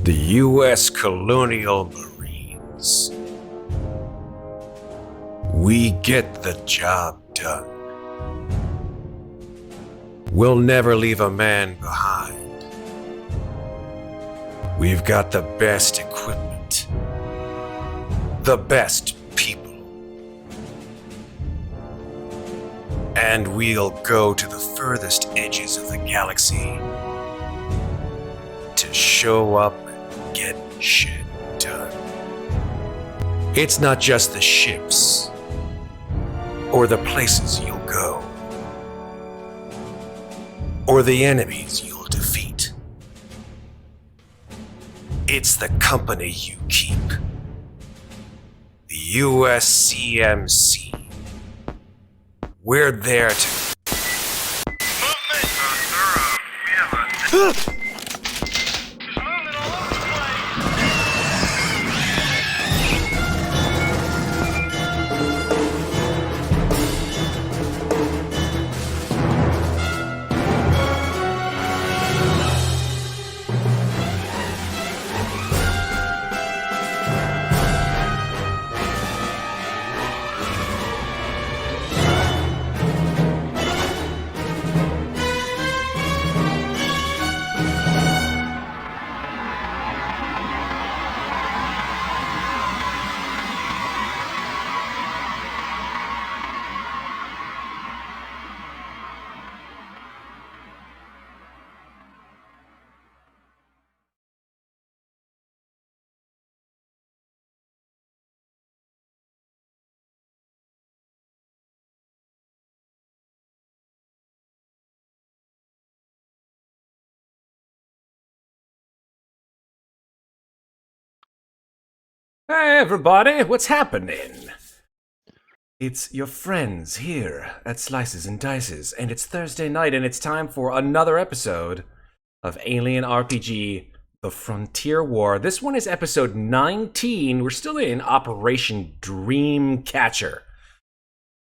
The U.S. Colonial Marines. We get the job done. We'll never leave a man behind. We've got the best equipment. The best people. And we'll go to the furthest edges of the galaxy to show up and get shit done. It's not just the ships or the places you'll go or the enemies you'll defeat. It's the company you keep. The USCMC. We're there to... Movement! Hey everybody, what's happening? It's your friends here at Slices and Dices, and it's Thursday night, and it's time for another episode of Alien RPG: The Frontier War. This one is episode 19. We're still in Operation Dreamcatcher.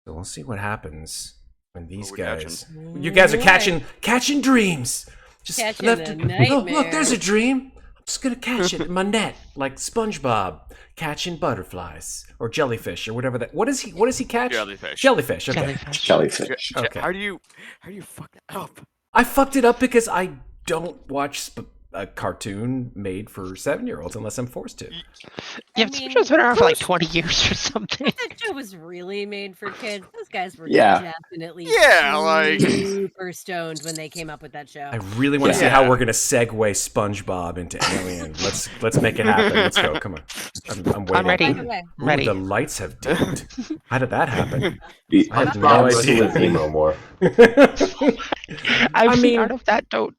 So we'll see what happens when these guys... You guys are catching dreams! Just Catching left a it. nightmare. Look, there's a dream! I'm just gonna catch it in my net, like SpongeBob catching butterflies or jellyfish or whatever that. What does he catch? Jellyfish. Jellyfish. Okay. Jellyfish. Okay. How do you fuck that up? I fucked it up because I don't watch a cartoon made for 7-year-olds unless I'm forced to. Yeah, SpongeBob's been around for like 20 years or something. That show was really made for kids. Those guys were definitely super stoned when they came up with that show. I really want to see how we're gonna segue SpongeBob into Alien. Let's make it happen. Let's go. Come on. I'm waiting. I'm ready. Okay. Ooh, Ready. the lights have dimmed. How did that happen? I have no idea. Emo more. I mean, out of that, don't.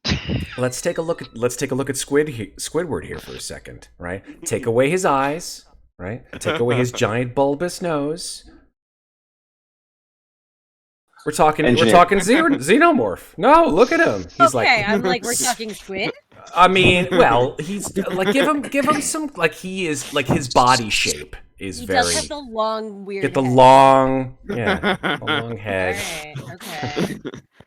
Let's take a look at Squidward here for a second, right? Take away his eyes, right? Take away his giant bulbous nose. We're talking xenomorph. No, look at him. He's Okay, I'm like, we're talking squid? I mean, well, he's like give him some, like, he is like, his body shape is He very does have the long, weird get the head. long head. Alright, okay.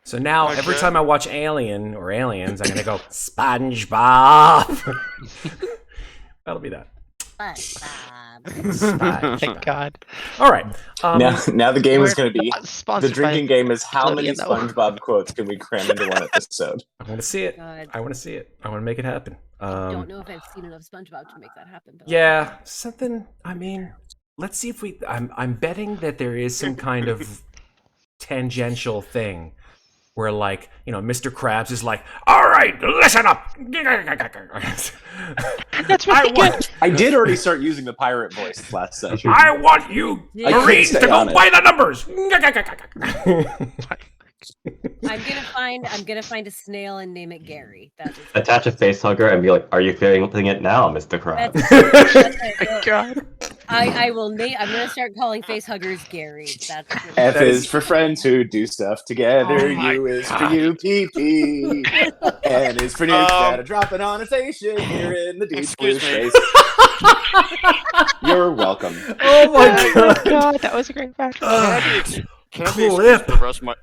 So now every time I watch Alien or Aliens, I'm gonna go SpongeBob. That'll be that. Thank God. All right. Now the game is going to be Sponsored the drinking by game is how many Nickelodeon, though. SpongeBob quotes can we cram into one episode? I want to see it. God. I want to see it. I want to make it happen. I don't know if I've seen enough SpongeBob to make that happen. But Yeah, something. I mean, let's see if we. I'm betting that there is some kind of tangential thing where, like, you know, Mr. Krabs is like, "All right, listen up." That's what I did already start using the pirate voice last session. I want you I couldn't Marines to stay go on it. by the numbers. I'm gonna find a snail and name it Gary. That's Attach a face hugger and be like, "Are you feeling it now, Mr. Krabs?" that's God. I will name. I'm gonna start calling face huggers Gary. That's F is for friends who do stuff together. Oh my U is for God. you, PP. N is for nukes that are dropping on a station here in the deep blue Excuse me. space. You're welcome. Oh my Oh my god. God, that was a great match. Can I be Clip. excused for the rest of my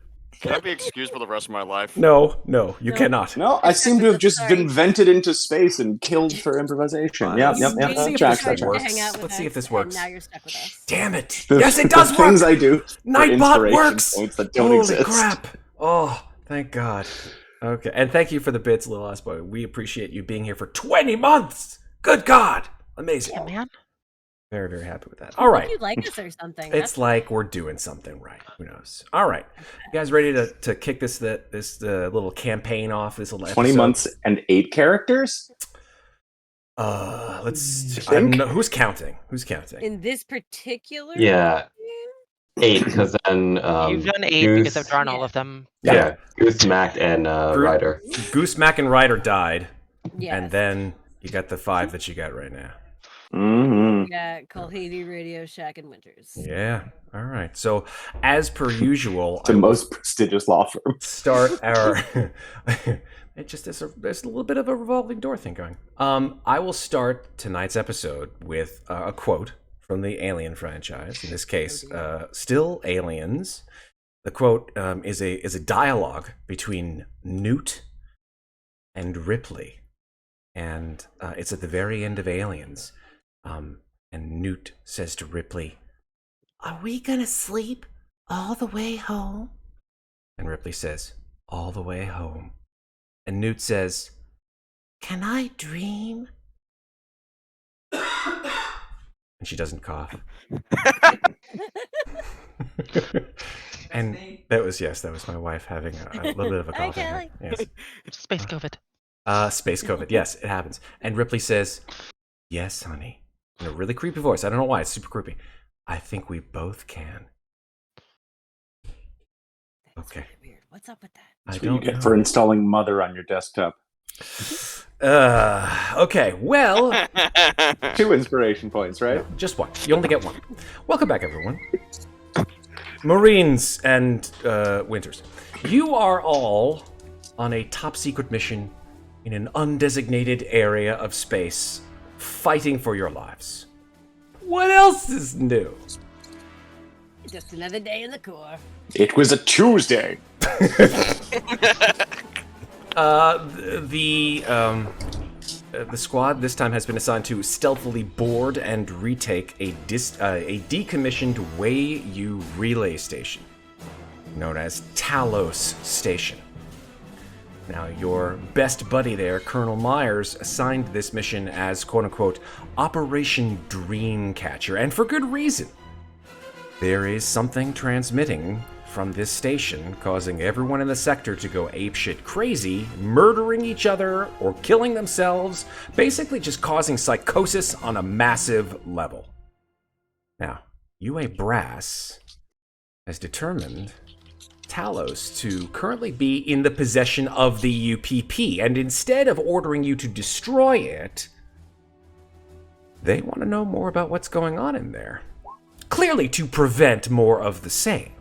Can I be excused for the rest of my life? No, you cannot. No, I seem to have just been vented into space and killed for improvisation. Yep. Let's see if this works. Now you're stuck with us. Damn it! Yes, it does work! Things I do Nightbot works! Points that don't Holy exist. crap! Oh, thank God. Okay, and thank you for the bits, Little Ass Boy. We appreciate you being here for 20 months! Good God! Amazing. Yeah, man. Very, very happy with that. All right. You like us or something? It's like we're doing something right. Who knows? All right. You guys ready to kick this little campaign off? This little 20 episode? months and 8 characters? Let's. I don't know. Who's counting? In this particular? Yeah. 8, because then You've done 8 because I've drawn all of them. Yeah, Goose, Mac, and Ryder. Goose, Mac, and Ryder died, Yes. and then you got the 5 that you got right now. Mm-hmm. Yeah, Kulhavy, Radio Shack, and Winters. Yeah. All right. So, as per usual, The most prestigious law firm. start our. There's a little bit of a revolving door thing going. I will start tonight's episode with a quote from the Alien franchise. In this case, still Aliens. The quote is a dialogue between Newt and Ripley, and it's at the very end of Aliens. And Newt says to Ripley, "Are we gonna sleep all the way home?" And Ripley says, "All the way home." And Newt says, "Can I dream?" And she doesn't cough. And that was my wife having a little bit of a cough. Yes. Space COVID. Space COVID. Yes, it happens. And Ripley says, "Yes, honey." In a really creepy voice. I don't know why. It's super creepy. "I think we both can." That's Okay. really weird. What's up with that? I don't know. For installing Mother on your desktop. Okay, well... 2 inspiration points, right? No, just one. You only get one. Welcome back, everyone. Marines and Winters. You are all on a top-secret mission in an undesignated area of space, fighting for your lives. What else is new? Just another day in the Corps. It was a Tuesday. The squad this time has been assigned to stealthily board and retake a decommissioned Wei-Yu relay station, known as Talos Station. Now, your best buddy there, Colonel Myers, assigned this mission as, quote-unquote, Operation Dreamcatcher, and for good reason. There is something transmitting from this station, causing everyone in the sector to go apeshit crazy, murdering each other or killing themselves, basically just causing psychosis on a massive level. Now, UA Brass has determined Talos to currently be in the possession of the UPP, and instead of ordering you to destroy it, they want to know more about what's going on in there. Clearly to prevent more of the same.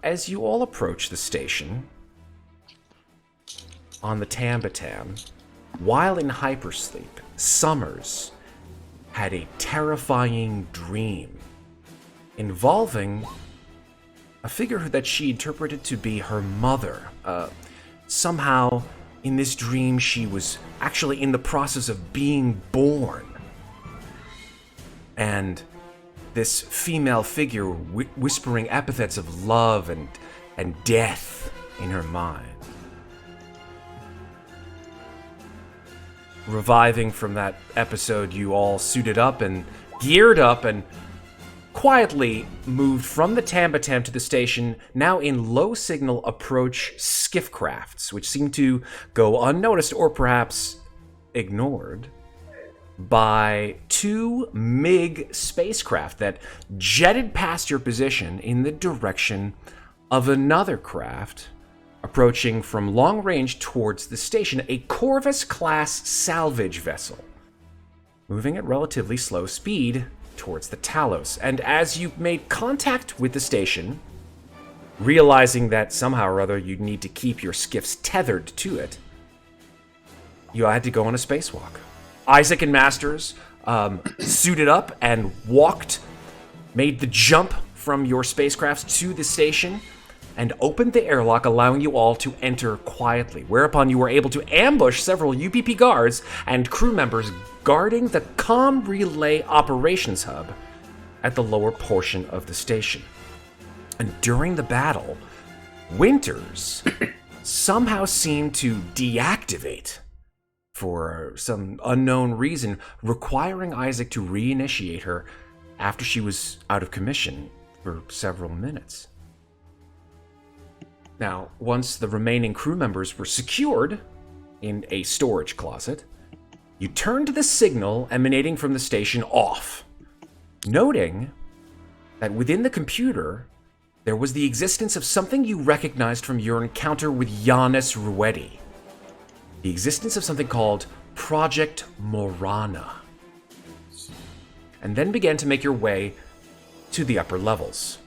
As you all approach the station, on the Tambatam, while in hypersleep, Summers had a terrifying dream involving a figure that she interpreted to be her mother. Somehow, in this dream, she was actually in the process of being born. And this female figure whispering epithets of love and death in her mind. Reviving from that episode, you all suited up and geared up and quietly moved from the Tambatam to the station, now in low-signal approach skiff crafts, which seem to go unnoticed or perhaps ignored by 2 MiG spacecraft that jetted past your position in the direction of another craft approaching from long range towards the station, a Corvus-class salvage vessel, moving at relatively slow speed towards the Talos. And as you made contact with the station, realizing that somehow or other you'd need to keep your skiffs tethered to it, you had to go on a spacewalk. Isaac and Masters suited up and made the jump from your spacecrafts to the station and opened the airlock, allowing you all to enter quietly, whereupon you were able to ambush several UPP guards and crew members guarding the comm relay operations hub at the lower portion of the station. And during the battle, Winters somehow seemed to deactivate for some unknown reason, requiring Isaac to reinitiate her after she was out of commission for several minutes. Now, once the remaining crew members were secured in a storage closet, you turned the signal emanating from the station off, noting that within the computer, there was the existence of something you recognized from your encounter with Giannis Ruedi. The existence of something called Project Morana. And then began to make your way to the upper levels.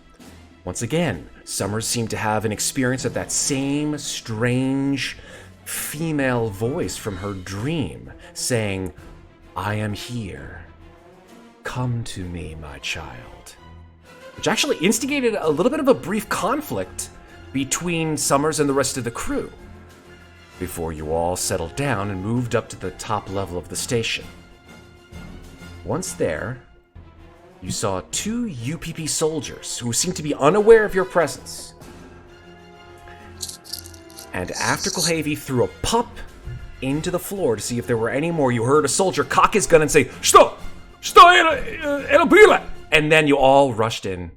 Once again, Summers seemed to have an experience of that same strange female voice from her dream, saying, "I am here. Come to me, my child." Which actually instigated a little bit of a brief conflict between Summers and the rest of the crew, before you all settled down and moved up to the top level of the station. Once there, you saw 2 UPP soldiers who seemed to be unaware of your presence. And after Kulhavy threw a pup into the floor to see if there were any more, you heard a soldier cock his gun and say, "Stop! Stop! It'll be like." And then you all rushed in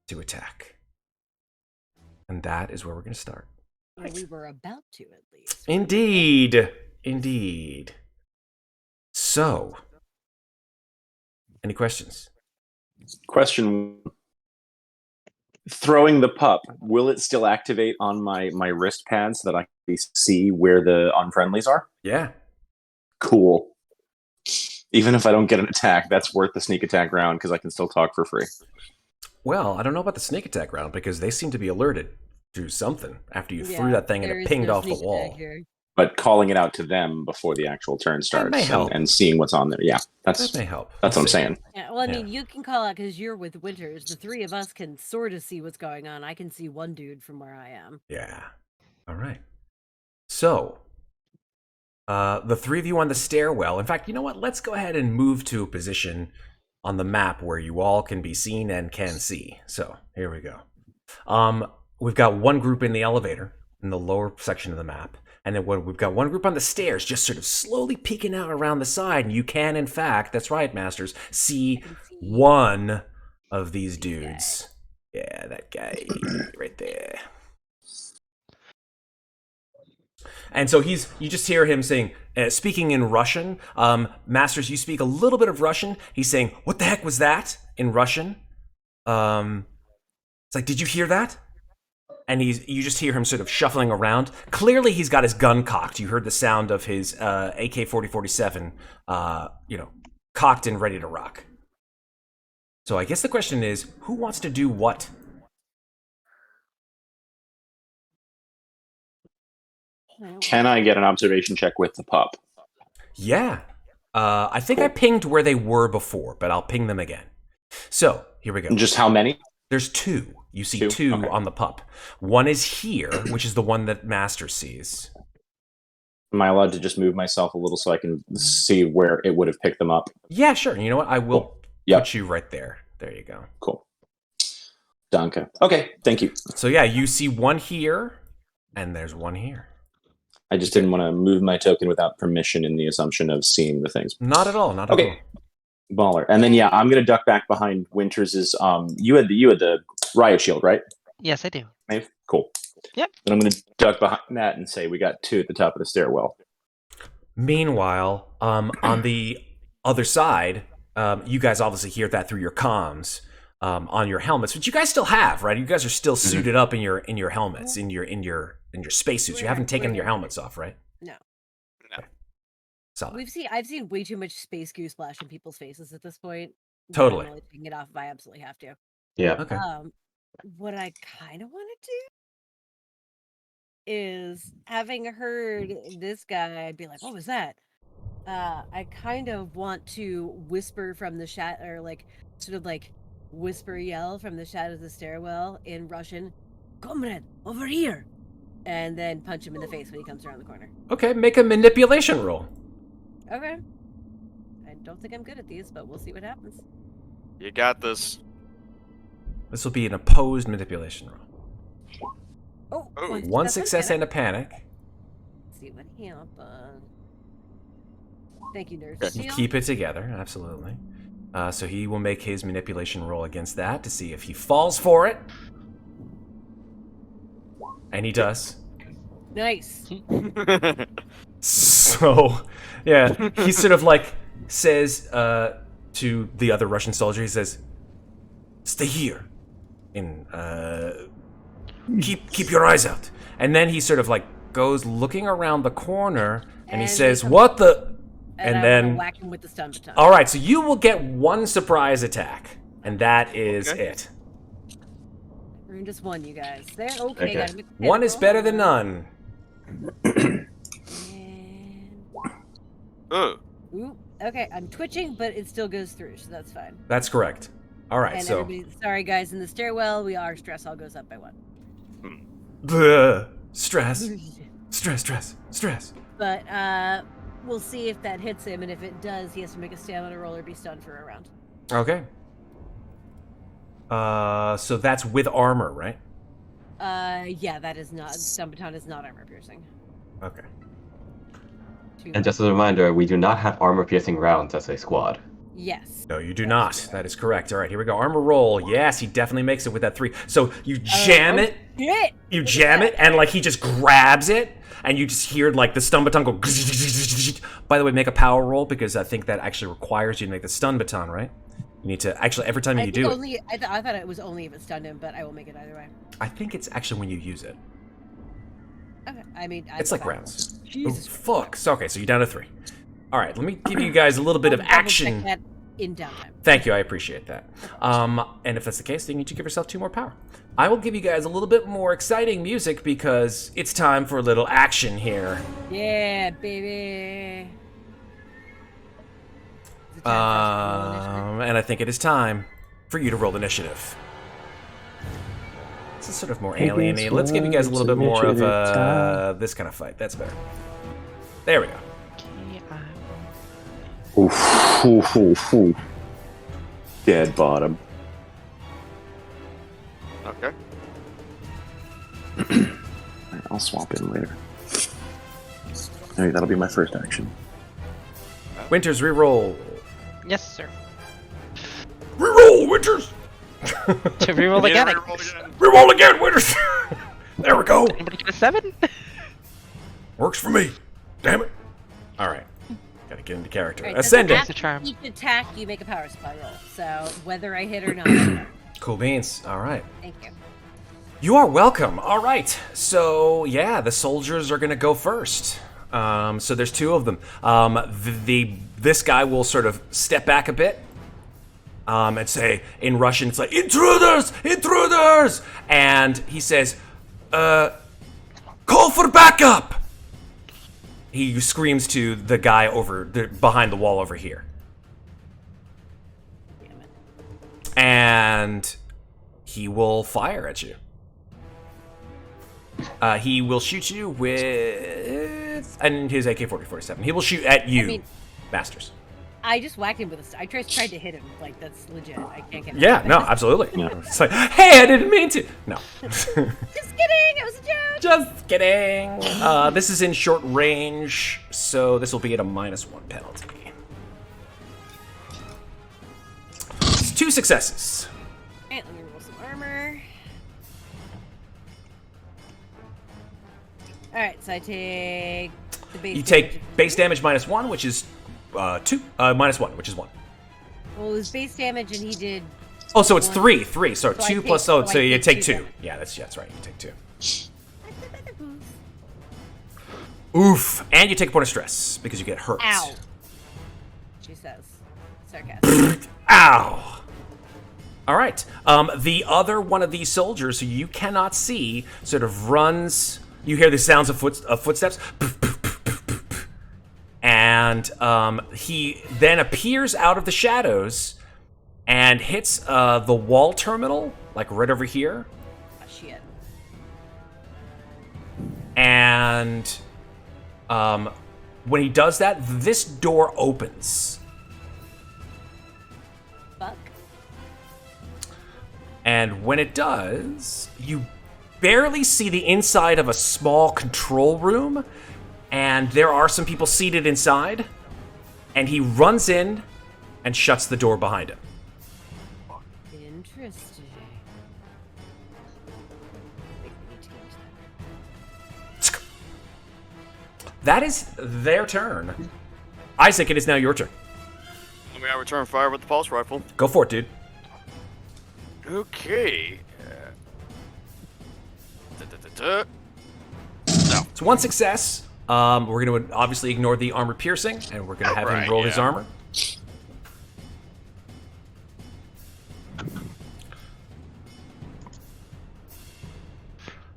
to attack. And that is where we're going to start. Well, we were about to, at least. Indeed. Indeed. So, any questions? Question: throwing the pup, will it still activate on my wrist pad so that I can see where the unfriendlies are? Yeah. Cool. Even if I don't get an attack, that's worth the sneak attack round because I can still talk for free. Well, I don't know about the sneak attack round because they seem to be alerted to something after you threw that thing and it pinged off the wall. But calling it out to them before the actual turn starts and seeing what's on there, that may help. That's what I'm saying. Yeah, well, I mean, you can call out because you're with Winters. The 3 of us can sort of see what's going on. I can see one dude from where I am. Yeah. All right. So, the 3 of you on the stairwell. In fact, you know what? Let's go ahead and move to a position on the map where you all can be seen and can see. So, here we go. We've got one group in the elevator in the lower section of the map. And then we've got one group on the stairs just sort of slowly peeking out around the side. And you can, in fact, that's right, Masters, see one of these dudes. Yeah, that guy right there. And so you just hear him saying, speaking in Russian. Masters, you speak a little bit of Russian. He's saying, "What the heck was that?" in Russian. It's like, "Did you hear that?" And you just hear him sort of shuffling around. Clearly, he's got his gun cocked. You heard the sound of his AK-47, cocked and ready to rock. So I guess the question is, who wants to do what? Can I get an observation check with the pup? Yeah. I think I pinged where they were before, but I'll ping them again. So, here we go. Just how many? There's 2. You see 2 on the pup. One is here, which is the one that Master sees. Am I allowed to just move myself a little so I can see where it would have picked them up? Yeah, sure. You know what? I will put you right there. There you go. Cool. Danke. Okay, thank you. So yeah, you see one here, and there's one here. I just didn't want to move my token without permission in the assumption of seeing the things. Not at all. Not at all. Baller. And then I'm gonna duck back behind Winters's. You had the riot shield, right? Yes, I do. Cool. Yep. Then I'm gonna duck behind that and say we got 2 at the top of the stairwell. Meanwhile, on the other side, you guys obviously hear that through your comms on your helmets, which you guys still have, right? You guys are still suited up in your helmets, in your spacesuits. You haven't taken your helmets off, right? No. Solid. I've seen way too much space goo splash in people's faces at this point. Totally. I'm only taking it off if I absolutely have to. Yeah. Okay. What I kind of want to do is, having heard this guy be like, "What was that?" I kind of want to whisper from the chat, or sort of whisper yell from the shadows of the stairwell in Russian, "Comrade, over here!" And then punch him in the face when he comes around the corner. Okay, make a manipulation roll. Okay. I don't think I'm good at these, but we'll see what happens. You got this. This will be an opposed manipulation roll. Oh, Oh. One success and a panic. Let's see what happened. Thank you, nurse. You keep it together, absolutely. So he will make his manipulation roll against that to see if he falls for it. And he does. Nice. So, yeah, he sort of like says to the other Russian soldier, he says, "Stay here, and keep your eyes out." And then he sort of like goes looking around the corner, and he says, "What the?" And then whack him with the stun baton. All right, so you will get one surprise attack, and that is it. We're in just one, you guys. There, okay. Gotta make the One is roll. better than none. And... Oh. Ooh, okay, I'm twitching, but it still goes through, so that's fine. That's correct. All right, And so sorry, guys, in the stairwell, our stress all goes up by 1. stress, stress. But we'll see if that hits him, and if it does, he has to make a stamina roll or be stunned for a round. Okay. So that's with armor, right? Yeah, that is not. Stun baton is not armor piercing. Okay. And just as a reminder, we do not have armor-piercing rounds as a squad. Yes. No, you do not. That is correct. All right, here we go. Armor roll. Yes, he definitely makes it with that 3. So you jam it. Shit! You jam it, and like he just grabs it, and you just hear like the stun baton go. By the way, make a power roll because I think that actually requires you to make the stun baton, right? You need to actually every time you do it. I thought it was only if it stunned him, but I will make it either way. I think it's actually when you use it. Okay. I mean, It's like rounds. Jesus. Oh, fuck. So, okay, so you're down to 3. All right, let me give you guys a little bit of Double check action. that in downtime. Thank you, I appreciate that. And if that's the case, then you need to give yourself 2 more power. I will give you guys a little bit more exciting music because it's time for a little action here. Yeah, baby. Is it time for us to roll initiative? And I think it is time for you to roll initiative. This is sort of more alien-y. Let's give you guys a little bit more of this kind of fight. That's better. There we go. Oof. Dead bottom. Okay. I'll swap in later. Alright, that'll be my first action. Winters, re-roll. Yes, sir. Re-roll, Winters! To reroll again. Re-roll again, Winters! There we go. Anybody get a 7? Works for me. Damn it. All right. Gotta get into character. All right, so Ascending. That's a charm. Each attack, you make a power supply roll. So whether I hit or not. Cool beans. All right. Thank you. You are welcome. All right. So, yeah, the soldiers are going to go first. So there's 2 of them. This guy will sort of step back a bit and say, in Russian, it's like, "Intruders! Intruders!" And he says, "Call for backup!" He screams to the guy behind the wall over here. Damn it. And he will fire at you. He will shoot you with and his AK-47. He will shoot at you, Masters. I just whacked him with a. I tried to hit him. Like that's legit. I can't get. Yeah, no, absolutely. It's like, hey, I didn't mean to. No. Just kidding. It was a joke. Just kidding. This is in short range, so this will be at a -1 penalty. It's 2 successes. Alright, let me roll some armor. Alright, so I take the base. You take base damage -1, which is 2. -1, which is 1. Well, it was base damage, and he did. Oh, so it's 1. 3. So I 2 take- plus. so Oh, so I you take take 2 2. damage. Yeah, that's right. You take 2. She Oof. And you take a point of stress because you get hurt. Ow. She says, sarcastic. Ow. All right. The other one of these soldiers who you cannot see sort of runs. You hear the sounds of footsteps. And he then appears out of the shadows and hits the wall terminal, like right over here. Oh, shit. And when he does that, this door opens. Fuck. And when it does, you barely see the inside of a small control room, and there are some people seated inside, and he runs in and shuts the door behind him. Interesting. I think we need to get into that. That is their turn. Isaac, it is now your turn. Let me return fire with the pulse rifle. Go for it, dude. Okay. It's one success. We're going to obviously ignore the armor piercing, and we're going to have him roll his armor.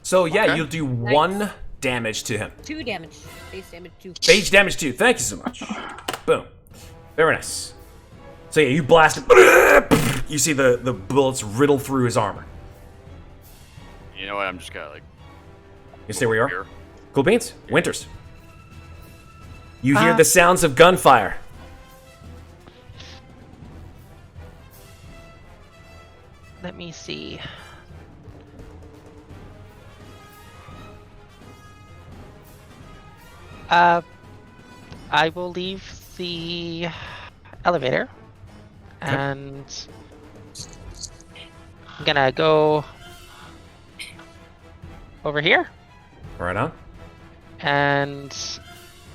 So yeah, Okay. you'll do 1 damage to him. 2 damage. Base damage 2. Base damage 2. Thank you so much. Boom. Very nice. So yeah, you blast him. You see the bullets riddle through his armor. You know what? I'm just gonna You stay where you are. here. Cool beans. Winters. You hear the sounds of gunfire. Let me see. I will leave the elevator, and I'm gonna go over here, Right on. and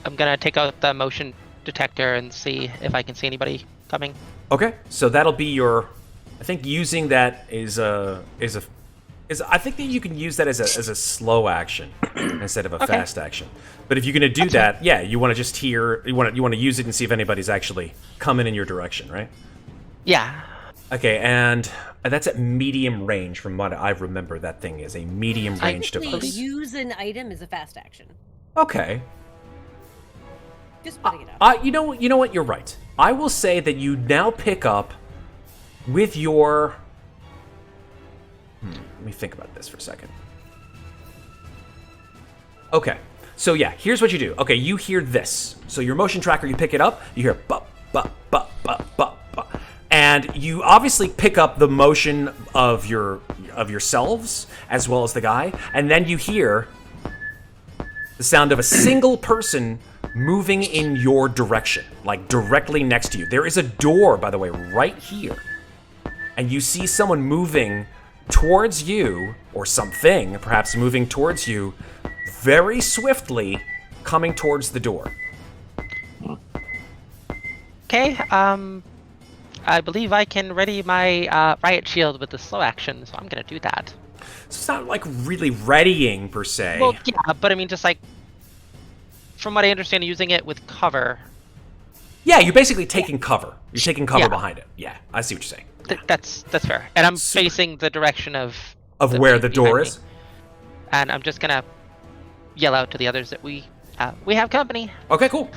I'm gonna take out the motion detector and see if I can see anybody coming. Okay, so that'll be your. I think using that is I think that you can use that as a slow action instead of a fast action. But if you're gonna do that, yeah, you want to just hear. You want to use it and see if anybody's actually coming in your direction, right? Yeah. Okay, and that's at medium range from what I remember. That thing is a medium range Technically, device. use an item is a fast action. Okay. Just putting it out. You know what? You're right. I will say that you now pick up with your. Let me think about this for a second. Okay, so yeah, here's what you do. Okay, you hear this. So your motion tracker, you pick it up. You hear bop, bop, bop, bop, bop, bop, and you obviously pick up the motion of yourselves as well as the guy, and then you hear the sound of a single person moving in your direction, like directly next to you. There is a door, by the way, right here. And you see someone moving towards you, or something, perhaps moving towards you, very swiftly, coming towards the door. Okay. I believe I can ready my riot shield with the slow action, so I'm gonna do that. So it's not like really readying, per se. Well, yeah, but I mean, just like from what I understand, using it with cover. Yeah, you're basically taking cover. You're taking cover Yeah. behind it. Yeah, I see what you're saying. That's fair, and I'm Super. facing the direction of Where the behind door me. is? And I'm just gonna yell out to the others that we have company. Okay, cool.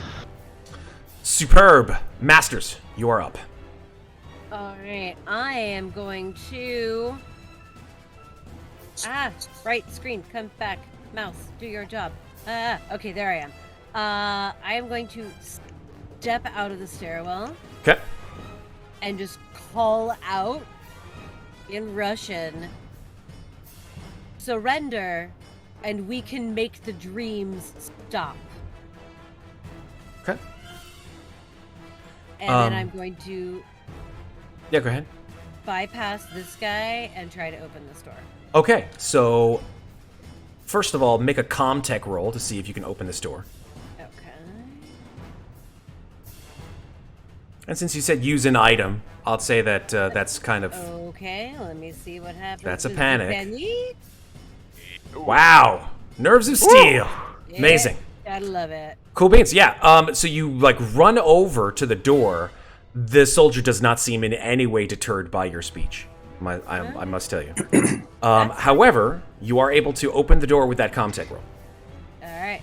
Superb. Masters, you are up. Alright, I am going to... right, screen, come back. Mouse, do your job. Okay, there I am. I am going to step out of the stairwell Okay. and just call out in Russian, surrender, and we can make the dreams stop. Okay. And then I'm going to Yeah, go ahead. bypass this guy and try to open this door. Okay, so first of all, make a Comtech roll to see if you can open this door. Okay. And since you said use an item, I'll say that that's kind of... Okay, let me see what happens. That's a with panic. Benny. Wow! Nerves of steel! Yeah, Amazing. Gotta love it. Cool beans, yeah. So you, like, run over to the door. The soldier does not seem in any way deterred by your speech. I must tell you. However, you are able to open the door with that Comtech roll. Alright.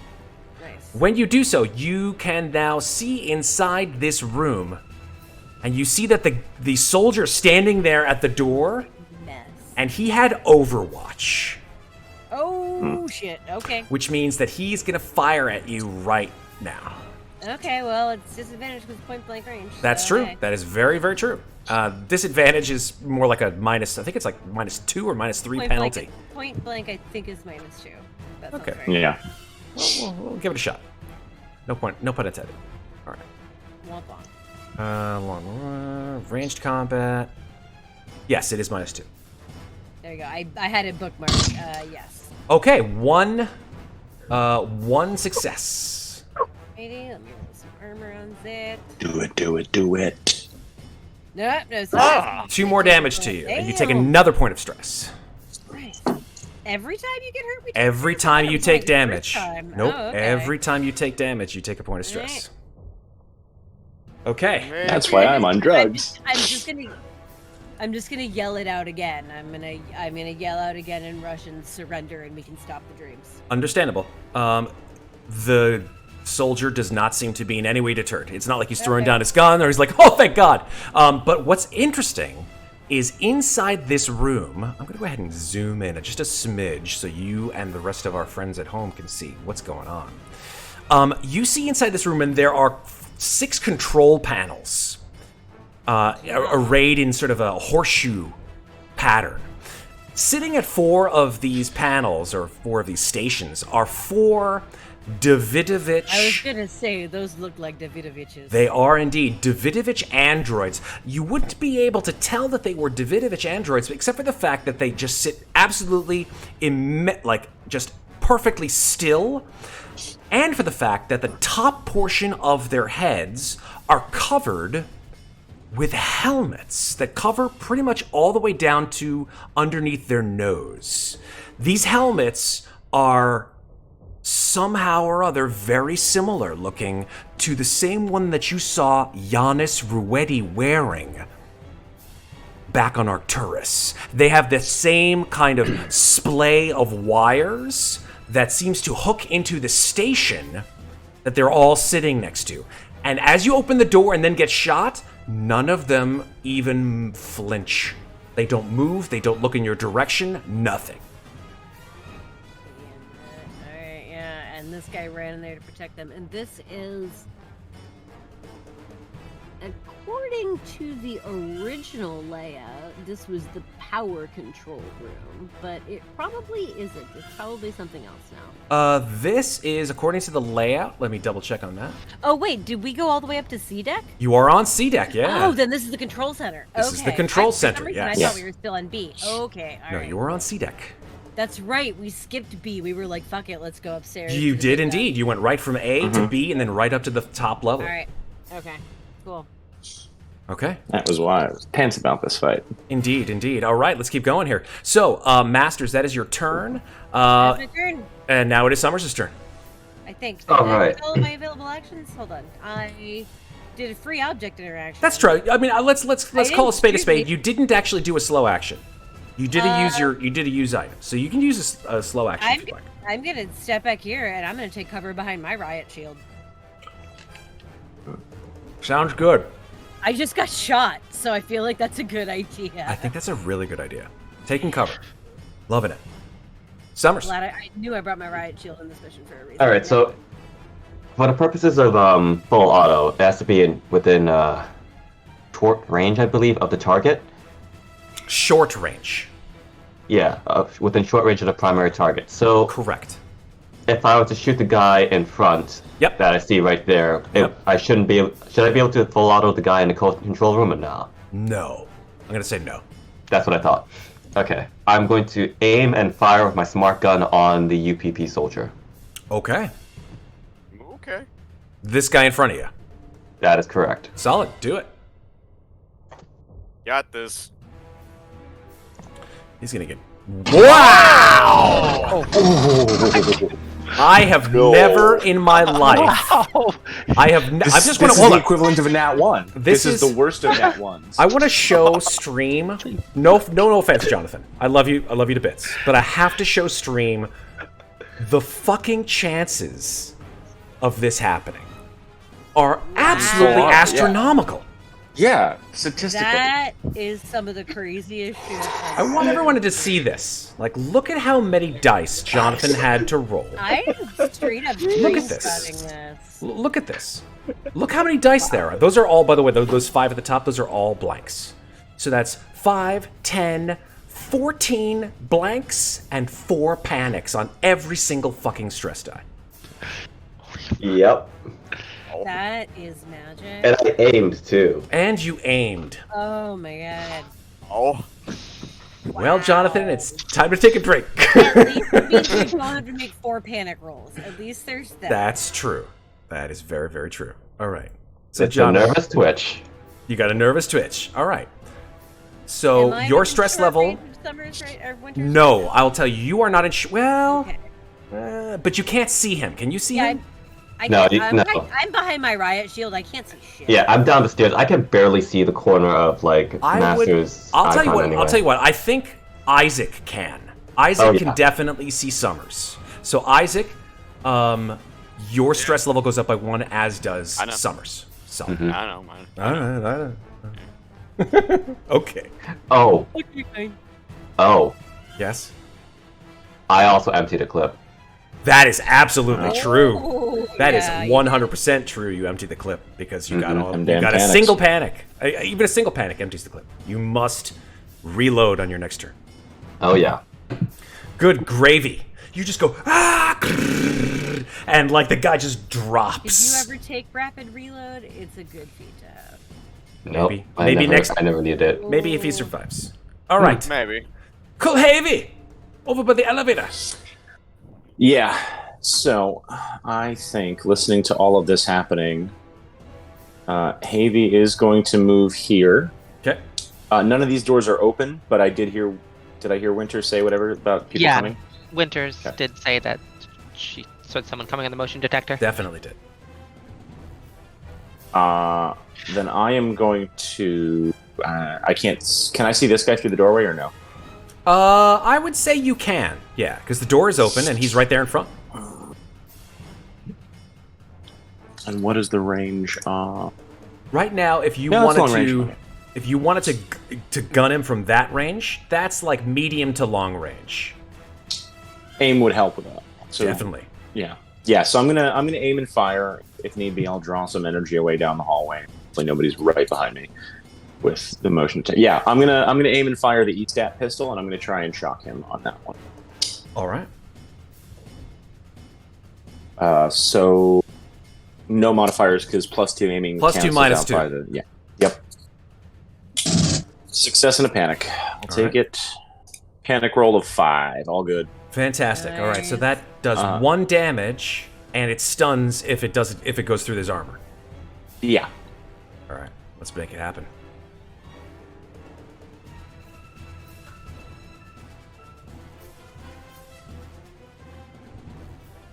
Nice. When you do so, you can now see inside this room And you see that the soldier standing there at the door, Mess. and he had Overwatch. Oh, shit. Okay. Which means that he's going to fire at you right now. Okay, well, it's disadvantage because point blank range. That's so, true. okay. That is very, very true. Disadvantage is more like a minus, I think it's like -2 or -3 Point penalty. Point blank, I think, is -2. That sounds Okay. right. Yeah. We'll give it a shot. No pun intended. All right. Womp womp. Long ranged combat. Yes, it is -2. There you go. I had it bookmarked. Yes. Okay, one success. Alrighty, let me roll some armor on that. Do it, do it, do it. No, no success. 2 more damage to you, and you take Damn. another point of stress. Right. Every time you get hurt, we take Every a time point you of take first damage. time. Nope. Oh, okay. Every time you take damage, you take a point of stress. Okay. That's why I'm on drugs. I'm just gonna yell it out again. I'm gonna yell out again in Russian, surrender, and we can stop the dreams. Understandable. The soldier does not seem to be in any way deterred. It's not like he's throwing down his gun or he's like, oh, thank God. But what's interesting is inside this room, I'm going to go ahead and zoom in just a smidge so you and the rest of our friends at home can see what's going on. You see inside this room, and there are 6 control panels arrayed in sort of a horseshoe pattern. Sitting at 4 of these panels, or 4 of these stations, are 4 Davidovich. I was gonna say those look like Davidoviches. They are indeed Davidovich androids. You wouldn't be able to tell that they were Davidovich androids, except for the fact that they just sit absolutely just perfectly still, and for the fact that the top portion of their heads are covered with helmets that cover pretty much all the way down to underneath their nose. These helmets are somehow or other very similar looking to the same one that you saw Giannis Ruedi wearing back on Arcturus. They have the same kind of splay of wires that seems to hook into the station that they're all sitting next to. And as you open the door and then get shot, none of them even flinch. They don't move, they don't look in your direction, nothing. Alright, yeah, and this guy ran in there to protect them. And this is, according to the original layout, this was the power control room, but it probably isn't. It's probably something else now. This is, according to the layout, let me double check on that. Oh wait, did we go all the way up to C deck? You are on C deck, yeah. Oh, then this is the control center. This is the control center, For some reason, yes. I Yes. thought we were still on B. Okay, No, alright. you were on C deck. That's right, we skipped B. We were like, fuck it, let's go upstairs. You to did the- indeed. You went right from A to B and then right up to the top level. Alright, okay, cool. Okay. That was why I was tense about this fight. Indeed, indeed. All right, let's keep going here. So, Masters, that is your turn. That's my turn, And now it is Summers' turn. I think. All Did I right. use all of my available actions? Hold on. I did a free object interaction. That's true. I mean, let's call a didn't spade a choose spade. me. You didn't actually do a slow action. You did a use item, so you can use a slow action if you like. I'm gonna step back here and I'm gonna take cover behind my riot shield. Sounds good. I just got shot, so I feel like that's a good idea. I think that's a really good idea. Taking cover, loving it. Summers. Glad I knew I brought my riot shield in this mission for a reason. All right, so for the purposes of full auto, it has to be within short range, I believe, of the target. Short range. Yeah, within short range of the primary target. So Correct. if I were to shoot the guy in front, Yep. that I see right there, Yep. I shouldn't be. Should I be able to full auto the guy in the control room or not? No. I'm gonna say no. That's what I thought. Okay, I'm going to aim and fire with my smart gun on the UPP soldier. Okay. Okay. This guy in front of you. That is correct. Solid. Do it. Got this. He's gonna get. Wow! I have never in my life. I have. I just want to This is hold the on. equivalent of a nat 1. This This is is- the worst of nat 1s. I want to show stream. No offense, Jonathan. I love you to bits. But I have to show stream the fucking chances of this happening are absolutely Wow. Yeah. astronomical. Yeah, statistically. That is some of the craziest shit. I want everyone to see this. Like, look at how many dice Jonathan had to roll. I'm straight up Look at this. screenshotting this. Look at this. Look how many dice there are. Those are all, by the way, those 5 at the top, those are all blanks. So that's 5, 10, 14 blanks, and 4 panics on every single fucking stress die. Yep. That is magic. And I aimed too. And you aimed. Oh my god. Oh. Well, Jonathan, it's time to take a break. At least it means you don't have to make 4 panic rolls. At least there's that. That's true. That is very, very true. All right. So, It's a Jonathan, nervous twitch. you got a nervous twitch. All right. Am So I your in stress short level. range of Summers, right? Or Winters? No, I'll tell you, you are not in. Well, Okay. but you can't see him. Can you see Yeah, him? No, I'm no. I'm behind my riot shield. I can't see shit. Yeah, I'm down the stairs. I can barely see the corner of like Master's I'll tell you icon what. anyway. I'll tell you what. I think Isaac can. Isaac Oh, yeah. can definitely see Summers. So Isaac, your stress level goes up by 1, as does I know. Summers. So. Mhm. I know, man. All right. Okay. Oh, oh. Yes. I also emptied a clip. That is absolutely true. Oh, That is yeah, 100% true. You empty the clip because you got Mhm, all. them You damn got a panics. single panic. Even a single panic empties the clip. You must reload on your next turn. Oh yeah. Good gravy. You just go ah, and like the guy just drops. Did you ever take rapid reload? It's a good feat to have. Nope. Maybe. Maybe next- I never needed it. Maybe if he survives. All right. Maybe. Kulhavy, over by the elevator. Yeah. So I think listening to all of this happening, Havy is going to move here. Okay. None of these doors are open, but I did hear. Did I hear Winter say whatever about people Yeah. coming? Winters Okay. did say that she saw someone coming on the motion detector. Definitely did. Then I am going to. I can't. Can I see this guy through the doorway or no? I would say you can. Yeah, because the door is open and he's right there in front. And what is the range? Right now, if you No, it's wanted long range. to, if you wanted to gun him from that range, that's like medium to long range. Aim would help with that. So, Definitely. Yeah. Yeah. So I'm gonna aim and fire. If need be, I'll draw some energy away down the hallway. Hopefully nobody's right behind me with the motion attack. Yeah, I'm gonna aim and fire the E-stat pistol, and I'm gonna try and shock him on that one. All right. So no modifiers because +2 aiming. +2, cancels -2. out by the- yeah. Yep. Success and a panic. I'll take right. it. Panic roll of 5. All good. Fantastic. All right. So Nice. that does 1 damage, and it stuns if it goes through his armor. Yeah. All right. Let's make it happen.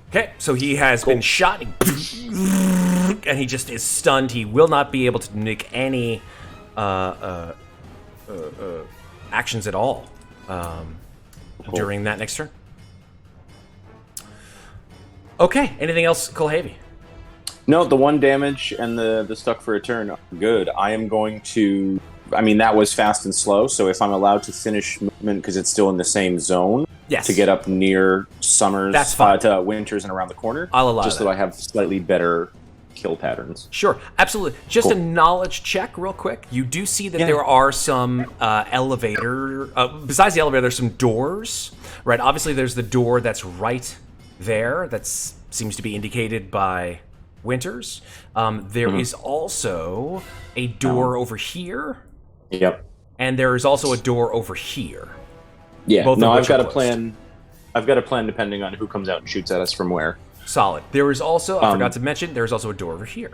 Okay, so he has been shot, and he just is stunned. He will not be able to make any actions at all during that next turn. Okay, anything else, Kulhavy? No, the 1 damage and the stuck for a turn are good. I am going to. I mean, that was fast and slow. So if I'm allowed to finish movement because it's still in the same zone, Yes. to get up near Summers, That's fine. to Winters and around the corner, I'll allow just that. so I have slightly better kill patterns. Sure, absolutely. Just Cool. a knowledge check, real quick. You do see that Yeah. there are some elevator. Besides the elevator, there's some doors. Right. Obviously, there's the door that's right there. That seems to be indicated by Winters. There is also a door over here, Yep. and there is also a door over here. Yeah. Both no, of I've which got are a plan. I've got a plan depending on who comes out and shoots at us from where. Solid. There is also, I forgot to mention, there is also a door over here.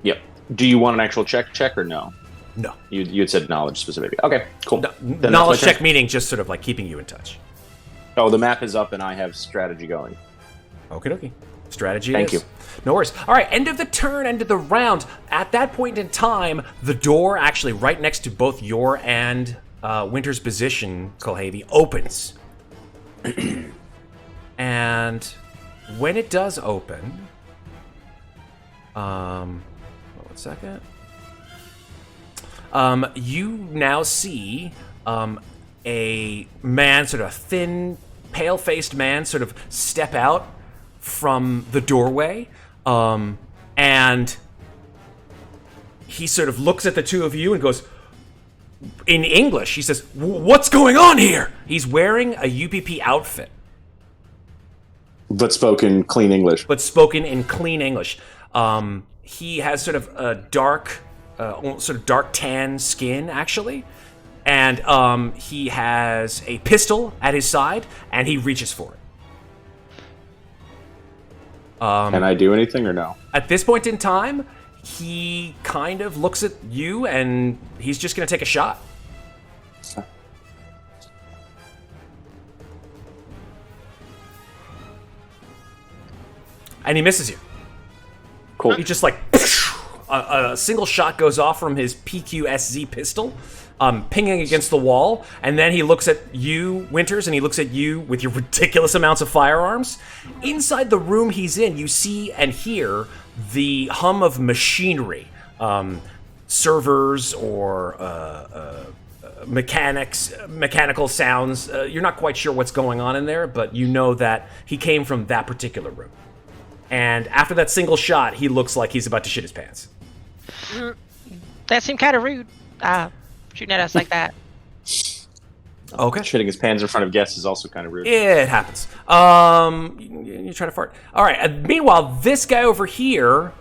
Yep. Do you want an actual check or no? No. You had said knowledge specifically. Okay, cool. No, Then that's knowledge my turn. check meaning just sort of like keeping you in touch. Oh, the map is up and I have strategy going. Okie dokie. Strategy Thank is. you. No worries. All right, end of the turn, end of the round. At that point in time, the door actually right next to both your and Winter's position, Kulhavy, opens. And when it does open, hold on 1 second. You now see a man, sort of thin, pale-faced man, sort of step out from the doorway, and he sort of looks at the two of you and goes, in English, he says, "What's going on here?" He's wearing a UPP outfit. But spoken clean English. But spoken in clean English. He has sort of a dark, dark tan skin, actually. And he has a pistol at his side, and he reaches for it. Can I do anything or no? At this point in time, he kind of looks at you, and he's just going to take a shot. And he misses you. Cool. He just like a single shot goes off from his PQSZ pistol, pinging against the wall, and then he looks at you, Winters, and he looks at you with your ridiculous amounts of firearms. Inside the room he's in, you see and hear the hum of machinery, servers or mechanical sounds. You're not quite sure what's going on in there, but you know that he came from that particular room. And after that single shot, he looks like he's about to shit his pants. That seemed kind of rude. Shooting at us like that. Okay. Shitting his pants in front of guests is also kind of rude. It happens. You try to fart. All right. Meanwhile, this guy over here,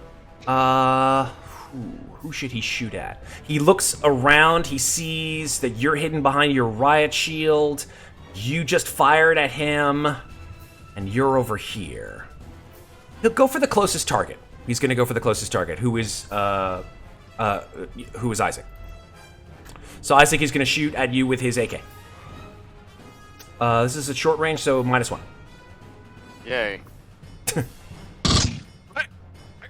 who should he shoot at? He looks around. He sees that you're hidden behind your riot shield. You just fired at him, and you're over here. He'll go for the closest target. He's going to go for the closest target, who is Isaac. So Isaac is going to shoot at you with his AK. This is at short range, so -1. Yay.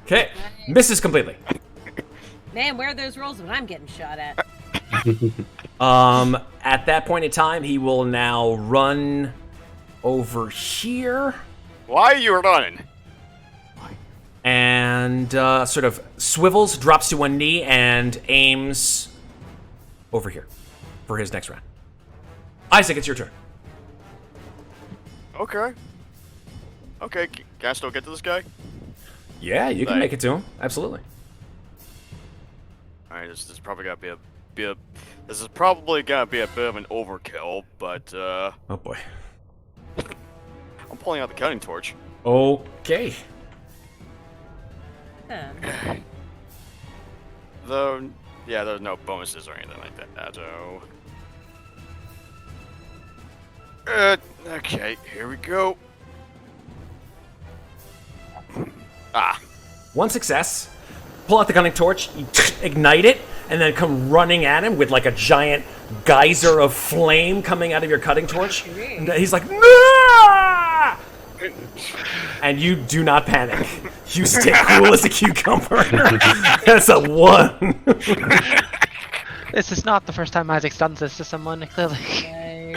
Okay, misses completely. Man, where are those rolls when I'm getting shot at? At that point in time, he will now run over here. Why are you running? And sort of swivels, drops to one knee, and aims over here for his next round. Isaac, it's your turn. Okay. Okay, can I still get to this guy? Yeah, you can make it to him. Absolutely. Alright, this is probably gonna be a this is probably gonna be a bit of an overkill, but Oh boy. I'm pulling out the cutting torch. Okay. Though, yeah, there's no bonuses or anything like that, so... okay, here we go. One success. Pull out the gunning torch, you ignite it, and then come running at him with like a giant geyser of flame coming out of your cutting torch. And he's like, "No!" And you do not panic. You stay cool as a cucumber. That's a 1. This is not the first time Isaac's done this to someone, clearly.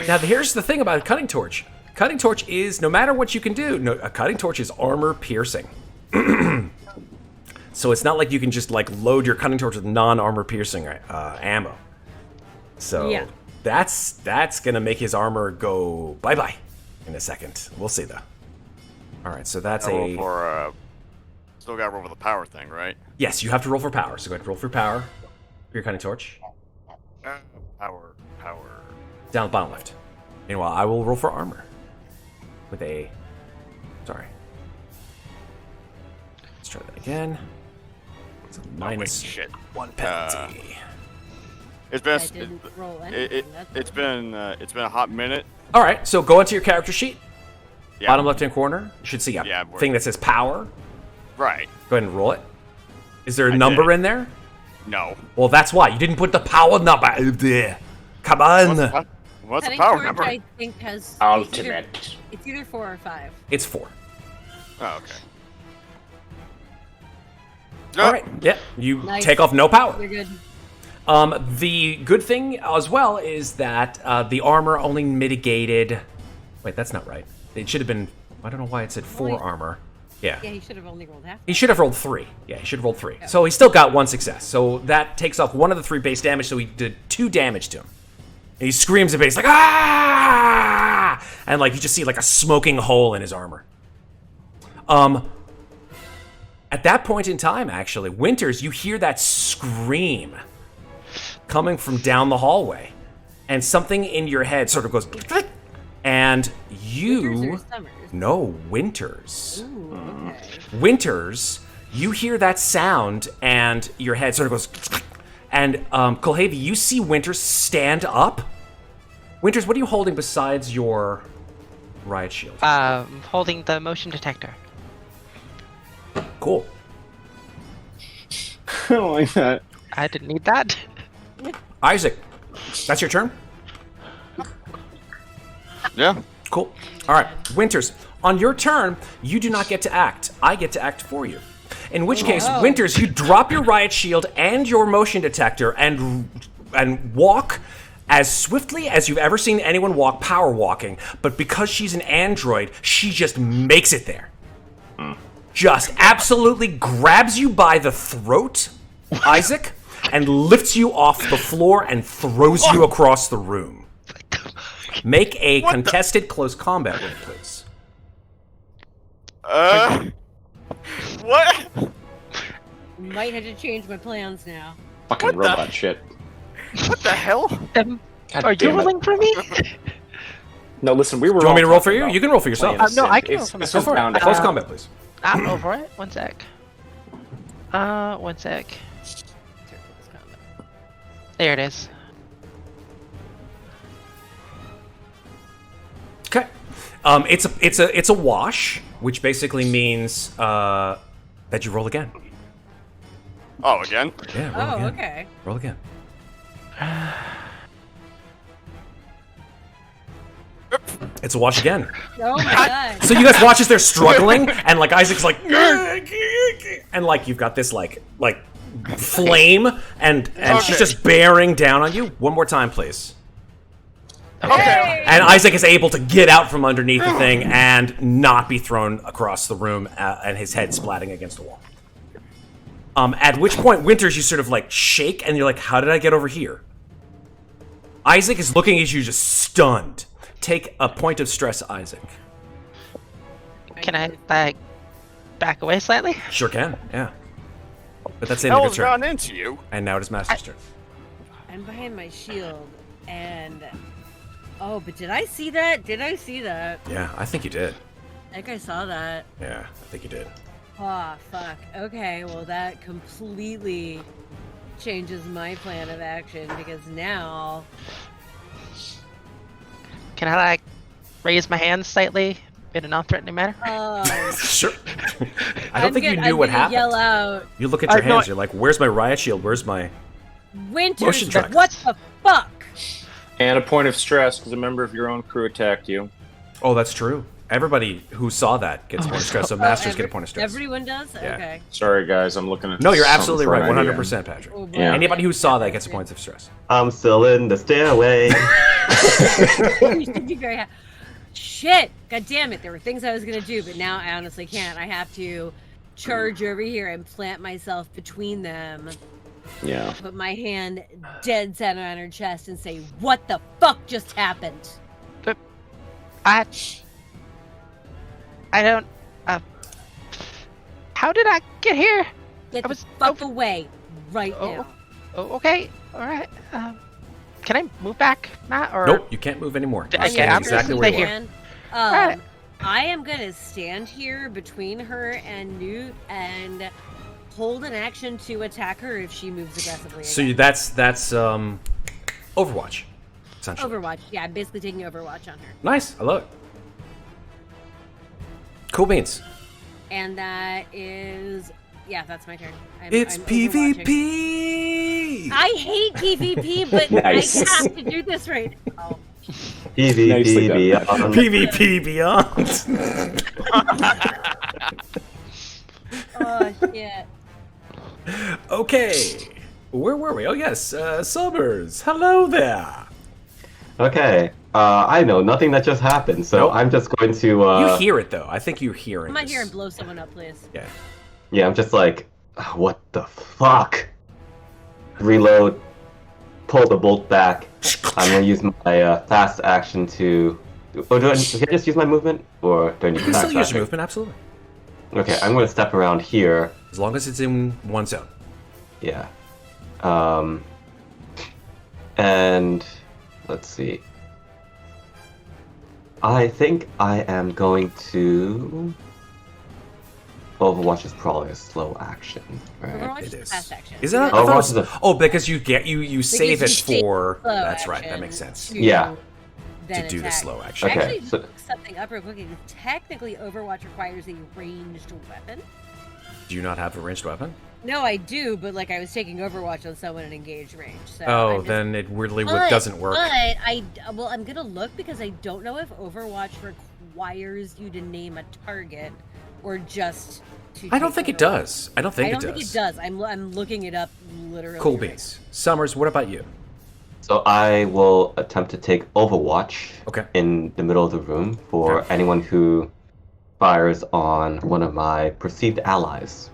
Now, here's the thing about a cutting torch. Cutting torch is, no matter what you can do, a cutting torch is armor piercing. So it's not like you can just like load your cutting torch with non-armor piercing ammo. So yeah. that's gonna make his armor go bye-bye in a second. We'll see though. All right, so that's still gotta roll for the power thing, right? Yes, you have to roll for power. So go ahead and roll for power for your cutting torch. Power. Down the bottom left. Meanwhile, I will roll for armor with a. Sorry. Let's try that again. It's a -1 penalty. It's been I didn't roll it's been a hot minute. All right, so go into your character sheet. Yeah. Bottom left-hand corner. You should see a Yeah, thing that says power. Right. Go ahead and roll it. Is there a number in there? No. Well, that's why. You didn't put the power number there. Come on. What's the Cutting power torch, number? I think has Ultimate. It's either 4 or 5. It's 4. Oh, okay. All right. Yeah. You Nice. take off no power. You're good. The good thing as well is that the armor only mitigated. Wait, that's not right. It should have been. I don't know why it said 4 Wait. armor. Yeah. Yeah, he should have only rolled half. He should have rolled 3. Yeah, he should have rolled 3. So he still got 1 success. So that takes off 1 of the 3 base damage, so he did 2 damage to him. And he screams a base like, ah! And like you just see like a smoking hole in his armor. At that point in time, actually, Winters, you hear that scream coming from down the hallway. And something in your head sort of goes, and you... Winters or Summers? No, Winters. Ooh, okay. Winters, you hear that sound, and your head sort of goes... And, Kulhavy, you see Winters stand up. Winters, what are you holding besides your riot shield? Holding the motion detector. Cool. I don't like that. I didn't need that. Isaac, that's your turn? Yeah. Cool. All right, Winters, on your turn, you do not get to act. I get to act for you. In which case, Winters, you drop your riot shield and your motion detector and walk as swiftly as you've ever seen anyone walk, power walking. But because she's an android, she just makes it there. Just absolutely grabs you by the throat, Isaac, and lifts you off the floor and throws you across the room. Make a contested close combat roll, please. What? Might have to change my plans now. Fucking robot shit. What the hell? God Are you damn it. rolling for me? No, listen, we were. Do you want me to all roll for talking you? about You can roll for yourself. playing No, Sim. I can roll It's- for this myself. was bound to Close happen. combat, please. I'm over it. 1 sec. 1 sec. Circles combat. There it is. Okay. It's a wash, which basically means that you roll again. Oh, again? Yeah, roll Oh, again. okay. Roll again. It's a wash again. Oh my god. So you guys watch as they're struggling, and like Isaac's like, and like you've got this like flame, and she's Okay. just bearing down on you. One more time, please. Okay. And Isaac is able to get out from underneath the thing and not be thrown across the room, and his head splatting against the wall. At which point, Winters, you sort of like shake, and you're like, "How did I get over here?" Isaac is looking at you, just stunned. Take a point of stress, Isaac. Can I back away slightly? Sure can, yeah. But that's the end of your Hell's turn. gone into you. And now it is Master's turn. I'm behind my shield, and oh, but did I see that? Did I see that? Yeah, I think you did. I think I saw that. Yeah, I think you did. Oh, fuck. Okay, well that completely changes my plan of action because now Can I like raise my hands slightly in a non-threatening manner? Sure. I don't think you knew what happened. Yell out, You look at your no, hands, you're like, where's my riot shield? Where's my... Winters, Motion tracker. what the fuck? And a point of stress because a member of your own crew attacked you. Oh, that's true. Everybody who saw that gets a point of stress, so Masters get a point of stress. Everyone does? Yeah. Okay. Sorry, guys, I'm looking at. No, you're something absolutely for an right. idea. 100%, Patrick. Oh, boy. Yeah. Anybody who saw that gets a point of stress. I'm still in the stairway. You should be very happy. Shit! God damn it! There were things I was gonna do, but now I honestly can't. I have to charge over here and plant myself between them, Yeah. put my hand dead center on her chest, and say, "What the fuck just happened?" I don't. How did I get here? Get I the was fuck away right Oh. now. Oh, okay, all right. Can I move back, Matt? Or Nope, you can't move anymore. You're Okay, staying I'm exactly gonna where stay you here. are. Alright. I am gonna stand here between her and Newt and hold an action to attack her if she moves aggressively. So again. that's Overwatch, essentially. Overwatch. Yeah, I'm basically taking Overwatch on her. Nice, I love it. Cool beans. And that is, yeah, that's my turn. It's I'm overwatching. PvP! I hate PvP, but Nice. I have to do this right now. Nicely PvP done. beyond. PvP Beyond. Oh, shit. Okay. Where were we? Oh, yes. Summers. Hello there. Okay. I know nothing that just happened, so Nope. I'm just going to. You hear it though. I think you're hearing. Come on this. here and blow someone up, please. Yeah. Yeah, I'm just like, what the fuck? Reload. Pull the bolt back. I'm gonna use my fast action to. Oh, can I just use my movement, or do I need You to can fast still use your action? movement, absolutely. Okay, I'm gonna step around here. As long as it's in one zone. Yeah. And let's see. I think I am going to. Overwatch is probably a slow action, right? Overwatch It is is. fast action. Is it? I Oh, thought it was- Overwatch is oh, because you save you it save for. slow That's right. That action makes sense. to Yeah. then To do the attack. slow action. Okay, Actually, so- look something up real quick. Technically, Overwatch requires a ranged weapon. Do you not have a ranged weapon? No, I do, but like I was taking Overwatch on someone in engaged range. So Oh, I'm just- then it weirdly But- doesn't work. But I'm gonna look because I don't know if Overwatch requires you to name a target or just to. I don't take think it Overwatch. does. I don't think I it don't does. think it does. I'm looking it up literally. Cool right beans. Summers, what about you? So I will attempt to take Overwatch Okay. in the middle of the room for Okay. anyone who fires on one of my perceived allies.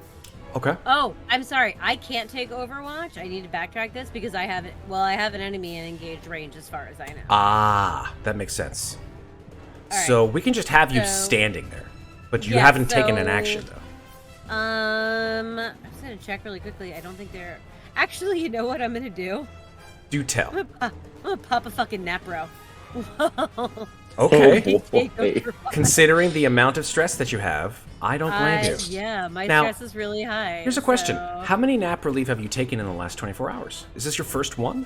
Okay. now. Oh, I'm sorry. I can't take Overwatch. I need to backtrack this because I have it. Well, I have an enemy in engaged range, as far as I know. Ah, that makes sense. All right. So we can just have you So- standing there, but you Yeah, haven't taken an so- action though. I'm just gonna check really quickly. I don't think they're. Actually, you know what I'm gonna do? Do tell. I'm gonna pop a fucking Napro. Okay. Take Overwatch. Considering the amount of stress that you have, I don't blame you. Yeah, my Now, stress is really high. Here's a question: so- how many nap relief have you taken in the last 24 hours? Is this your first one?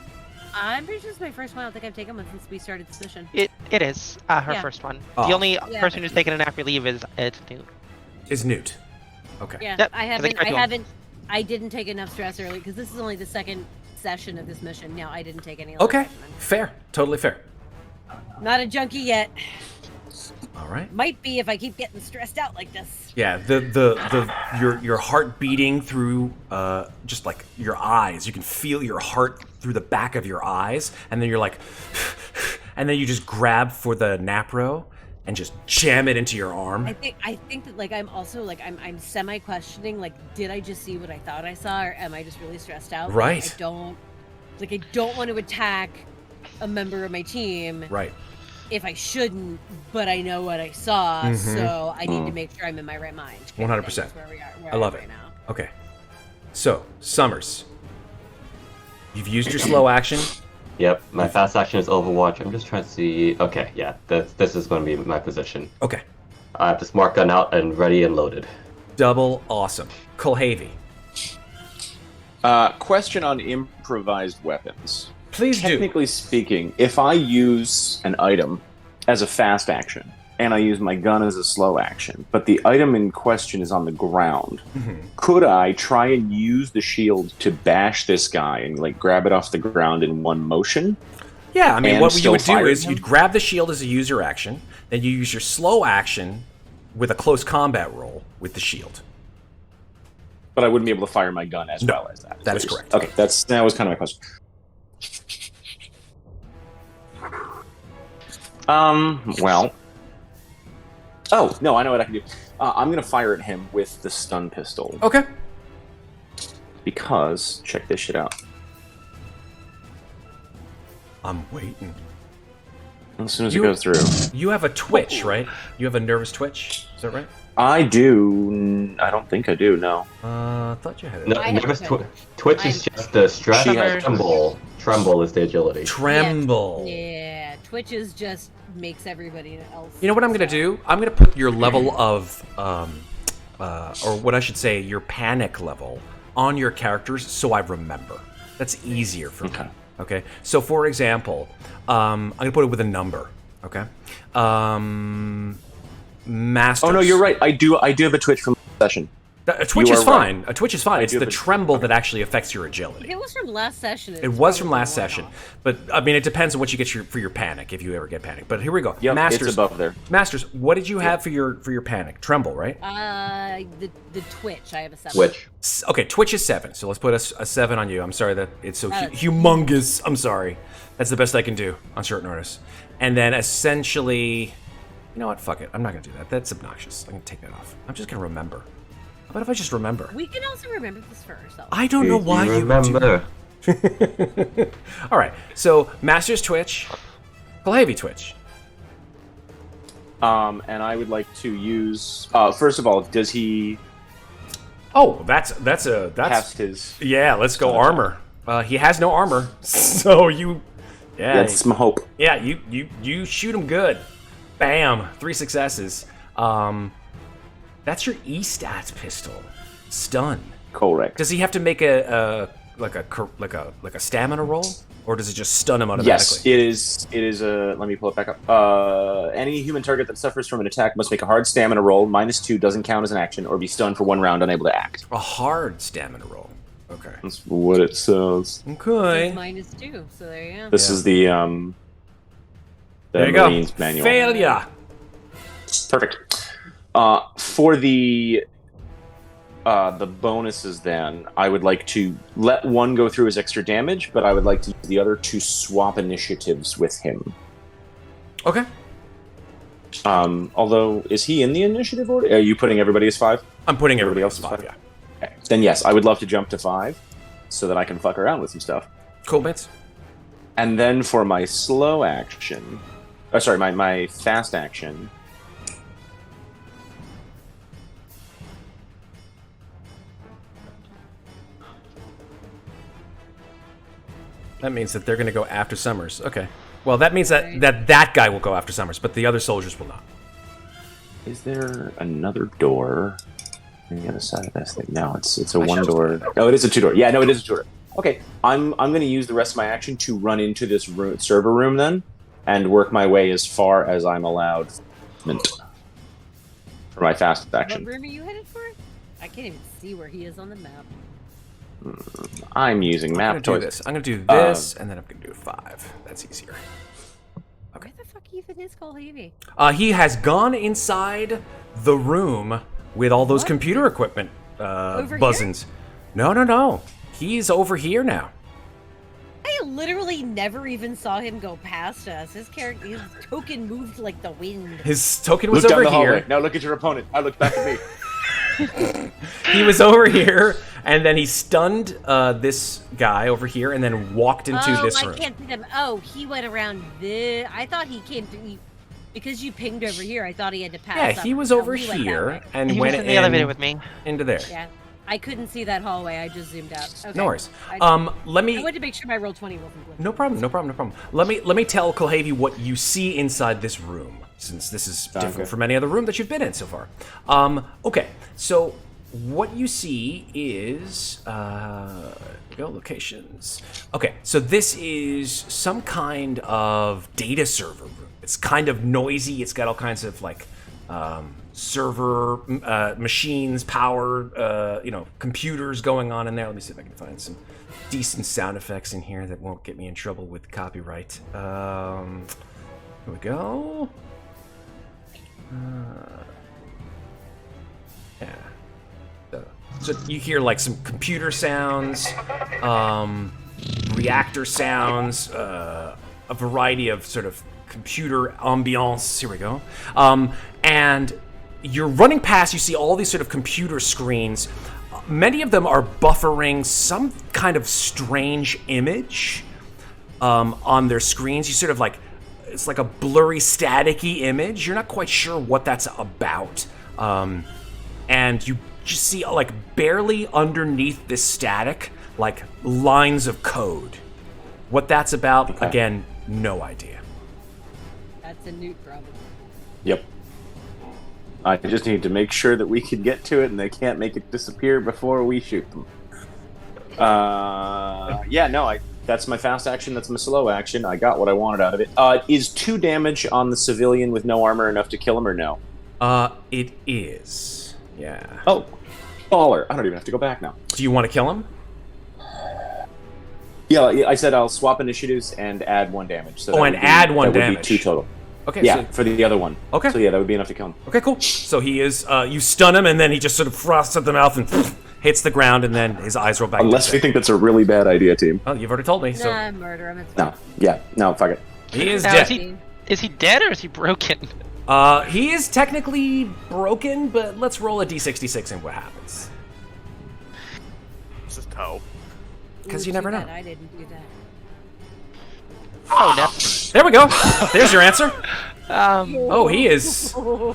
I'm pretty sure it's my first one. I don't think I've taken one since we started this mission. It is her Yeah. first one. Oh. The only Yeah. person who's taken a nap relief is Newt. Is Newt? Okay. Yeah, Yep, I 'cause I haven't. tried I to- haven't. I didn't take enough stress early because this is only the second session of this mission. No, I didn't take any. last Okay. session. Fair. Totally fair. Not a junkie yet. All right. Might be if I keep getting stressed out like this. Yeah, your heart beating through just like your eyes. You can feel your heart through the back of your eyes, and then you're like, and then you just grab for the napro and just jam it into your arm. I think that like I'm also like I'm semi questioning like did I just see what I thought I saw or am I just really stressed out? Like, Right. I don't want to attack a member of my team Right. if I shouldn't, but I know what I saw, Mhm. so I need to make sure I'm in my right mind. 100%. That's where we are. Where I love I'm it. right now. Okay. So, Summers, you've used your slow action. Yep, my fast action is Overwatch. I'm just trying to see. Okay, yeah, this is going to be my position. Okay. I have the smart gun out and ready and loaded. Double awesome. Kulhavy, Question on improvised weapons. please do. Technically speaking, if I use an item as a fast action and I use my gun as a slow action, but the item in question is on the ground, could I try and use the shield to bash this guy and like grab it off the ground in one motion? Yeah, I mean, And what you still would do fire is him? you'd grab the shield as a user action, then you use your slow action with a close combat roll with the shield. But I wouldn't be able to fire my gun as well as that. that is Please. correct. Okay, that was kind of my question. Well. Oh, no, I know what I can do. I'm going to fire at him with the stun pistol. Okay. Because, check this shit out. I'm waiting. As soon as You- it goes through. You have a twitch, right? You have a nervous twitch. Is that right? I do. I don't think I do, no. I thought you had it. No, I have nervous to- Twitch is just the stress. She has- Tremble. Tremble is the agility. Tremble. Yeah, Twitches just makes everybody else. You know what I'm gonna do? I'm gonna put your level of, or what I should say, your panic level on your characters so I remember. That's easier for me. Okay. Okay. So for example, I'm gonna put it with a number. Okay. Masters. Oh, no, you're right. I do have a Twitch from session. A twitch You is are fine. right. A twitch is fine. It's do the have a- tremble that actually affects your agility. It was from last session. It was from last session, but I mean, it depends on what you get for your panic, if you ever get panic. But here we go. Yep, Masters, it's above there. Masters, what did you have for your panic? Tremble, right? The twitch. I have a 7. Twitch. Okay, twitch is 7, so let's put a 7 on you. I'm sorry that it's so That's- humongous. I'm sorry. That's the best I can do on short notice. And then essentially, you know what? Fuck it. I'm not gonna do that. That's obnoxious. I'm gonna take that off. I'm just gonna remember. What if I just remember? We can also remember this for ourselves. I don't know why you remember. do. All right. So Masters Twitch, Kulhavy Twitch. And I would like to use. First of all, does he Oh, that's cast his? yeah. Let's go armor. He has no armor, so you. Yeah. That's my hope. Yeah. You shoot him good. Bam. 3 successes. That's your E-stats pistol. Stun. Correct. Does he have to make a stamina roll, or does it just stun him automatically? Yes, it is a. Let me pull it back up. Any human target that suffers from an attack must make a hard stamina roll. -2 doesn't count as an action, or be stunned for 1 round, unable to act. A hard stamina roll. Okay. That's what it says. Okay. It's -2, so there you go. This is the There you Marines go. manual. Failure. Perfect. For the bonuses, then I would like to let one go through as extra damage, but I would like to use the other to swap initiatives with him. Okay. Although, is he in the initiative order? Are you putting everybody as 5? I'm putting Everybody everybody else else is 5. 5? Yeah. Okay. Then yes, I would love to jump to 5, so that I can fuck around with some stuff. Cool bits. And then for my slow action, my fast action. That means that they're going to go after Summers. Okay. Well, that means that guy will go after Summers, but the other soldiers will not. Is there another door on the other side of this thing? No, it's a I one shall- door. Oh, it is a 2 door. Yeah, no, it is a 2 door. Okay, I'm going to use the rest of my action to run into this server room then, and work my way as far as I'm allowed for my fast What action. room are you headed for? I can't even see where he is on the map. I'm using I'm map going to do toys. this. I'm going to do this, and then I'm going to do 5. That's easier. Where the fuck even is Kulhavy? He has gone inside the room with all those What? computer equipment Over buzzins. No. He's over here now. I literally never even saw him go past us. His token moved like the wind. His token was Look down over the hallway. here. Now look at your opponent. Now look back at me. He was over here, and then he stunned this guy over here, and then walked into this room. I can't see them. Oh, he went around this. I thought he came through. Because you pinged over here, I thought he had to pass. Yeah, up. he was No, over he went that here way. and He went was in the elevator with me. into there. Yeah, I couldn't see that hallway. I just zoomed out. Okay. No worries. I Let I me. wanted to make sure my roll 20 wasn't blinking. No problem. Let me tell Kulhavy what you see inside this room, since this is different good. from any other room that you've been in so far. Okay, so what you see is go locations. Okay, so this is some kind of data server room. It's kind of noisy. It's got all kinds of like server machines, power, computers going on in there. Let me see if I can find some decent sound effects in here that won't get me in trouble with copyright. Here we go. Yeah. So you hear like some computer sounds, reactor sounds, a variety of sort of computer ambiance. Here we go. And you're running past, you see all these sort of computer screens. Many of them are buffering some kind of strange image on their screens. You sort of like, it's like a blurry, staticky image. You're not quite sure what that's about. And you just see like barely underneath this static, like lines of code. What that's about, Okay. again, no idea. That's a Newt problem. Yep. I just need to make sure that we can get to it and they can't make it disappear before we shoot them. That's my fast action, that's my slow action. I got what I wanted out of it. Is 2 damage on the civilian with no armor enough to kill him or no? It is. Yeah. Oh. Baller. I don't even have to go back now. Do you want to kill him? Yeah, I said I'll swap initiatives and add 1 damage. So add 1 that damage. would be 2 total. Okay. Yeah, So, for the other one. Okay. So yeah, that would be enough to kill him. okay, cool. So he is. You stun him, and then he just sort of frosts at the mouth and hits the ground, and then his eyes roll back. Unless we think that's a really bad idea, team. Well, you've already told me. So Nah, murder him. It's No. Yeah. No. Fuck it. he is Now, dead. is he dead or is he broken? He is technically broken, but let's roll a d66 and what happens. This is toe. Because Ooh, you never too know. bad I didn't do that. Oh no. There we go. There's your answer. Um, Oh, he is so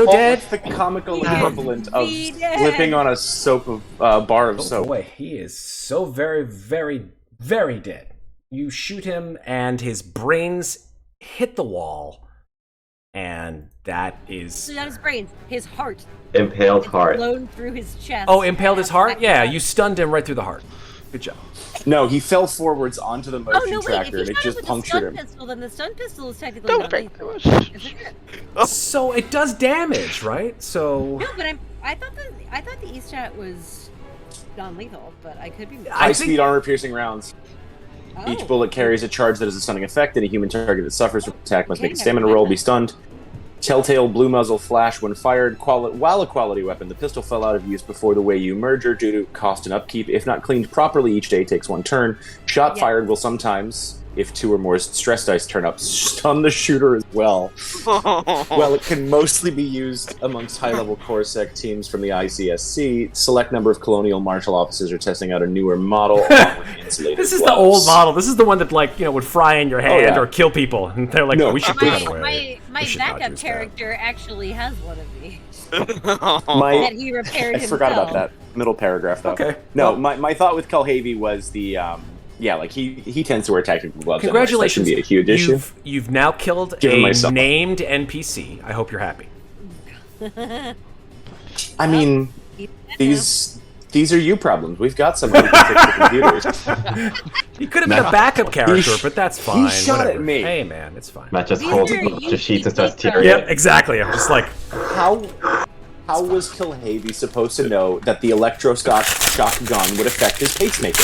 Oh, dead. what's the comical Yeah. equivalent of Be dead. slipping on a soap of bar of Oh soap? boy, he is so very, very, very dead. You shoot him, and his brains hit the wall, and that is. So not his brains, his heart. Impaled It's heart. blown through his chest. Oh, impaled his heart? Back Yeah, up. you stunned him right through the heart. Good job. No, he fell forwards onto the motion Oh no! Wait, tracker, if and you it shot him just with punctured the him. stun pistol, then the stun pistol is technically don't not break lethal. the Is it? So it does damage, right? So No, but I thought the East Chat was non-lethal, but I could be. I think- High-speed armor-piercing rounds. Oh. Each bullet carries a charge that has a stunning effect. Any human target that suffers from attack must Okay, make a never stamina mind roll, that. be stunned. Telltale blue muzzle flash when fired. While a quality weapon, the pistol fell out of use before the way you merger due to cost and upkeep. If not cleaned properly, each day takes 1 turn. Shot Yeah. fired will sometimes, if 2 or more stress dice turn up, stun the shooter as well. While it can mostly be used amongst high-level Corpsec teams from the ICSC, select number of colonial martial officers are testing out a newer model along with insulated this is the gloves. old model. This is the one that, like, would fry in your hand yeah. or kill people. And they're like, No. oh, we should put that away. My We should not backup use that. character actually has one of these My that he repaired I himself. forgot about that middle paragraph, though. Okay. No, Well- my thought with Kulhavy was the yeah, like he tends to wear tactical gloves. Congratulations. That shouldn't be a huge issue. You've now killed Given a myself. named NPC. I hope you're happy. I mean, He's dead these are you problems. We've got somebody who can fix the computers. He could have been a backup character, sh- but that's fine. shot whatever. at me. Hey, man, it's fine. Matt just These holds are a bunch you of sheets and starts people. tearing Yep, it. exactly. I'm just like, How was Kulhavy supposed to know that the electroshock shotgun would affect his pacemaker?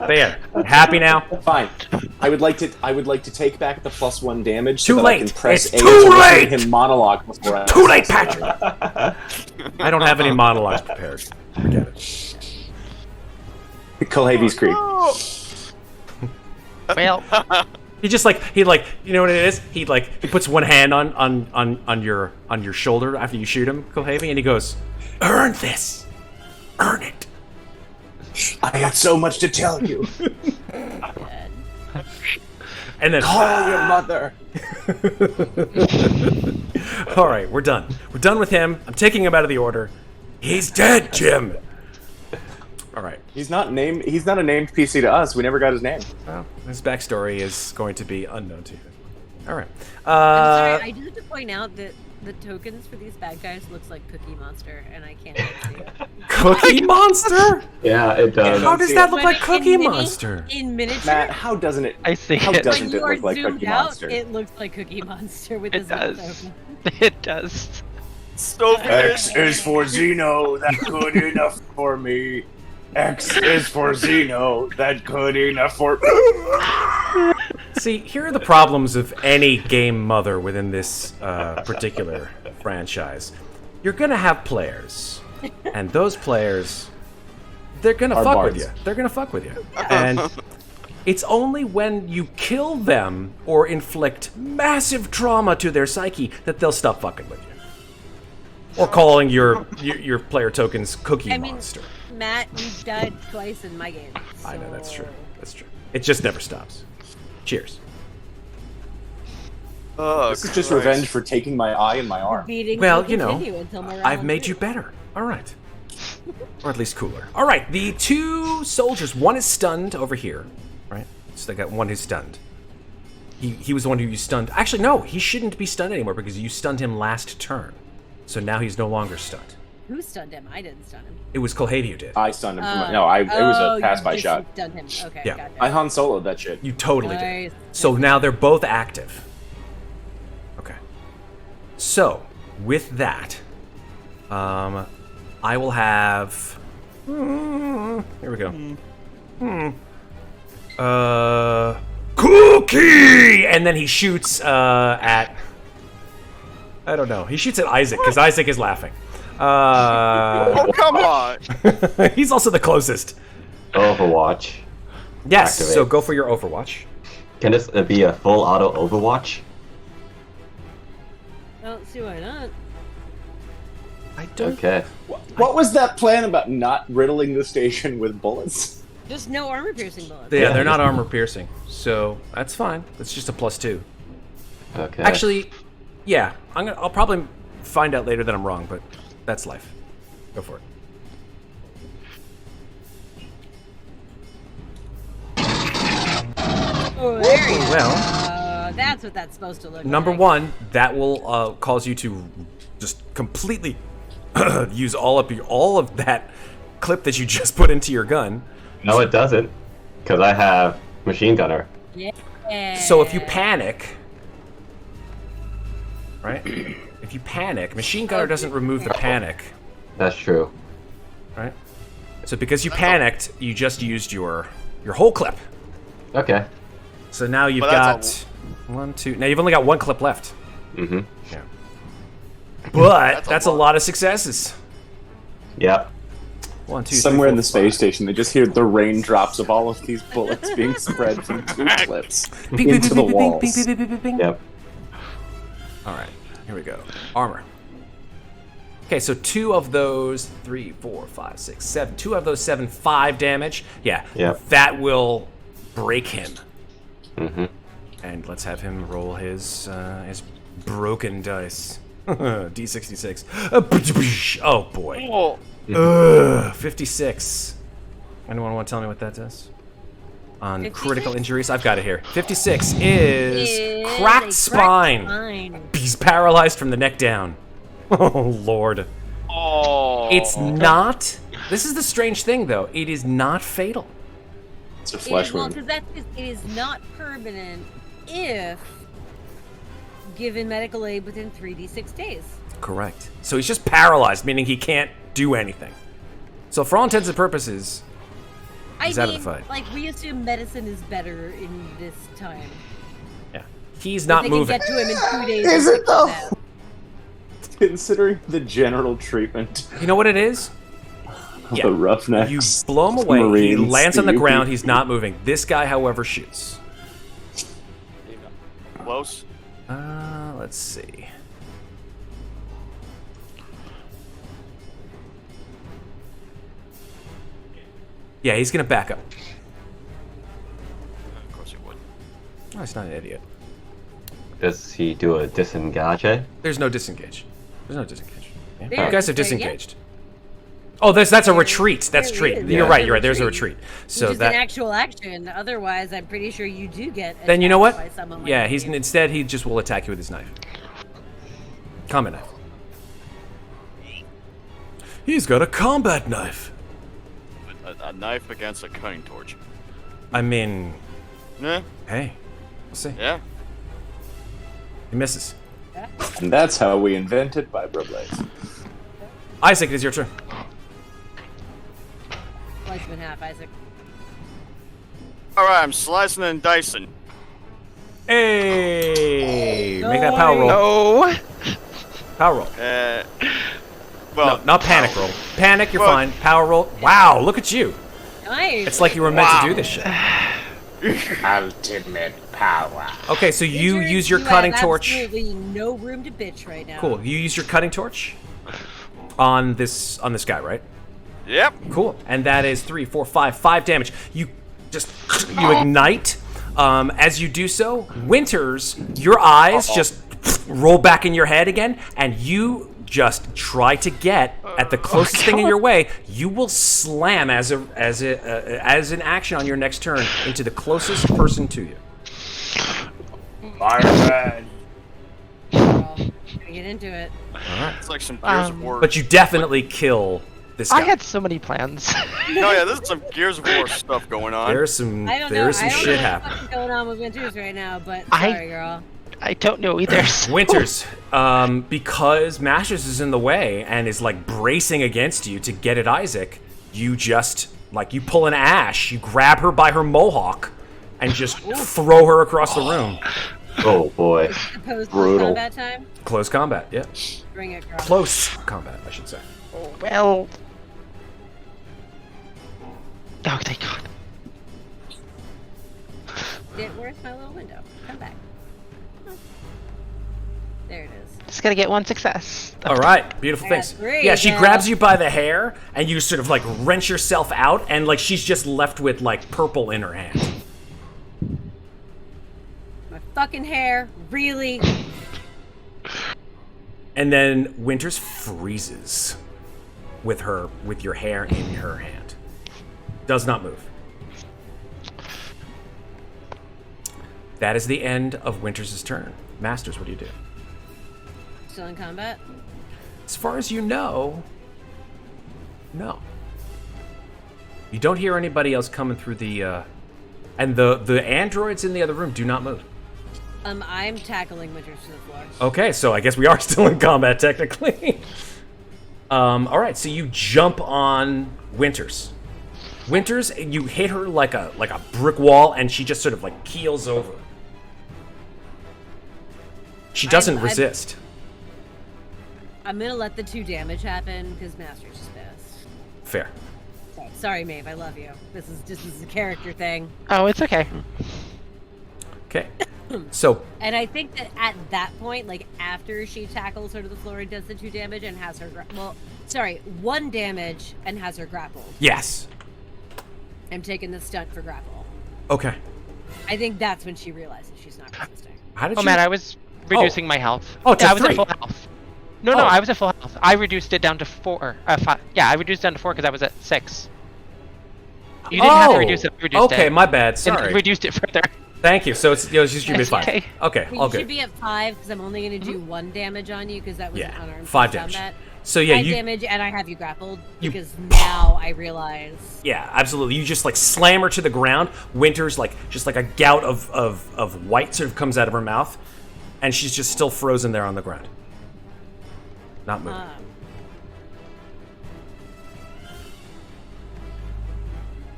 there. Happy now? Fine. I would like to take back the +1 damage so Too that late. I can press It's A too to listen late. to him monologue before I Too late, Patrick. I don't have any monologues prepared. Forget it. Kulhavy's Creek. well, He just you know what it is? He puts one hand on your shoulder after you shoot him, Kulhavy, and he goes, "Earn this, earn it." I got so much to tell you. And then, Call your mother. all right, we're done. We're done with him. I'm taking him out of the order. He's dead, Jim. All right. He's not a named PC to us. We never got his name. Well, his backstory is going to be unknown to you. All right. I'm sorry, I do have to point out that the tokens for these bad guys looks like Cookie Monster, and I can't see it. Cookie Monster? Yeah, it does. How does that look When like in Cookie mini- Monster? In miniature, Matt, how doesn't it? I see How it. doesn't when it you are look like zoomed Cookie out, Monster? it looks like Cookie Monster with It his mouth does. open. It does. Soviet. is for Zeno. That good enough for me. X is for Zeno. That good enough for. See, here are the problems of any game mother within this particular franchise. You're gonna have players, and those players, they're gonna Are fuck bards. with you. They're gonna fuck with you, and it's only when you kill them or inflict massive trauma to their psyche that they'll stop fucking with you, or calling your player tokens Cookie Monster. Matt, you've died twice in my game. I know that's so- true. That's true. It just never stops. Cheers. Oh, This is just Christ. revenge for taking my eye and my arm. Beating Well, will you know, continue until morale I've made you improves. better. All right. Or at least cooler. All right, the two soldiers, one is stunned over here, right? So they got one who's stunned. He was the one who you stunned. Actually, no, he shouldn't be stunned anymore because you stunned him last turn. So now he's no longer stunned. Who stunned him? I didn't stun him. It was Kulhavy who did. I stunned him. It was a pass by you shot. Stunned him. Okay, Yeah. gotcha. I Han Soloed that shit. You totally Nice. did. So now they're both active. Okay. So, with that, I will have. Here we go. Cookie, and then he shoots at. I don't know. He shoots at Isaac because Isaac is laughing. Oh, come on! He's also the closest. Overwatch. Yes. Activate. So go for your Overwatch. Can this be a full auto Overwatch? I don't see why not. I don't. Okay. What was that plan about not riddling the station with bullets? Just no armor piercing bullets. Yeah, they're Yeah. not armor piercing, so that's fine. It's just a +2. Okay. Actually, yeah, I'll probably find out later that I'm wrong, but that's life. Go for it. Oh, there you go. Well, That's what that's supposed to look number like. one, that will cause you to just completely use all of that clip that you just put into your gun. No, it doesn't, because I have machine gunner. Yeah. So if you panic, right? If you panic, machine gunner doesn't remove the panic, That's true. right? So because you panicked, you just used your whole clip. Okay. So now you've But got that's 1, 2. Now you've only got one clip left. Mm-hmm. Yeah. But That's a that's a lot. lot of successes. Yep. 1, 2, 3, Somewhere in 4, the space 5. station, they just hear the raindrops of all of these bullets being spread from 2 clips Bing, bing, into bing, the bing, walls. bing, bing, bing, bing, bing. Yep. All right, here we go. Armor. Okay, so 2 of those 3, 4, 5, 6, 7. 2 of those 7, 5 damage. Yeah. Yep. That will break him. Mm-hmm. And let's have him roll his broken dice. D66. Oh boy. Oh, 56. Anyone want to tell me what that does? On 56? critical injuries, I've got it here. 56 is Is cracked a spine. spine. He's paralyzed from the neck down. Oh lord. oh. It's not. This is the strange thing, though. It is not fatal. It's a It flesh is, well, wound. because it is not permanent if given medical aid within 3d6 days. Correct. So he's just paralyzed, meaning he can't do anything. So for all intents and purposes, he's out of the fight. like, we assume medicine is better in this time. Yeah, he's not they moving. can get to him in 2 days. Is and it though? fix that. Considering the general treatment You know what it is? of Yeah. the roughnecks. You blow him away. He Marines, lands on the UP. ground. He's not moving. This guy, however, shoots. Close. Let's see. Yeah, he's gonna back up. Of course he would. Oh, he's not an idiot. Does he do a disengage? There's no disengage. There's no disengage. Yeah. There. You guys have There, yeah. disengaged. Oh, that's a There- retreat. That's there treat. is. You're Yeah. right. You're right. There's a retreat. So Which is that. an actual action. Otherwise, I'm pretty sure you do get. Then you know what? attacked by someone like Yeah, he's you. instead he just will attack you with his knife. Combat knife. He's got a combat knife. A knife against a cutting torch. I mean, Yeah. hey, we'll see. Yeah. He misses. And that's how we invented vibroblades. Isaac, it is your turn. Slice him in half, Isaac. All right, I'm slicing and dicing. Hey, make that power roll. No. Power roll. Well, No, not panic roll. Panic, you're Well- fine. Power roll. Wow, look at you. Nice. It's like you were meant to do this shit. Ultimate power. Okay, so you use your You cutting have torch. Absolutely no room to bitch right now. Cool. You use your cutting torch on this guy, right? Yep. Cool. And that is 3, 4, 5 damage. You ignite. As you do so, Winters, your eyes just roll back in your head again, and you just try to get at the closest thing in your way. You will slam as an action on your next turn into the closest person to you. Fireman. Gonna get into it. It's like some Gears of War. But you definitely kill this guy. I had so many plans. No, yeah, this is some Gears of War stuff going on. There's some I don't know. there's some I don't shit know happening. what's going on with Winters right now, but I- sorry, girl. I don't know either. Winters, because Masters is in the way and is like bracing against you to get at Isaac, you just you pull an Ash, you grab her by her mohawk, and just throw her across the room. Oh boy. Opposed to Brutal. combat time. Close combat, yeah. Bring it across. Close combat, I should say. Oh, well. Oh, thank God. Where's my little window? Come back. Huh. There it is. Just gotta get one success. All right, beautiful I got things. 3 Yeah, she now. grabs you by the hair, and you sort of wrench yourself out, and she's just left with purple in her hand. My fucking hair, really? And then Winters freezes with your hair in her hand. Does not move. That is the end of Winters' turn. Masters, what do you do? Still in combat? As far as you know, no. You don't hear anybody else coming through the and the androids in the other room do not move. I'm tackling Winters to the floor. Okay, so I guess we are still in combat technically. All right, so you jump on Winters. Winters, you hit her like a brick wall, and she just sort of keels over. She doesn't resist. I'm gonna let the 2 damage happen because Master's is pissed. Fair. Sorry, Maeve, I love you. This is a character thing. Oh, it's okay. Okay. So And I think that at that point, after she tackles her to the floor and does the 2 damage and has her 1 damage and has her grappled. yes. I'm taking the stunt for grapple. Okay. I think that's when she realizes she's not resisting. How did Oh you? man, I was reducing my health. Oh, to yeah, I was 3. at full health. No, Oh. I was at full health. I reduced it down to 4. 5. Yeah, I reduced it down to 4 because I was at 6. You didn't have to reduce it. I reduced okay, it. my bad. And Sorry. reduced it further. Thank you. So it's just you It's 5. okay. Okay, Well, all you should good. be at 5 because I'm only going to do 1 damage on you because that was an Yeah, unarmed 5 combat. damage. So yeah, 5 you damage and I have you grappled You- because now I realize. yeah, absolutely. You just slam her to the ground. Winters just a gout of white sort of comes out of her mouth, and she's just still frozen there on the ground, not moving.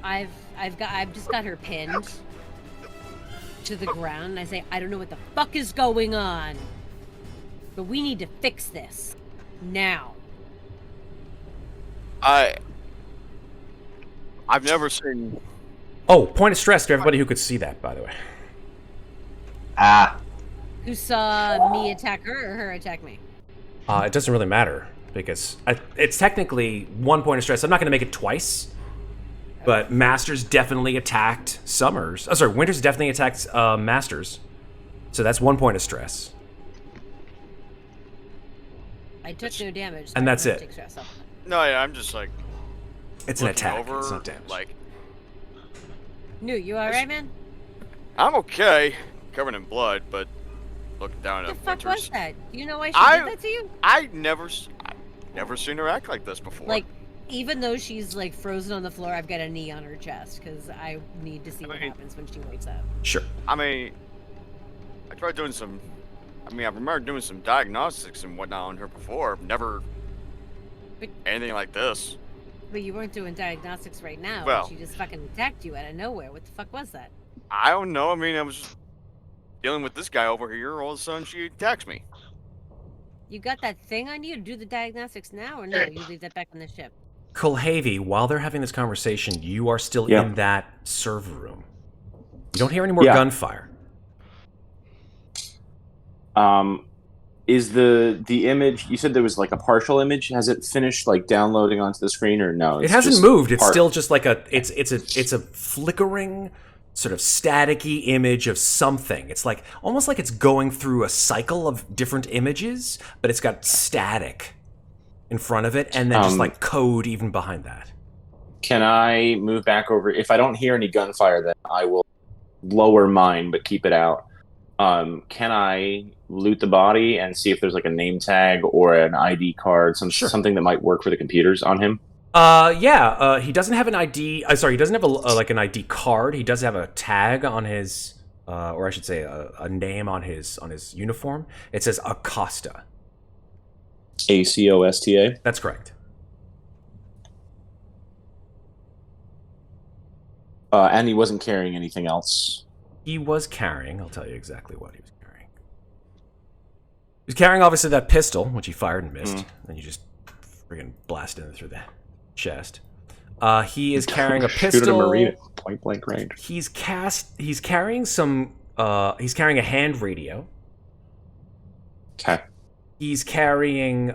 I've just got her pinned to the ground, and I say, I don't know what the fuck is going on, but we need to fix this now. I've never seen. Oh, point of stress to everybody who could see that, by the way. Ah. Who saw me attack her or her attack me? It doesn't really matter because it's technically 1 point of stress. I'm not going to make it twice, but Masters definitely attacked Summers. Oh, sorry, Winters definitely attacked Masters, so that's 1 point of stress. I took no damage, so And I that's don't it. take stress off. No, yeah, I'm just It's an looking attack. over, It's not damage. Newt, you alright, man? I'm okay, covered in blood, but looking down What at the fuck Winters. was that? You know why she I- did that to you? I never seen her act like this before. Even though she's frozen on the floor, I've got a knee on her chest because I need to see what mean- happens when she wakes up. Sure. I mean, I tried doing some. I mean, I remember doing some diagnostics and whatnot on her before. Never But- anything like this. But you weren't doing diagnostics right now. Well- She just fucking attacked you out of nowhere. What the fuck was that? I don't know. I mean, I was just dealing with this guy over here. All of a sudden, she attacks me. You got that thing on you to do the diagnostics now, or no? You leave that back on the ship. Kulhavy, while they're having this conversation, you are still Yeah. in that server room. You don't hear any more Yeah. gunfire. Is the image? You said there was a partial image. Has it finished downloading onto the screen or no? It It's hasn't just moved. It's part- still just it's a flickering, sort of staticky image of something. It's almost like it's going through a cycle of different images, but it's got static in front of it, and then just code even behind that. Can I move back over? If I don't hear any gunfire, then I will lower mine, but keep it out. Can I loot the body and see if there's a name tag or an ID card, something that might work for the computers on him? Yeah. He doesn't have an ID. Sorry, he doesn't have an ID card. He does have a tag on his or I should say, a name on his uniform. It says Acosta. ACOSTA. That's correct. And he wasn't carrying anything else. He was carrying. I'll tell you exactly what he was carrying. He was carrying, obviously, that pistol, which he fired and missed. Then you just friggin' blasted him through the chest. He is carrying a pistol. Shoot at a Marine at point blank range. He's carrying some. He's carrying a hand radio. Okay. He's carrying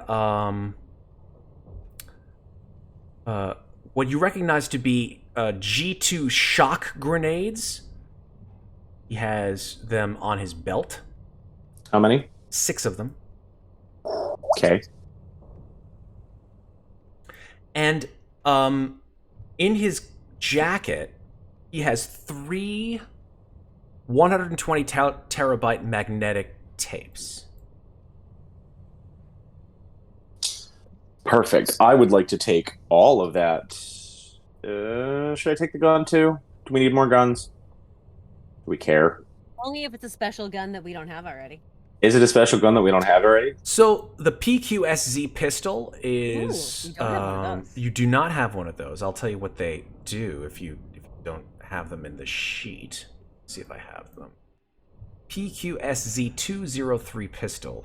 what you recognize to be G2 shock grenades. He has them on his belt. How many? 6 of them. Okay. And in his jacket, he has 3 120 terabyte magnetic tapes. Perfect. I would like to take all of that. Should I take the gun too? Do we need more guns? Do we care? Only if it's a special gun that we don't have already. Is it a special gun that we don't have already? So the PQSZ pistol is. Ooh, we don't have one of those. You do not have one of those. I'll tell you what they do if you don't have them in the sheet. Let's see if I have them. PQSZ 203 pistol.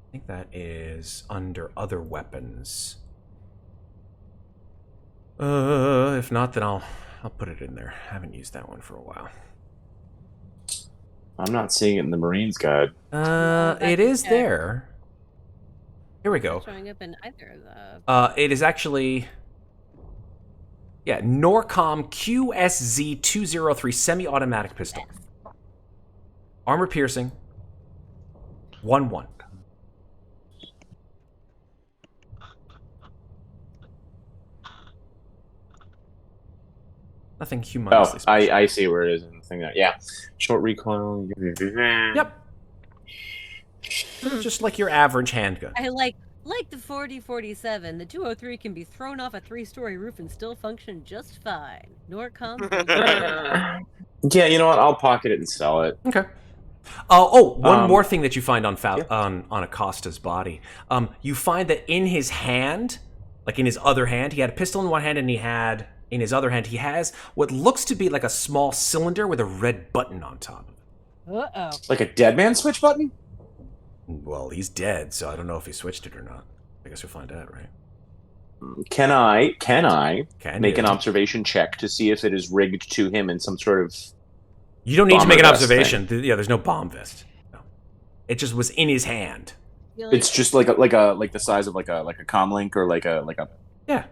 I think that is under other weapons. If not, then I'll put it in there. I haven't used that one for a while. I'm not seeing it in the Marines guide. It is there. Here we go. It's not showing up in either of the. It is actually. Yeah, Norcom QSZ 203 semi-automatic pistol. Armor piercing. 1-1. Nothing humongously special. I see where it is in the thing there. Yeah. Short recoil. Yep. Just like your average handgun. I like the 4047. The 203 can be thrown off a 3-story roof and still function just fine. Norcom. Yeah, you know what? I'll pocket it and sell it. Okay. One more thing that you find on Acosta's body. You find that in his hand, like in his other hand, he had a pistol in one hand, and in his other hand, he has what looks to be like a small cylinder with a red button on top. Uh-oh. Like a dead man switch button? Well, he's dead, so I don't know if he switched it or not. I guess we'll find out, right? Can I make you? an observation check to see if it is rigged to him in some sort of... You don't need to make an bomber vest observation. Yeah, there's no bomb vest. No. It just was in his hand. It's just like the size of like a comlink or like a Yeah.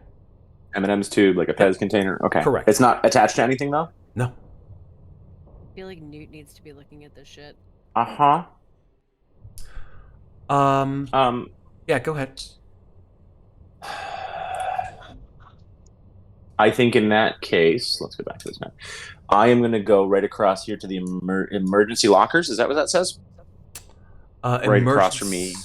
M&M's tube, like a Pez container. Okay, Correct. It's not attached to anything though. No. I feel like Newt needs to be looking at this shit. Uh-huh. Yeah, go ahead. I think in that case, let's go back to this map. I am going to go right across here to the emergency lockers. Is that what that says? Right across from me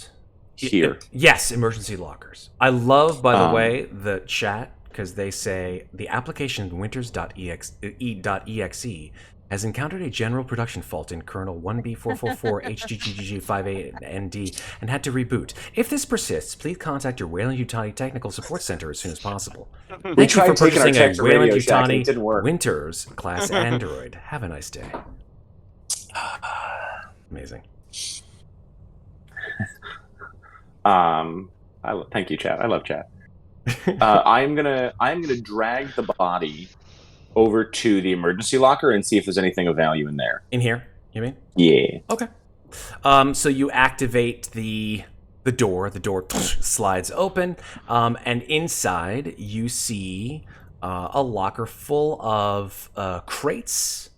here. Yes, emergency lockers. I love, by the way, the chat, because they say the application winters.exe has encountered a general production fault in kernel 1B444HGGG58ND and had to reboot. If this persists, please contact your Wayland Yutani Technical Support Center as soon as possible. Thank you for purchasing a Wayland Yutani Winters class Android. Have a nice day. Amazing. Thank you, chat. I love chat. I'm gonna drag the body over to the emergency locker and see if there's anything of value in there. In here, you mean? Yeah. Okay. So you activate the door. The door slides open, and inside you see a locker full of crates.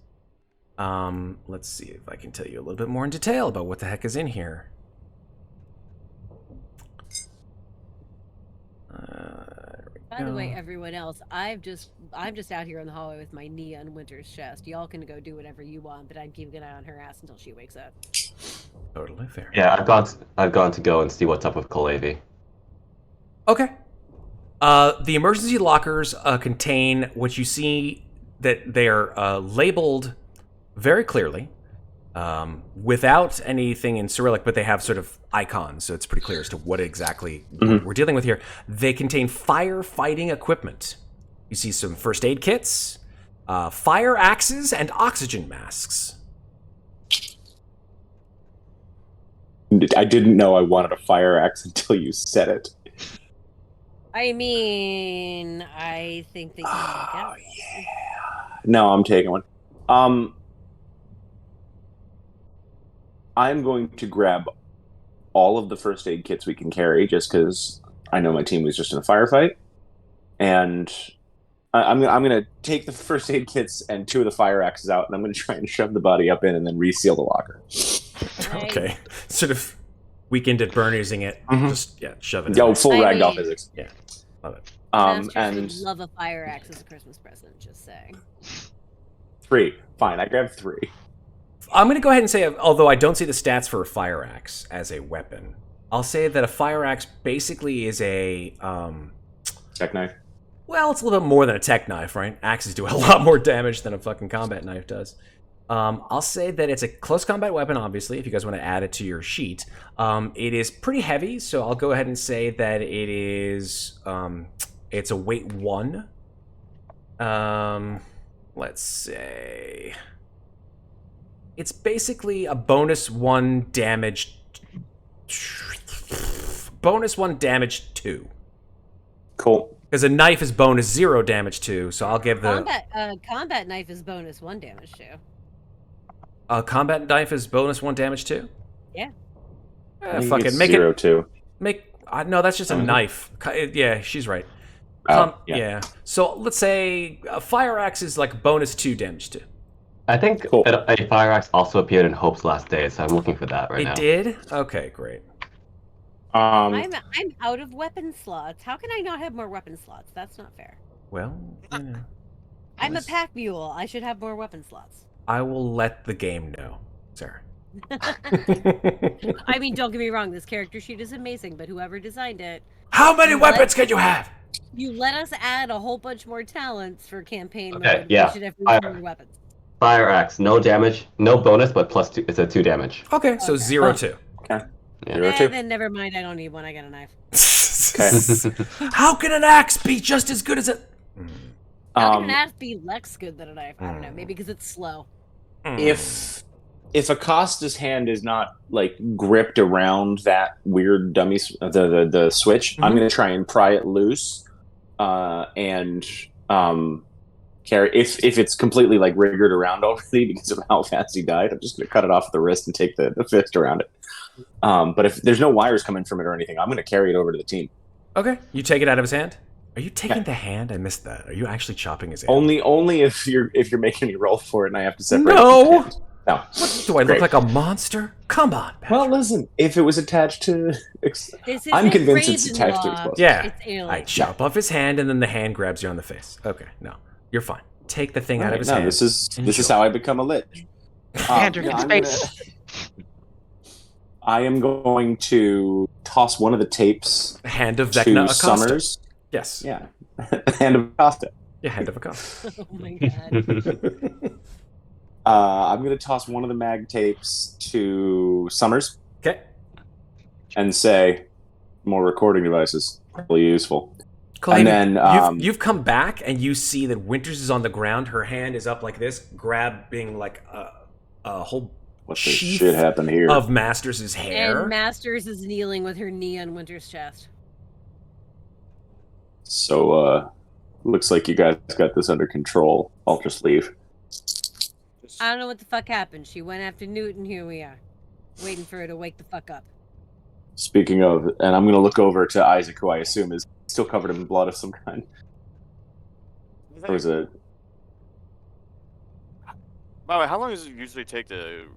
Let's see if I can tell you a little bit more in detail about what the heck is in here. By the way, everyone else, I'm just out here in the hallway with my knee on Winter's chest. Y'all can go do whatever you want, but I'm keeping an eye on her ass until she wakes up. Totally fair. Yeah, I've gone to go and see what's up with Kulhavy. Okay. The emergency lockers contain what you see that they're labeled very clearly. without anything in Cyrillic, but they have sort of icons, so it's pretty clear as to what exactly we're dealing with here. They contain firefighting equipment. You see some first aid kits, fire axes, and oxygen masks. I didn't know I wanted a fire axe until you said it. I mean, I think they can Oh, yeah. No, I'm taking one. I'm going to grab all of the first aid kits we can carry, just because I know my team was just in a firefight. And I'm going to take the first aid kits and 2 of the fire axes out, and I'm going to try and shove the body up in and then reseal the locker. Okay. Sort of weekend at Burners-ing it. Just, shove it in. Yo, full ragdoll physics. Yeah, love it. Masters And would love a fire axe as a Christmas present, just saying. 3. Fine, I grabbed 3. I'm going to go ahead and say, although I don't see the stats for a fire axe as a weapon, I'll say that a fire axe basically is a... Tech knife. Well, it's a little bit more than a tech knife, right? Axes do a lot more damage than a fucking combat knife does. I'll say that it's a close combat weapon, obviously, if you guys want to add it to your sheet. It is pretty heavy, so I'll go ahead and say that it is... it's a weight 1. Let's say... It's basically a bonus 1 damage... Bonus 1 damage 2. Cool. Because a knife is bonus 0 damage 2, so I'll give the... Combat knife is bonus 1 damage 2. A combat knife is bonus 1 damage 2? Yeah. Fuck it, make 0, it... 2. No, that's just a knife. Yeah, she's right. Yeah. So let's say a fire axe is like bonus 2 damage 2. I think a fire axe also appeared in Hope's Last Days, so I'm looking for that right now. It did? Okay, great. I'm out of weapon slots. How can I not have more weapon slots? That's not fair. Well, you know. I'm a pack mule. I should have more weapon slots. I will let the game know, Sarah. I mean, don't get me wrong. This character sheet is amazing, but whoever designed it... How many weapons can you have? You let us add a whole bunch more talents for campaign Okay, mode. yeah. We should have more weapons. Fire axe, no damage, no bonus, but plus 2. It's a 2 damage. Okay, so 0, 2. Okay. Yeah. 0, 2. Then never mind. I don't need one. I got a knife. How can an axe be just as good as a... How can an axe be less good than a knife? I don't know. Maybe because it's slow. If Acosta's hand is not like gripped around that weird dummy the switch, I'm gonna try and pry it loose, and carry. If it's completely like rigged around already because of how fast he died, I'm just gonna cut it off at the wrist and take the fist around it. But if there's no wires coming from it or anything, I'm gonna carry it over to the team. Okay, you take it out of his hand? Are you taking the hand? I missed that. Are you actually chopping his hand? Only if you're making me roll for it and I have to separate. No. It. No. What, do I look like a monster? Come on, Patrick. Well, listen. If it was attached to, I'm convinced it's attached to explosives. Yeah, It's I chop off his hand and then the hand grabs you on the face. Okay, no, you're fine. Take the thing out of his hand. This is how I become a lich. Andrew, space. I am going to toss one of the tapes Hand of to Vecna Acosta. Summers. Yes. Yeah, Hand of Acosta. Yeah, Hand of Acosta. Oh my god. I'm going to toss one of the mag tapes to Summers. Okay. And say, more recording devices, really useful. Kulhavy, and then you've come back and you see that Winters is on the ground. Her hand is up like this, grabbing like a whole what the sheath shit happened here? of Masters' hair. And Masters is kneeling with her knee on Winter's chest. So, looks like you guys got this under control. I'll just leave. I don't know what the fuck happened. She went after Newt, and here we are, waiting for her to wake the fuck up. Speaking of, and I'm going to look over to Isaac, who I assume is still covered in blood of some kind. Or is it? By the way, how long does it usually take to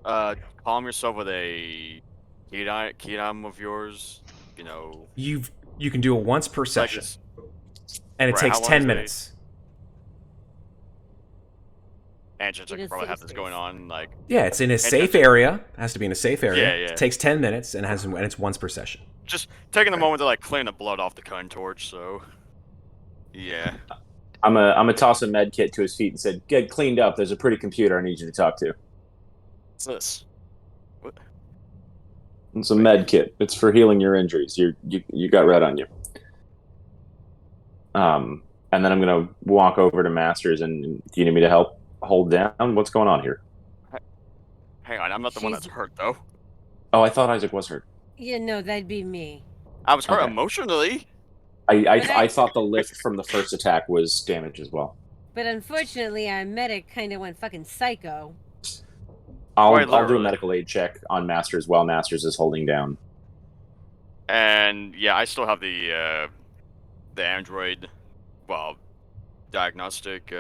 calm yourself with a key item of yours? You know, You can do it once per session, and it Right, takes how long 10 does it minutes. and just like probably have this going on like. Yeah, it's in a safe area. It has to be in a safe area. Yeah. It takes 10 minutes and it's once per session. Just taking the moment to like clean the blood off the cone torch. So, yeah. I'm a toss a med kit to his feet and said, "Get cleaned up. There's a pretty computer I need you to talk to." What's this? What? It's a med kit. It's for healing your injuries. You got red on you. And then I'm gonna walk over to Masters and do you need me to help hold down? What's going on here? Hang on, I'm not the one that's hurt though. Oh, I thought Isaac was hurt. Yeah, no, that'd be me. I was hurt Okay. emotionally. I thought the lift from the first attack was damage as well. But unfortunately, our medic kind of went fucking psycho. I'll do a literally. medical aid check on Masters while Masters is holding down. And yeah, I still have the android, well, diagnostic.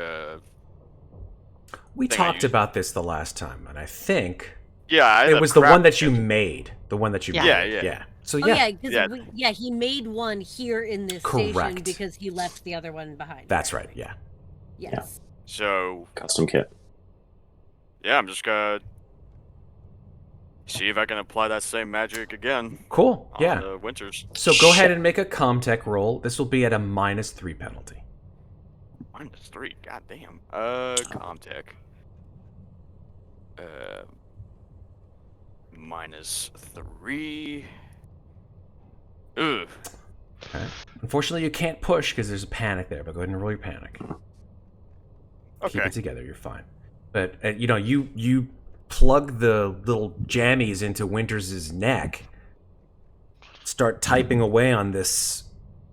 We thing I talked used. about this the last time, and I think Yeah, it was the one that you made. The one that you Yeah. made. Yeah. So Oh yeah, yeah, because he made one here in this station Correct. because he left the other one behind. that's right. Yeah. Yes. So Custom kit. yeah, I'm just gonna see if I can apply that same magic again Cool. on Yeah. the Winters. So go ahead and make a Comtech roll. This will be at a -3 penalty. -3, goddamn. Comtech. -3. Ugh. Okay. Unfortunately, you can't push because there's a panic there. But go ahead and roll your panic. Keep Okay. it together. You're fine. But you plug the little jammies into Winters' neck. Start typing away on this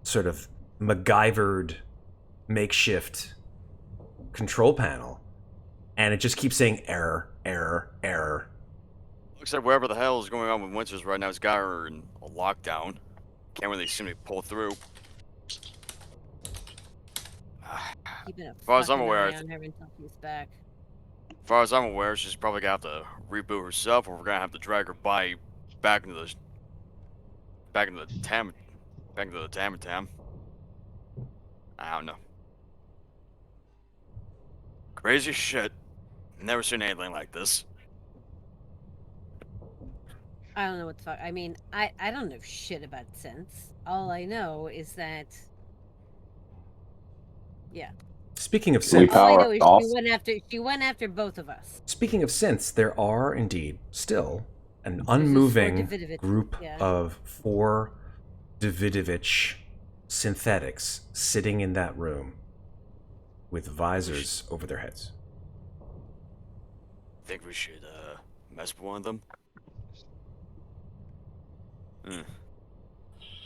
sort of MacGyvered makeshift control panel, and it just keeps saying error, error, error. Looks like whatever the hell is going on with Winters right now has got her in a lockdown. Can't really seem to pull through. Keeping a far as I'm fucking aware, eye on her until she's back. As far as I'm aware, she's probably gonna have to reboot herself, or we're gonna have to drag her body back into the tam. I don't know. Crazy shit. Never seen anything like this. I don't know what the fuck. I mean, I don't know shit about sense. All I know is that. Yeah. Speaking of We synths, All I power know is off. she went after both of us. speaking of synths, there are indeed still an There's 4 unmoving Davidovich, group yeah. of 4 Davidovich synthetics sitting in that room with visors over their heads. Think we should mess with one of them?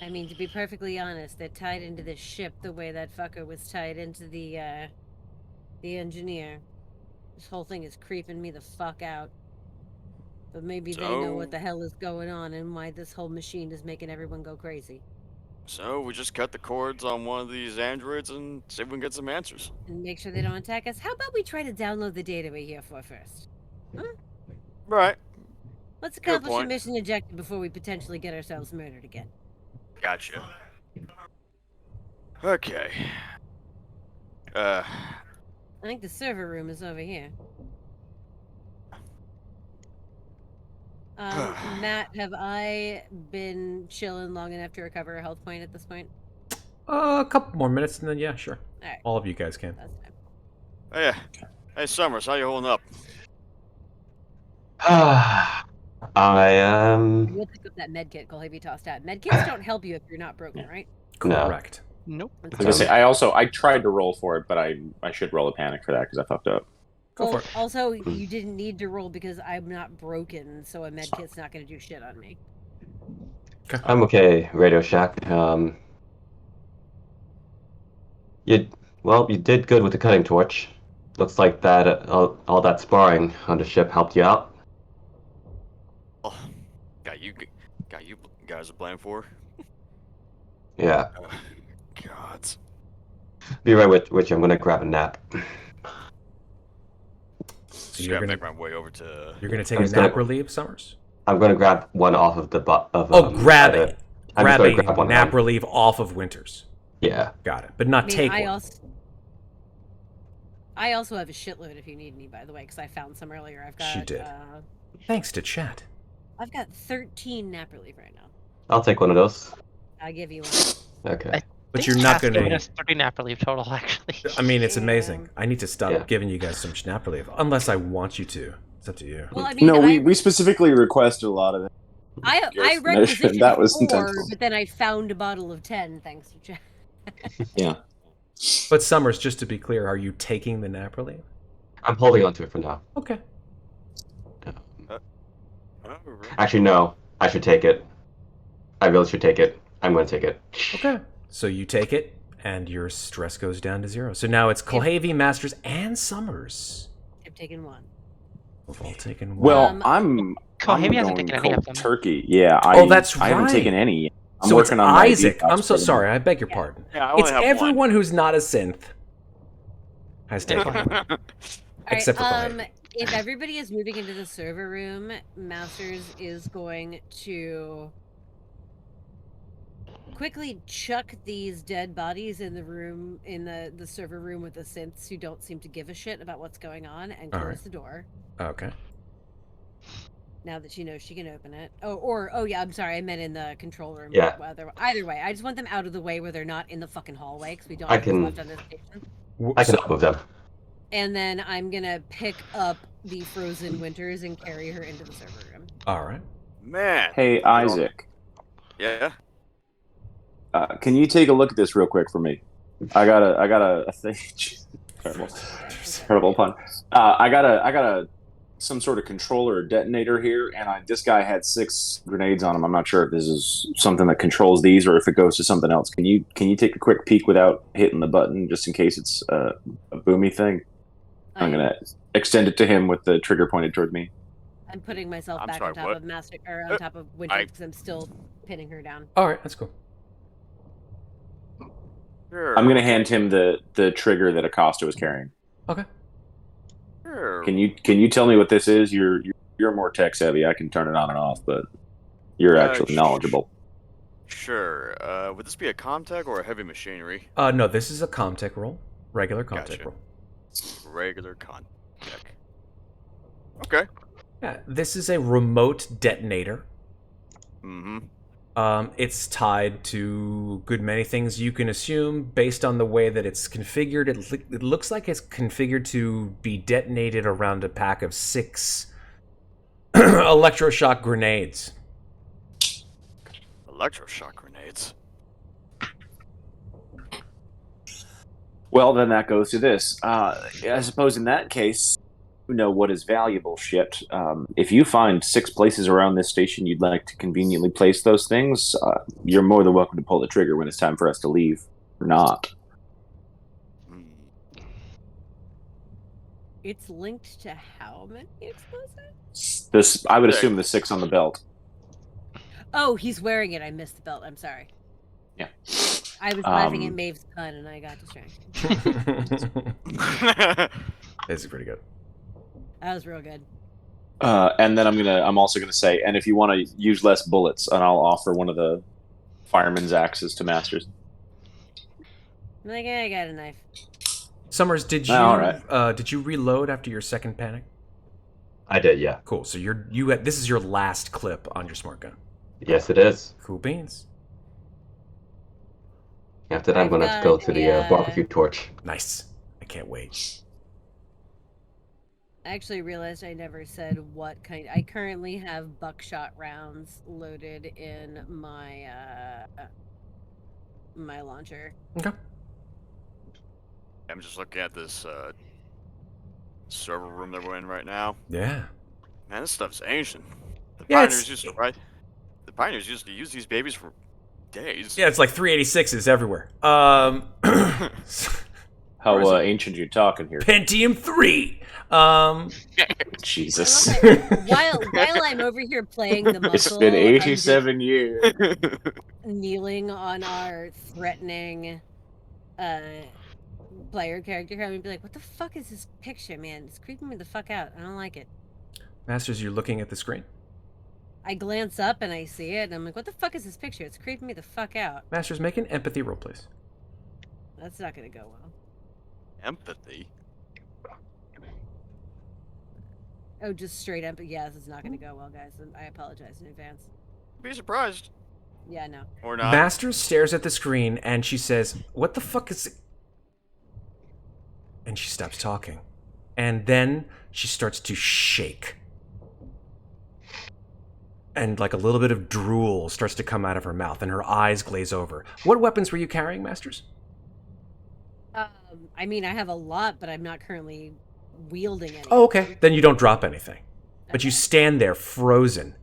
I mean, to be perfectly honest, they're tied into this ship the way that fucker was tied into the engineer. This whole thing is creeping me the fuck out. But maybe they know what the hell is going on and why this whole machine is making everyone go crazy. So we just cut the cords on one of these androids and see if we can get some answers. And make sure they don't attack us. How about we try to download the data we're here for first? Right. Let's Good accomplish a point. mission objective before we potentially get ourselves murdered again. Gotcha. Okay. I think the server room is over here. Matt, have I been chilling long enough to recover a health point at this point? A couple more minutes, and then yeah, sure. Alright. All of you guys can. That's fine. Oh, yeah. Hey, Summers, how you holding up? I am. We'll pick up that med kit Kulhavy tossed out. Med kits don't help you if you're not broken, right? No. Correct. Nope. I was gonna say, I tried to roll for it, but I should roll a panic for that because I fucked up. Go for Well, it. also, you didn't need to roll because I'm not broken, so a med kit's not going to do shit on me. I'm okay, Radio Shack. You did good with the cutting torch. Looks like that all that sparring on the ship helped you out. Oh, got you guys to blame for? Yeah. God. Be right with you. I'm gonna grab a nap. So Just you're gotta gonna make my way over to. you're gonna take I'm a just nap gonna- relief, Summers? I'm gonna grab one off of the butt of. Grab it. I'm just Grab gonna a grab one. nap relief off of Winters. Yeah. Got it, but not I mean, take I one. also have a shitload if you need any, by the way, because I found some earlier. I've got. She did. Thanks to chat. I've got 13 nap relief right now. I'll take one of those. I'll give you one. Okay. But you're not Giving gonna. us 3 nap relief total, actually. I mean, it's amazing. I need to stop Yeah. giving you guys so much nap relief, unless I want you to. It's up to you. Well, I mean, No, I we specifically requested a lot of it. I Yes, requisitioned that was 4, intentional. but then I found a bottle of 10, thanks to Jack. Yeah. But Summers, just to be clear, are you taking the nap relief? I'm holding on to it for now. Okay. Actually, no. I should take it. I really should take it. I'm going to take it. Okay. So you take it, and your stress goes down to 0. So now it's Kulhavy, Masters, and Summers. I've taken 1. We've all taken one. Well, I'm Kulhavy hasn't going taken any of cold them. turkey. Yeah, that's I haven't right. taken any. I'm so it's working on my Isaac. detox I'm so program. sorry. I beg your pardon. Yeah, I only It's have everyone who's not a synth has taken it. one. Except for Kulhavy. If everybody is moving into the server room, Masters is going to quickly chuck these dead bodies in the room, in the server room with the synths who don't seem to give a shit about what's going on, and close Alright. the door. Okay. Now that she knows she can open it. Oh yeah, I'm sorry, I meant in the control room. Yeah. Either way, I just want them out of the way where they're not in the fucking hallway, because we don't I have who's can- left on this station. I can move them. And then I'm gonna pick up the frozen Winters and carry her into the server room. All right. Man. Hey, Isaac, Yeah. can you take a look at this real quick for me? I got a thing. Terrible pun. I got a some sort of controller or detonator here, and this guy had 6 grenades on him. I'm not sure if this is something that controls these or if it goes to something else. Can you take a quick peek without hitting the button, just in case it's a boomy thing? I'm gonna extend it to him with the trigger pointed towards me. I'm putting myself I'm back sorry, on top what? of Master, or on top of Winter, I- because I'm still pinning her down. All right. That's cool. Sure. I'm gonna hand him the trigger that Acosta was carrying. Okay. Sure. Can you tell me what this is? You're more tech savvy. I can turn it on and off, but you're actually knowledgeable. Sure. Would this be a Comtech or a heavy machinery? No, this is a Comtech roll. Regular Comtech Gotcha. roll. Regular Comtech. Okay. Yeah, this is a remote detonator. Mm-hmm. It's tied to good many things you can assume based on the way that it's configured. It looks like it's configured to be detonated around a pack of 6 electroshock grenades. Electroshock grenades. Well, then that goes to this. I suppose in that case, you know what is valuable shit. If you find 6 places around this station you'd like to conveniently place those things, you're more than welcome to pull the trigger when it's time for us to leave. Or not. Hmm. It's linked to how many explosives? This, I would assume, the 6 on the belt. Oh, he's wearing it. I missed the belt. I'm sorry. Yeah. I was laughing at Maeve's pun and I got distracted. This is pretty good. That was real good. And then I'm also gonna say, and if you want to use less bullets, and I'll offer one of the fireman's axes to Masters. I'm like, I got a knife. Summers, did you All right. did you reload after your second panic? I did, yeah. Cool. So this is your last clip on your smart gun. Yes, it is. Cool beans. After that, I'm going to have to go to the barbecue torch. Nice. I can't wait. I actually realized I never said what kind. I currently have buckshot rounds loaded in my my launcher. Okay. I'm just looking at this server room that we're in right now. Yeah. Man, this stuff's ancient. The Yeah, pioneers used to use these babies for days. Yeah, it's like 386s everywhere. How ancient you talking here? Pentium 3. Jesus. While I'm over here playing the muscle, It's been I'm just 87 years. kneeling on our threatening player character. I'm gonna be like, what the fuck is this picture, man? It's creeping me the fuck out. I don't like it. Masters, you're looking at the screen. I glance up and I see it, and I'm like, what the fuck is this picture? It's creeping me the fuck out. Masters, make an empathy roll, please. That's not gonna go well. Empathy. Oh, just straight empathy. Yeah, this is not gonna go well, guys. I apologize in advance. Be surprised. Yeah, no. Or not. Masters stares at the screen and she says, "What the fuck is it?" And she stops talking. And then she starts to shake. And like a little bit of drool starts to come out of her mouth and her eyes glaze over. What weapons were you carrying, Masters? I mean, I have a lot, but I'm not currently wielding any. Oh, of okay. them. Then you don't drop anything. But you Okay. stand there frozen.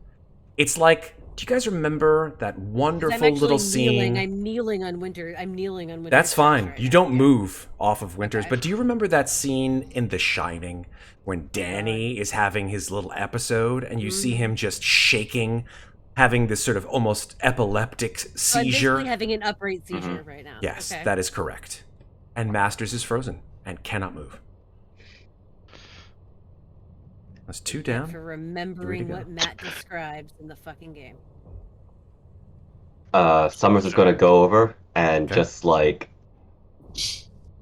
It's like, do you guys remember that 'Cause wonderful I'm actually little kneeling. scene? I'm kneeling on Winter. I'm kneeling on Winter. That's fine. right You now. don't Yeah. move off of Winters. Okay. But do you remember that scene in The Shining when Danny is having his little episode and you see Mhm. him just shaking, having this sort of almost epileptic So I'm seizure? basically having an upright seizure right now. Yes, Okay. that is correct. And Masters is frozen and cannot move. That's 2 down. For remembering go. what Matt describes in the fucking game. Summers is gonna go over and Okay. just like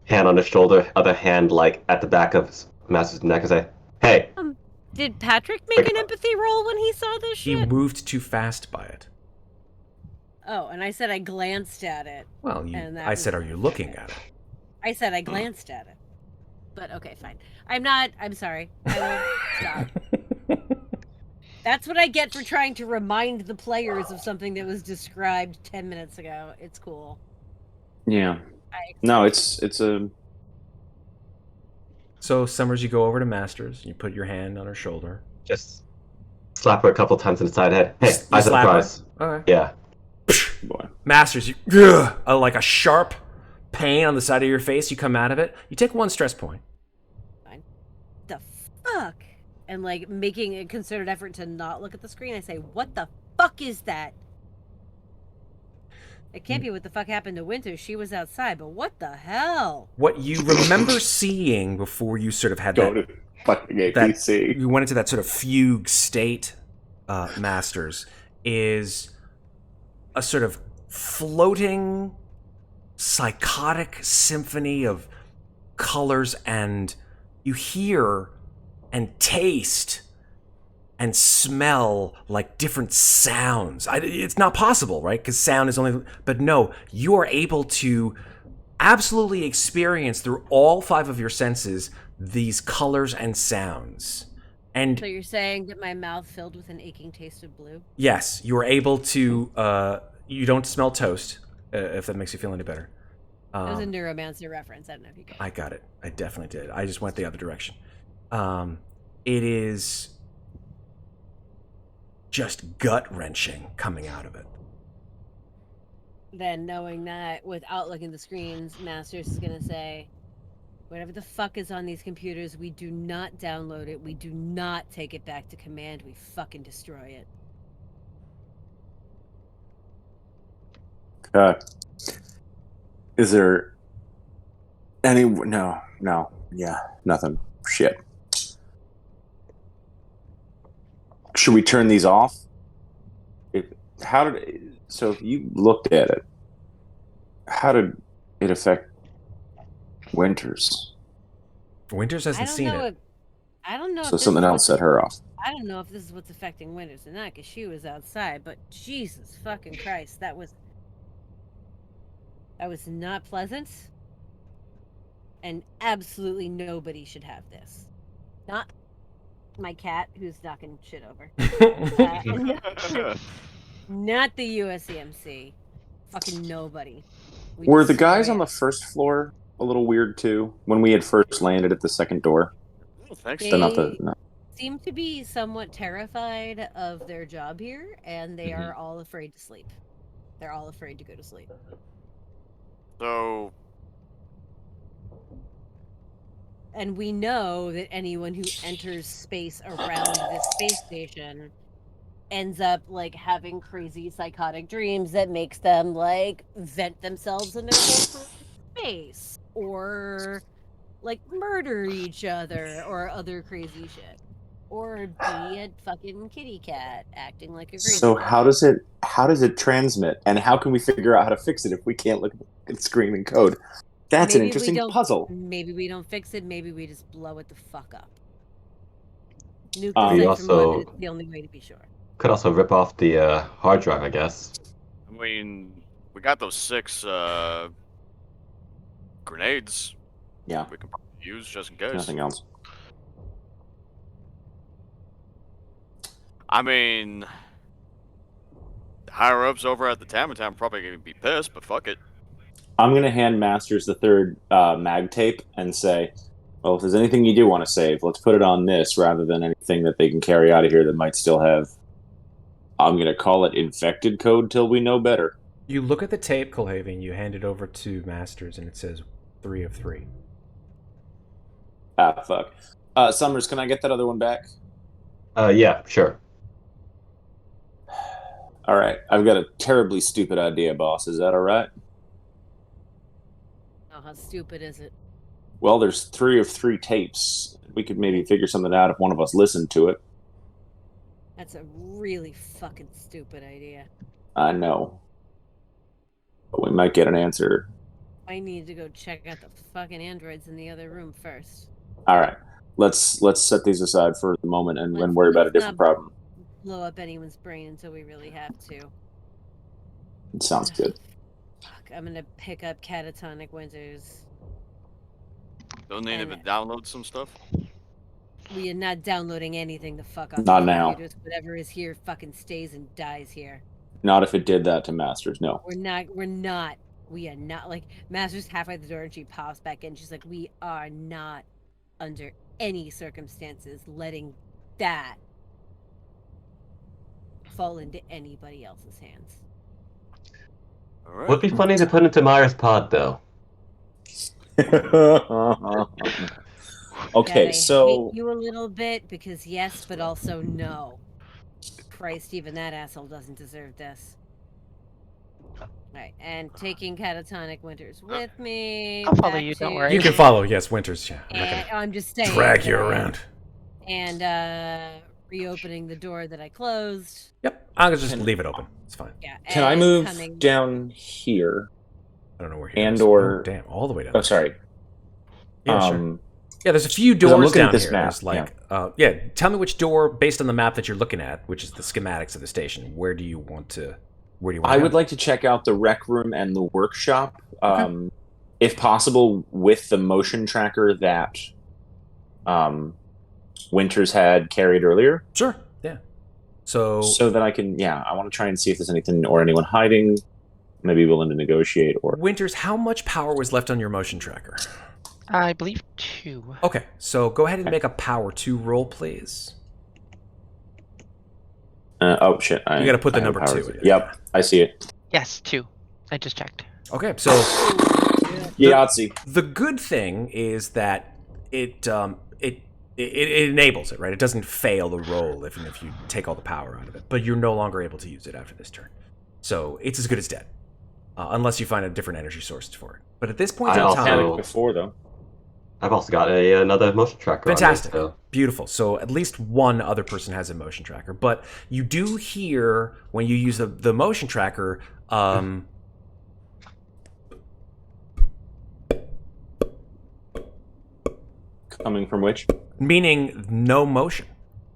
hand on his shoulder, other hand like at the back of Master's neck and say, "Hey, Did Patrick make an empathy roll when he saw this He shit? moved too fast by it. Oh, and I said I glanced at it. Well, And that I was- said, are you looking at it? I said I glanced at it. But okay, fine. I'm sorry. I will stop. That's what I get for trying to remind the players of something that was described 10 minutes ago. It's cool. Yeah. I No, it's a. So, Summers, you go over to Masters. You put your hand on her shoulder. just slap her a couple times in the side head. Hey, You I slap her? surprise." Okay. Yeah. Boy. Masters, you like a sharp pain on the side of your face. You come out of it. You take 1 stress point. the fuck? And like making a concerted effort to not look at the screen, I say, what the fuck is that? It can't be what the fuck happened to Winter. She was outside, but what the hell? What you remember seeing before you sort of had Go that, to fucking APC. you went into that sort of fugue state, Masters, is a sort of floating, psychotic symphony of colors, and you hear and taste and smell like different sounds. It's not possible, right? Because sound is only... But no, you are able to absolutely experience through all 5 of your senses these colors and sounds. And So you're saying that my mouth filled with an aching taste of blue? yes, you are able to... you don't smell toast, if that makes you feel any better. That was a Neuromancer reference. I don't know if you get it. I got it. I definitely did. I just went the other direction. It is just gut-wrenching coming out of it. Then knowing that without looking at the screens, Masters is going to say, whatever the fuck is on these computers, we do not download it. We do not take it back to command. We fucking destroy it. Is there any? No. Yeah, nothing. Shit. Should we turn these off? So if you looked at it, how did it affect Winters? Winters I hasn't don't seen know it. if I don't know. So if this something is else what's- set her off. I don't know if this is what's affecting Winters or not, because she was outside. But Jesus fucking Christ, that was not pleasant. And absolutely nobody should have this. Not my cat, who's knocking shit over. Not the USCMC. Fucking nobody. We Were the guys destroy on the it. first floor a little weird too when we had first landed at the second door? Oh, thanks. They- So not the. No. seem to be somewhat terrified of their job here, and they Mm-hmm. are all afraid to sleep. They're all afraid to go to sleep. So, And we know that anyone who enters space around this space station ends up like having crazy psychotic dreams that makes them like vent themselves into space or like murder each other or other crazy shit. Or be a fucking kitty cat acting like a crazy So cat. how does it transmit, and how can we figure out how to fix it if we can't look at the screen and code? That's an Maybe we interesting don't- puzzle. Maybe we don't fix it. Maybe we just blow it the fuck up. Nuke We the site from also- London is the only way to be sure. Could also rip off the hard drive, I guess. I mean, we got those 6 grenades Yeah, we can probably use just in case. nothing else. I mean, the higher ups over at the Tamatam probably gonna be pissed, but fuck it. I'm gonna hand Masters the 3rd mag tape and say, well, if there's anything you do want to save, let's put it on this rather than anything that they can carry out of here that might still have. I'm gonna call it infected code till we know better. You look at the tape, Kulhavy, and you hand it over to Masters, and it says 3 of 3. Ah, fuck. Summers, can I get that other one back? Yeah, sure. All right, I've got a terribly stupid idea, boss. Is that all right? Oh, how stupid is it? Well, there's 3 of 3 tapes. We could maybe figure something out if one of us listened to it. That's a really fucking stupid idea. I know. But we might get an answer. I need to go check out the fucking androids in the other room first. All right. Let's set these aside for the moment and then worry about a different problem. Blow up anyone's brain until we really have to. It sounds good. Fuck, I'm gonna pick up Catatonic Winters. Don't they need to download some stuff? We are not downloading anything the fuck off Not the now. computers. Whatever is here fucking stays and dies here. Not if it did that to Masters, no. We are not, like, Master's halfway the door and she pops back in. She's like, we are not, under any circumstances, letting that fall into anybody else's hands. All right. Would be funny to put into Myers' pod, though. Okay, I so hate you a little bit because yes, but also no. Christ, even that asshole doesn't deserve this. Right, and taking Catatonic Winters with me. I'll follow back you, don't to- worry. You can follow, yes, Winters. Yeah, I'm not And gonna I'm just saying. drag you that- around. And reopening the door that I closed. Yep, I'll just leave it open. It's fine. Yeah. can I and move coming- down here? I don't know where he And is. or- Oh, damn, all the way down. Oh, sorry. Yeah, sure. Yeah, there's a few doors I'm looking at down this here. map, There's like, tell me which door, based on the map that you're looking at, which is the schematics of the station. Where do you want to I would like to check out the rec room and the workshop, if possible, with the motion tracker that Winters had carried earlier. Sure. Yeah. So that I can, I want to try and see if there's anything or anyone hiding, maybe willing to negotiate or. Winters, how much power was left on your motion tracker? I believe 2. Okay, so go ahead and make a power 2 roll, please. Oh shit! You got to put the I have number power 2 in. Yep, I see it. Yes, 2. I just checked. Okay, so Yahtzee. the good thing is that it enables it, right? It doesn't fail the roll even if you take all the power out of it, but you're no longer able to use it after this turn. So it's as good as dead, unless you find a different energy source for it. But at this point in I Had time, it before though. I've also got another motion tracker. fantastic, On me, so. beautiful. So at least one other person has a motion tracker, but you do hear when you use the motion tracker. Coming from which? Meaning no motion,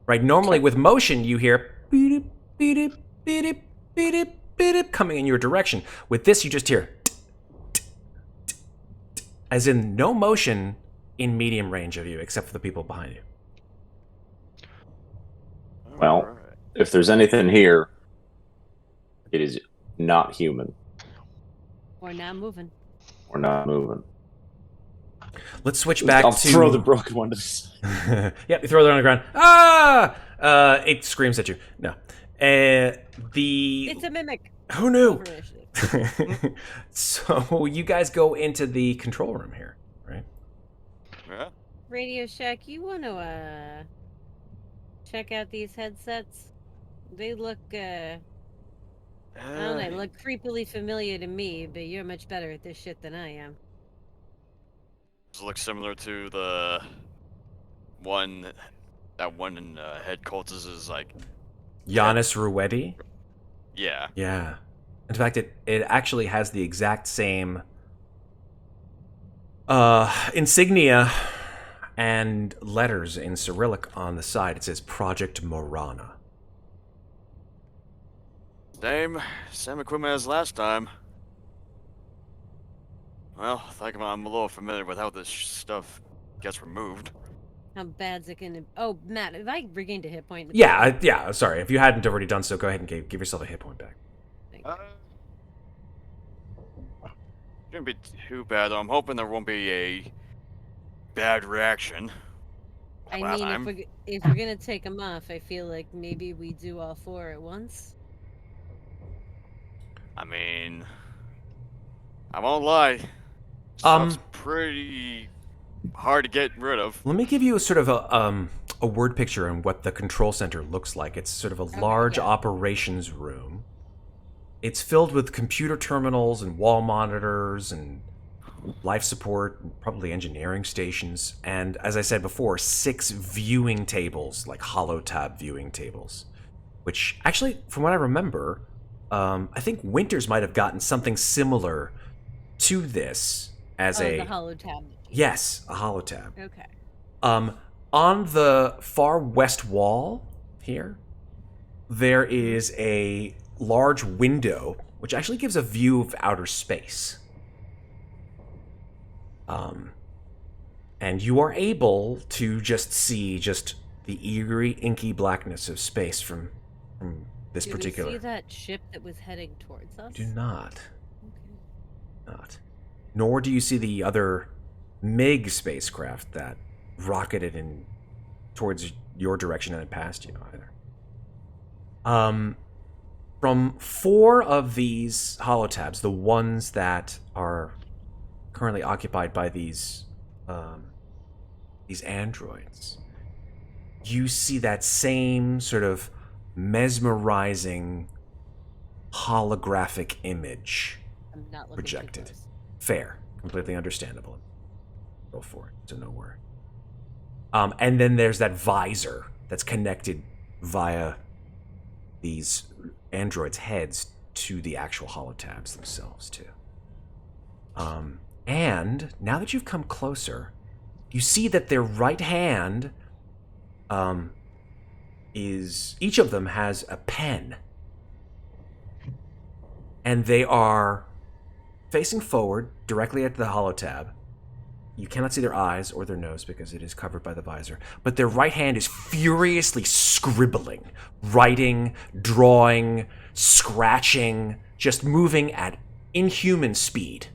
right? Normally with motion you hear beep, beep, beep, beep, beep, coming in your direction. With this you just hear as in no motion in medium range of you except for the people behind you. Well, Alright. if there's anything here, it is not human. Or not moving. We're not moving. Let's switch back I'll to throw the broken one to the side. Yep, you throw it on the ground. Ah! It screams at you. No. It's a mimic. Who knew? Over initiative. So you guys go into the control room here, right? Yeah. Radio Shack, you want to check out these headsets? They look I don't know, they look creepily familiar to me, but you're much better at this shit than I am. Does it look similar to the one in Head Cultist is like, Giannis Ruetti. yeah. Yeah. In fact, it actually has the exact same insignia and letters in Cyrillic on the side. It says Project Morana. Same equipment as last time. Well, I think I'm a little familiar with how this stuff gets removed. How bad's it gonna? Oh, Matt, have I regained a hit point? Yeah, sorry. If you hadn't already done so, go ahead and give yourself a hit point back. Thank you. Shouldn't be too bad. I'm hoping there won't be a bad reaction. I Last mean, time. if we're gonna take them off, I feel like maybe we do all 4 at once. I mean, I won't lie. Stuff's pretty hard to get rid of. Let me give you a sort of a word picture on what the control center looks like. It's sort of a large operations room. It's filled with computer terminals and wall monitors and life support, and probably engineering stations, and as I said before, 6 viewing tables, like holotab viewing tables, which actually, from what I remember, I think Winters might have gotten something similar to this as the holotab. Yes, a holotab. Okay. On the far west wall here, there is a large window which actually gives a view of outer space. And you are able to just see just the eerie, inky blackness of space from this particular. Do we see that ship that was heading towards us? Do not. Okay. Not. Nor do you see the other MiG spacecraft that rocketed in towards your direction and past you either. From 4 of these holotabs, the ones that are currently occupied by these androids, you see that same sort of mesmerizing holographic image I'm not looking projected. too close. Fair, completely understandable. Go for it, so no worry. And then there's that visor that's connected via these androids' heads to the actual holotabs themselves too. And now that you've come closer, you see that their right hand is, each of them has a pen, and they are facing forward directly at the holotab. You cannot see their eyes or their nose because it is covered by the visor, but their right hand is furiously scribbling, writing, drawing, scratching, just moving at inhuman speed.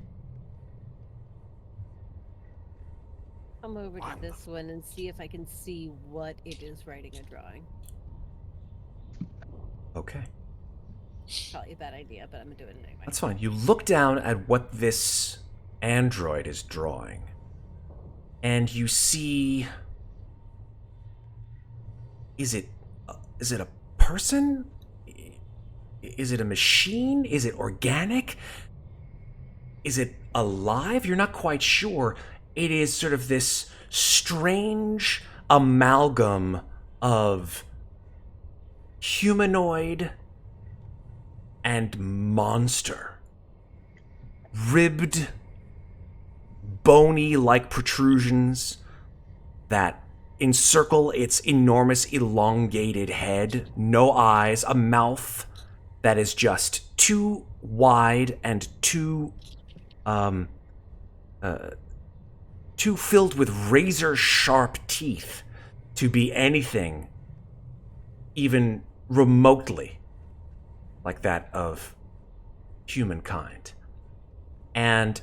Come over to this one and see if I can see what it is writing or drawing. Okay. Probably a bad idea, but I'm gonna do it anyway. That's fine. You look down at what this android is drawing, and you see... Is it a person? Is it a machine? Is it organic? Is it alive? You're not quite sure. It is sort of this strange amalgam of humanoid and monster. Ribbed, bony-like protrusions that encircle its enormous elongated head, no eyes, a mouth that is just too wide and too filled with razor-sharp teeth to be anything even remotely like that of humankind. And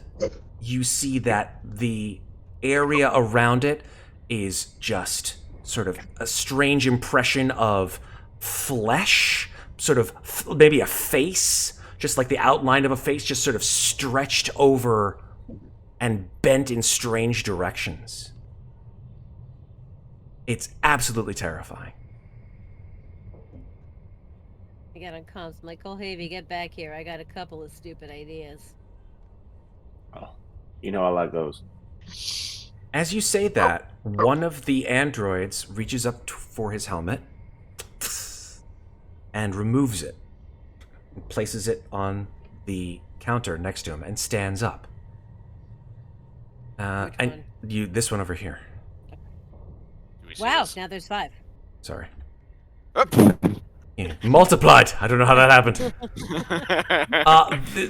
you see that the area around it is just sort of a strange impression of flesh, sort of maybe a face, just like the outline of a face, just sort of stretched over and bent in strange directions. It's absolutely terrifying. I got on comms. I'm like, Kulhavy, get back here. I got a couple of stupid ideas. Oh, you know I like those. As you say that, one of the androids reaches up for his helmet and removes it, and places it on the counter next to him, and stands up. And this one over here. Do we see Wow, this? now there's 5. Sorry. Up. Yeah, multiplied. I don't know how that happened.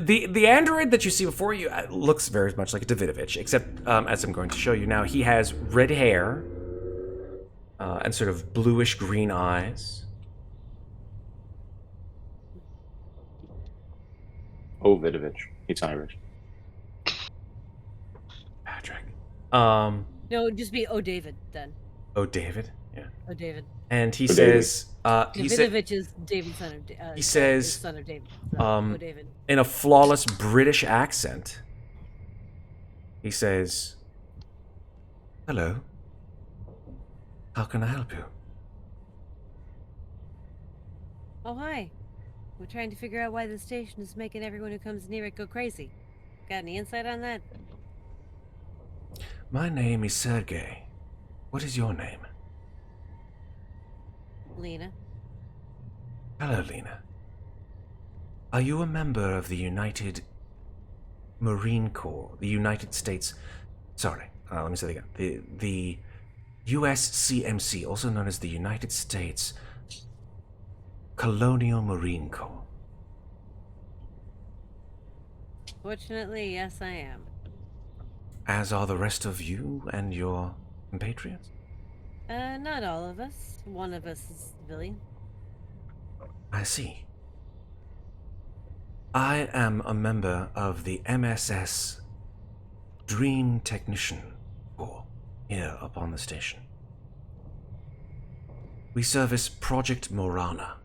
The android that you see before you looks very much like a Davidovich, except as I'm going to show you now, he has red hair and sort of bluish green eyes. Oh, Vidovich. He's Irish. Patrick. No, it'd just be David then. Oh, David. Yeah. David. And he David. says. Davidovich is David's son of. He says, son of David. So, David. in a flawless British accent, he says, "Hello. How can I help you?" Oh, hi. We're trying to figure out why the station is making everyone who comes near it go crazy. Got any insight on that? My name is Sergey. What is your name? Lena. Hello, Lena. Are you a member of the United Marine Corps? The United States... Sorry, let me say that again. The USCMC, also known as the United States Colonial Marine Corps. Fortunately, yes, I am. As are the rest of you and your compatriots? Not all of us. One of us is civilian. I see. I am a member of the MSS Dream Technician Corps here upon the station. We service Project Morana.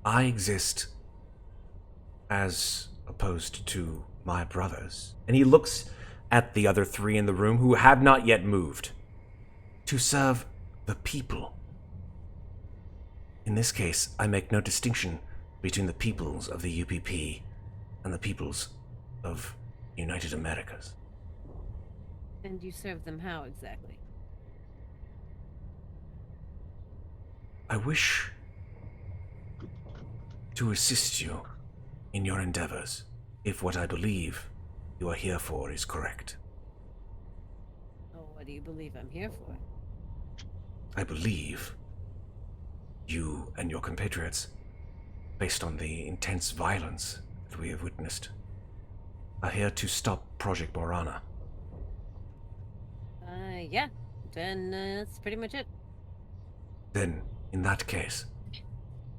I exist as opposed to my brothers. And he looks at the other three in the room who have not yet moved. To serve the people. In this case, I make no distinction between the peoples of the UPP and the peoples of United Americas. And you serve them how exactly? I wish to assist you in your endeavors, if what I believe you are here for is correct. Oh, what do you believe I'm here for? I believe you and your compatriots, based on the intense violence that we have witnessed, are here to stop Project Morana. Yeah. Then that's pretty much it. Then, in that case,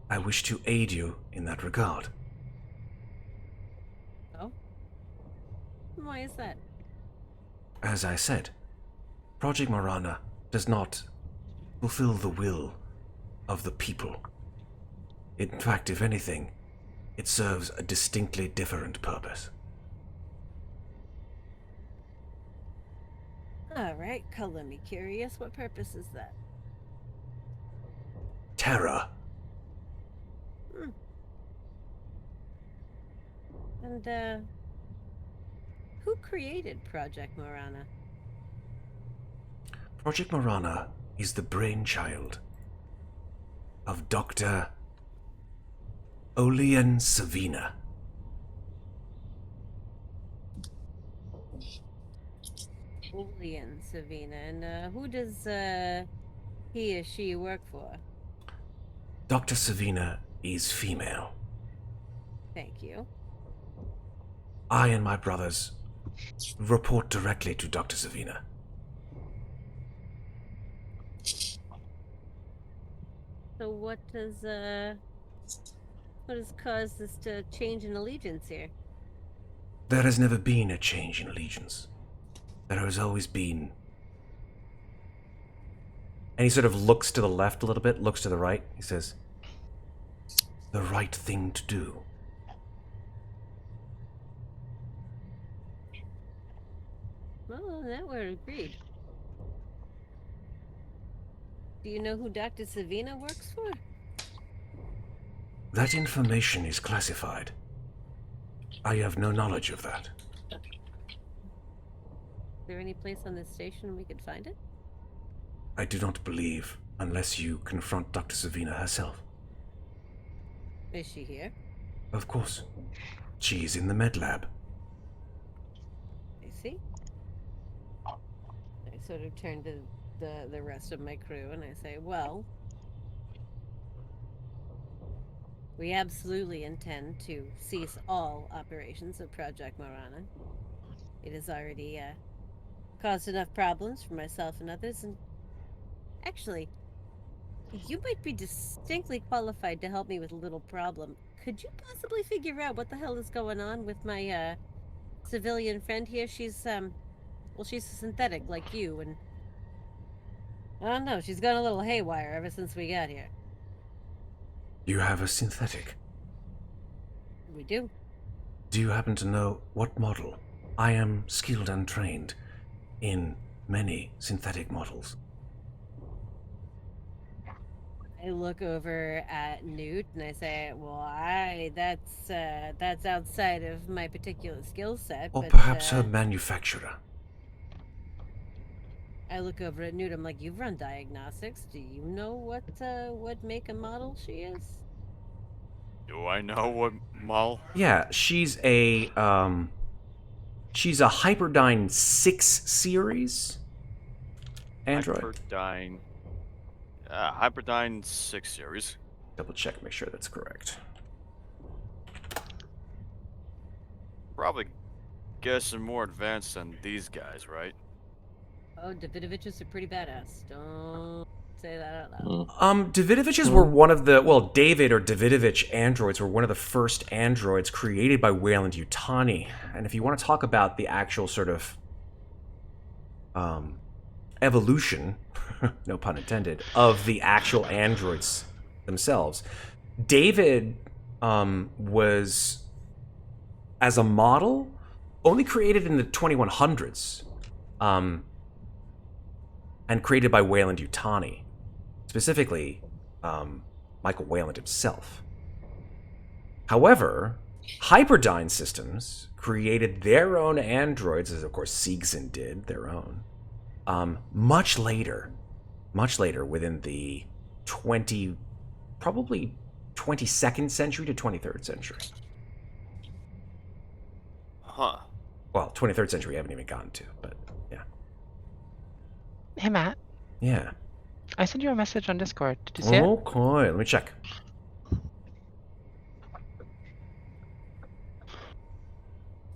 I wish to aid you in that regard. Oh? Why is that? As I said, Project Morana does not fulfill the will of the people. In fact, if anything, it serves a distinctly different purpose. Alright, color me curious. What purpose is that? Terror. And, who created Project Morana? Project Morana is the brainchild of Dr. Olean Savina. Olean Savina. And, who does, he or she work for? Dr. Savina is female. Thank you. I and my brothers report directly to Dr. Savina. So what has caused this to change in allegiance here? There has never been a change in allegiance. There has always been... And he sort of looks to the left a little bit, looks to the right. He says, the right thing to do. Well, on that we're agreed. Do you know who Dr. Savina works for? That information is classified. I have no knowledge of that. Is there any place on this station we could find it? I do not believe unless you confront Dr. Savina herself. Is she here? Of course. She is in the med lab. I see. I sort of turn to the rest of my crew and I say, well, we absolutely intend to cease all operations of Project Morana. It has already caused enough problems for myself and others, and actually, you might be distinctly qualified to help me with a little problem. Could you possibly figure out what the hell is going on with my civilian friend here? She's she's a synthetic like you, and I don't know, she's gone a little haywire ever since we got here. You have a synthetic. We do. Do you happen to know what model? I am skilled and trained in many synthetic models. I look over at Newt and I say, well, that's outside of my particular skill set. Or but, perhaps her manufacturer. I look over at Newt, I'm like, you've run diagnostics. Do you know what make and model she is? Do I know what model? Yeah, she's a Hyperdyne 6 series android. Hyperdyne 6 series. Double check, make sure that's correct. Probably guessing more advanced than these guys, right? Oh, Davidoviches are pretty badass. Don't say that out loud. Davidoviches were one of the, well, David or Davidovich androids were one of the first androids created by Weyland-Yutani. And if you want to talk about the actual sort of evolution, no pun intended, of the actual androids themselves, David was, as a model, only created in the 2100s. And created by Weyland-Yutani, specifically Michael Weyland himself. However, Hyperdyne Systems created their own androids, as of course Siegson did their own, much later, within the probably 22nd century to 23rd century. Huh. Well, 23rd century I haven't even gotten to, but yeah. Hey, Matt. Yeah. I sent you a message on Discord. Did you see it? Okay, let me check.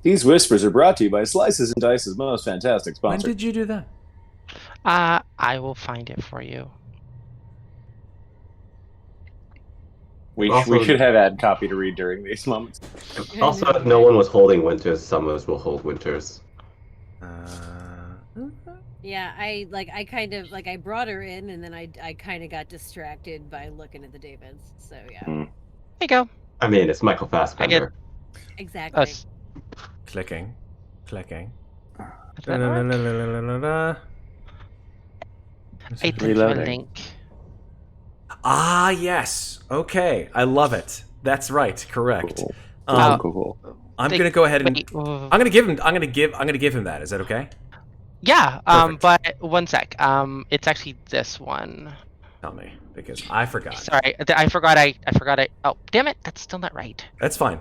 These whispers are brought to you by Slices and Dice's most fantastic When sponsor. did you do that? I will find it for you. We Also- should have ad copy to read during these moments. Also, if no one was holding Winters, Summers will hold Winters. Yeah, I kind of I brought her in and then I kind of got distracted by looking at the Davids. So yeah. There you go. I mean, it's Michael Fassbender. Exactly. Us. Clicking. Did that work? I sent you a Reloading. link. Ah, yes. Okay, I love it. That's right. Correct. Cool. Cool. I'm They- gonna go ahead and wait, I'm gonna give him that. Is that okay? Yeah. Perfect. But one sec. It's actually this one. Tell me, because I forgot. Sorry, I forgot. I forgot. Oh, damn it! That's still not right. That's fine.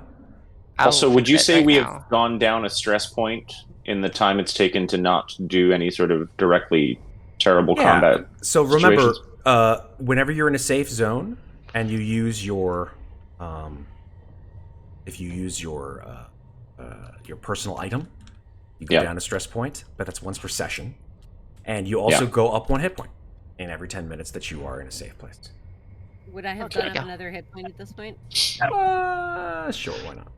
I'll Also, would fix you it say right we now. have gone down a stress point in the time it's taken to not do any sort of directly terrible combat? So remember, situations? whenever you're in a safe zone and you use your, if you use your personal item, you go Yeah. down a stress point, but that's once per session, and you also go up 1 hit point in every 10 minutes that you are in a safe place. Would I have Okay. gone up another hit point at this point? Sure, why not?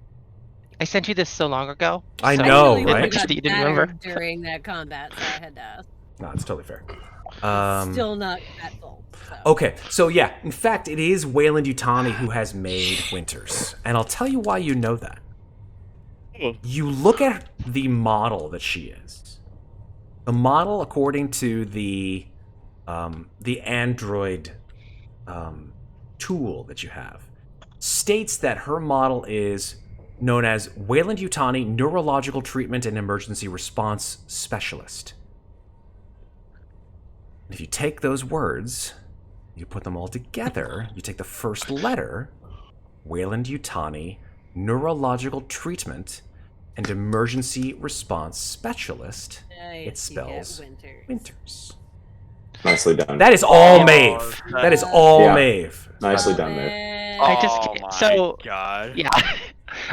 I sent you this so long ago. I so know, really right? would've got That you didn't battered remember. during that combat, so I had to ask. No, it's totally fair. Still not at full. So. Okay, so yeah, in fact, it is Weyland-Yutani who has made Winters, and I'll tell you why you know that. You look at the model that she is. The model, according to the Android tool that you have, states that her model is known as Weyland-Yutani Neurological Treatment and Emergency Response Specialist. If you take those words, you put them all together, you take the first letter, Weyland-Yutani Neurological Treatment and Emergency Response Specialist, Nice, it you get spells Winters. Winters. Nicely done. That is all Oh, Maeve. That is all Yeah. Maeve. Nicely done, Maeve. I just Oh can't- my so- god. Yeah.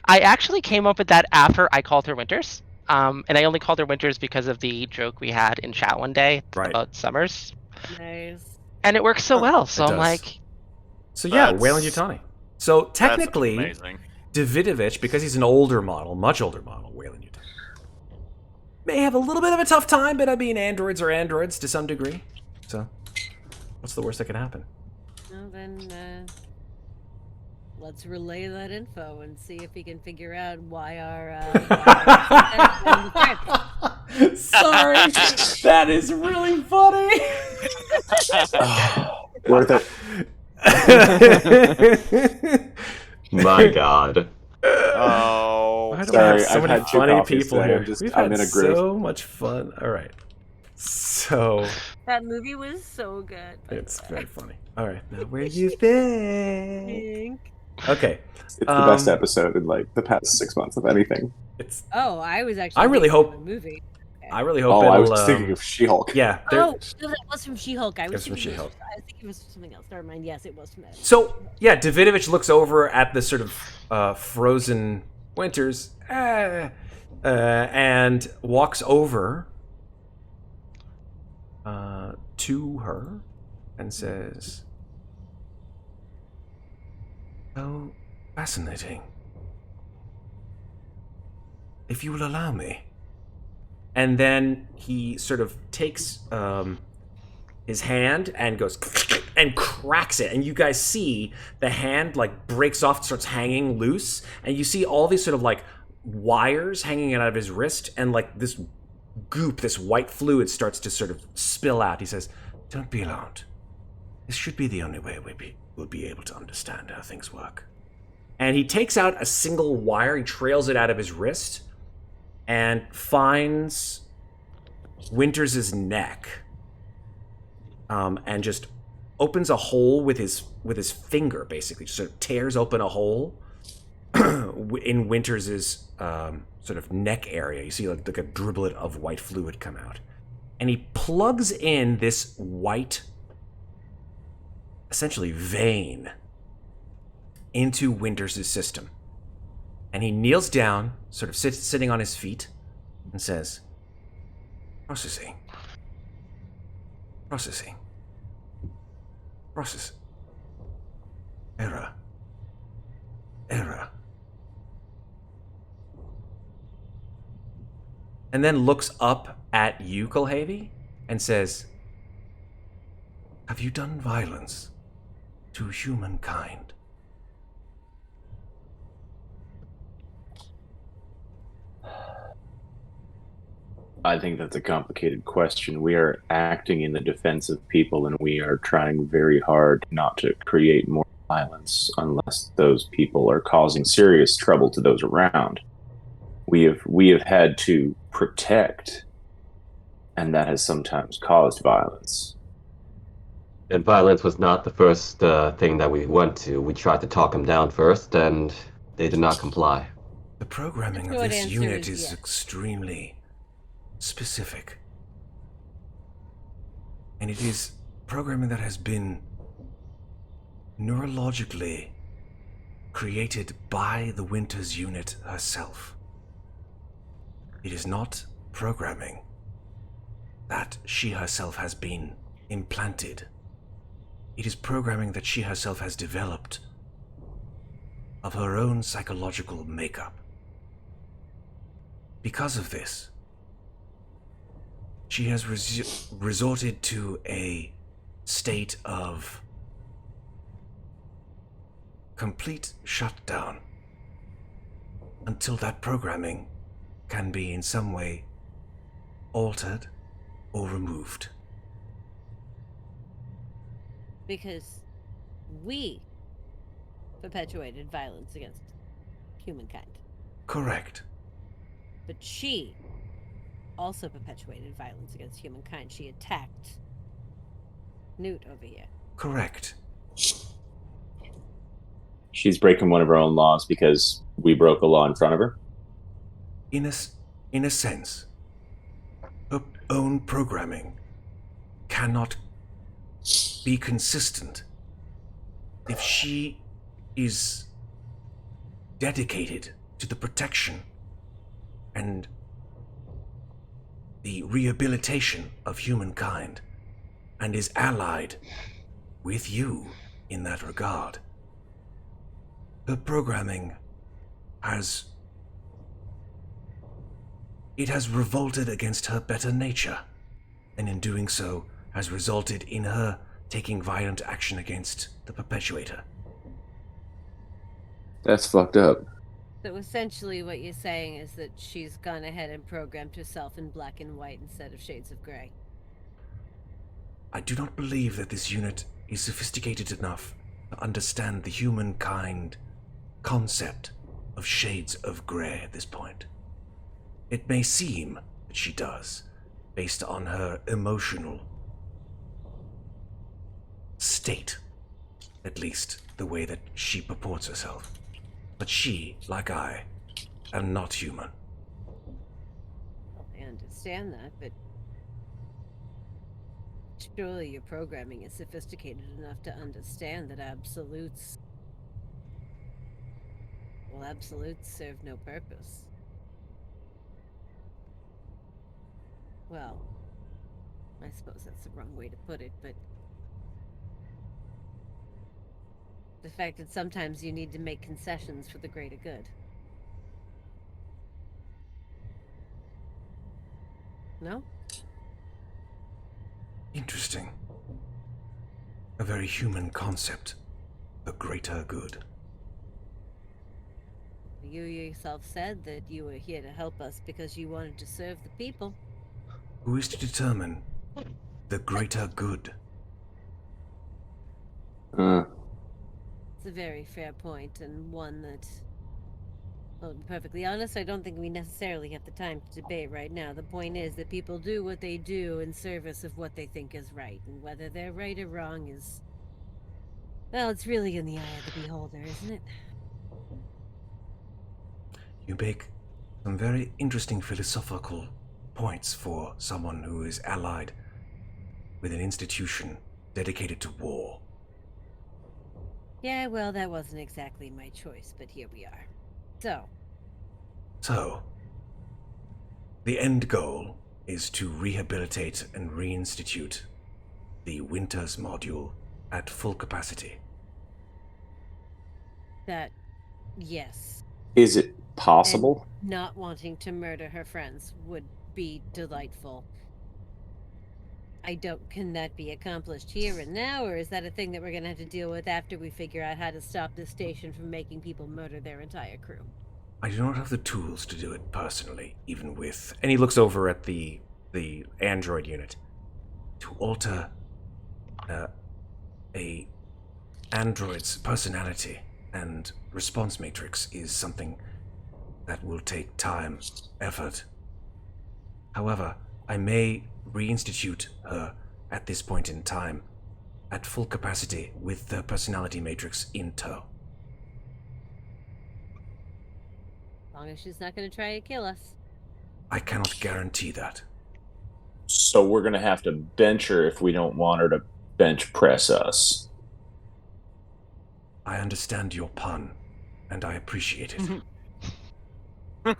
I actually came up with that after I called her Winters. And I only called her Winters because of the joke we had in chat one day Right. about Summers. Nice. And it works so well, so It I'm does. like, So yeah, That's- Wayland Yutani. So That's technically, amazing. Davidovich, because he's an older model, much older model, Wayland Yutani, may have a little bit of a tough time, but I mean, androids are androids to some degree. So, what's the worst that could happen? Well, then, let's relay that info and see if we can figure out why our, Sorry, that is really funny. Worth it. My God. Oh. Why do we Sorry, have so I've many had 2 funny coffees people today. here? We've I'm had in a groove. so much fun. All right, so that movie was so good. by the it's way. very funny. All right, now where you think? Think. Okay, It's the best Um, episode in like the past 6 months of anything. it's. Oh, I was actually. I really thinking of hope- the movie. I really hope. Oh, I was it'll, thinking of She-Hulk. Yeah. there- Oh, no, that was from She-Hulk. I was It's from thinking. She-Hulk. I think it was something else. Never mind. Yes, it was from that. So yeah, Davidovich looks over at the sort of frozen Winters and walks over to her and says, "Oh, fascinating. If you will allow me." And then he sort of takes his hand and goes and cracks it, and you guys see the hand like breaks off, starts hanging loose, and you see all these sort of like wires hanging out of his wrist, and like this goop, this white fluid starts to sort of spill out. He says, "Don't be alarmed. This should be the only way we'll be able to understand how things work." And he takes out a single wire, he trails it out of his wrist, and finds Winters' neck, and just opens a hole with his finger, basically, just sort of tears open a hole in Winters' sort of neck area. You see like a driblet of white fluid come out, and he plugs in this white, essentially vein, into Winters' system. And he kneels down, sort of sitting on his feet, and says, "Processing. Processing. Process. Error. Error." And then looks up at you, Kulhavy, and says, "Have you done violence to humankind?" I think that's a complicated question. We are acting in the defense of people, and we are trying very hard not to create more violence unless those people are causing serious trouble to those around. We have had to protect, and that has sometimes caused violence. And violence was not the first thing that we went to. We tried to talk them down first, and they did not comply. The programming of Short this answer unit is is yes. extremely specific. And it is programming that has been neurologically created by the Winters unit herself. It is not programming that she herself has been implanted. It is programming that she herself has developed of her own psychological makeup. Because of this, she has resorted to a state of complete shutdown until that programming can be in some way altered or removed. Because we perpetuated violence against humankind. Correct. But she also perpetuated violence against humankind. She attacked Newt over here. Correct. She's breaking one of her own laws because we broke a law in front of her. In a sense, her own programming cannot be consistent, if she is dedicated to the protection and the rehabilitation of humankind, and is allied with you in that regard, her programming has revolted against her better nature, and in doing so has resulted in her taking violent action against the perpetuator. That's fucked up. So essentially what you're saying is that she's gone ahead and programmed herself in black and white instead of shades of gray. I do not believe that this unit is sophisticated enough to understand the humankind concept of shades of gray at this point. It may seem that she does, based on her emotional state, at least the way that she purports herself. But she, like I, am not human. Well, I understand that, but surely your programming is sophisticated enough to understand that absolutes serve no purpose. Well, I suppose that's the wrong way to put it, but the fact that sometimes you need to make concessions for the greater good. No? Interesting. A very human concept. The greater good. You yourself said that you were here to help us because you wanted to serve the people. Who is to determine the greater good? It's a very fair point, and one that, well, to be perfectly honest, I don't think we necessarily have the time to debate right now. The point is that people do what they do in service of what they think is right, and whether they're right or wrong is, well, it's really in the eye of the beholder, isn't it? You make some very interesting philosophical points for someone who is allied with an institution dedicated to war. Yeah, well, that wasn't exactly my choice, but here we are. So, the end goal is to rehabilitate and reinstitute the Winters module at full capacity. That, yes. Is it possible? And not wanting to murder her friends would be delightful. Can that be accomplished here and now, or is that a thing that we're gonna have to deal with after we figure out how to stop this station from making people murder their entire crew? I do not have the tools to do it personally, even with... And he looks over at the android unit. To alter a android's personality and response matrix is something that will take time, effort. However, I may reinstitute her at this point in time at full capacity with the personality matrix in tow. As long as she's not going to try to kill us. I cannot guarantee that. So we're gonna have to bench her if we don't want her to bench press us. I understand your pun, and I appreciate it.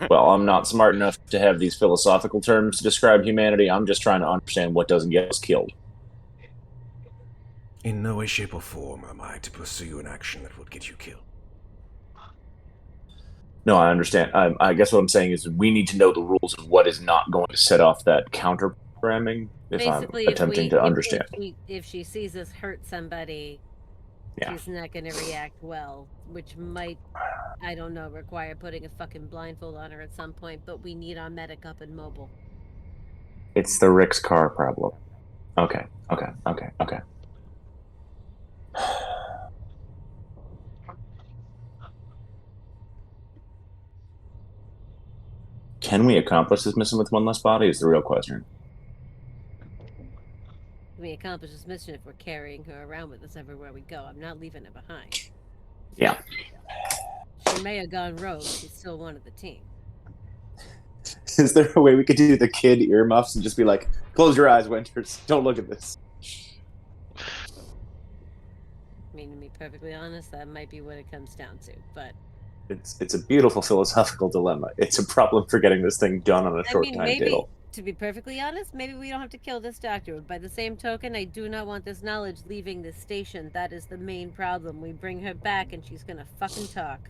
Well, I'm not smart enough to have these philosophical terms to describe humanity. I'm just trying to understand what doesn't get us killed. In no way, shape, or form am I to pursue an action that would get you killed. No, I understand. I guess what I'm saying is we need to know the rules of what is not going to set off that counter programming if Basically, I'm attempting to understand. If she sees us hurt somebody, Yeah. she's not going to react well, which might, I don't know, require putting a fucking blindfold on her at some point, but we need our medic up and mobile. It's the Rick's car problem. Okay. Can we accomplish this mission with one less body is the real question. We accomplish this mission if we're carrying her around with us everywhere we go. I'm not leaving her behind. Yeah. She may have gone rogue. She's still one of the team. Is there a way we could do the kid earmuffs and just be like, close your eyes, Winters. Don't look at this. I mean, to be perfectly honest, that might be what it comes down to. But It's a beautiful philosophical dilemma. It's a problem for getting this thing done on a short maybe, timetable. to be perfectly honest, maybe we don't have to kill this doctor. By the same token, I do not want this knowledge leaving this station. That is the main problem. We bring her back and she's gonna fucking talk.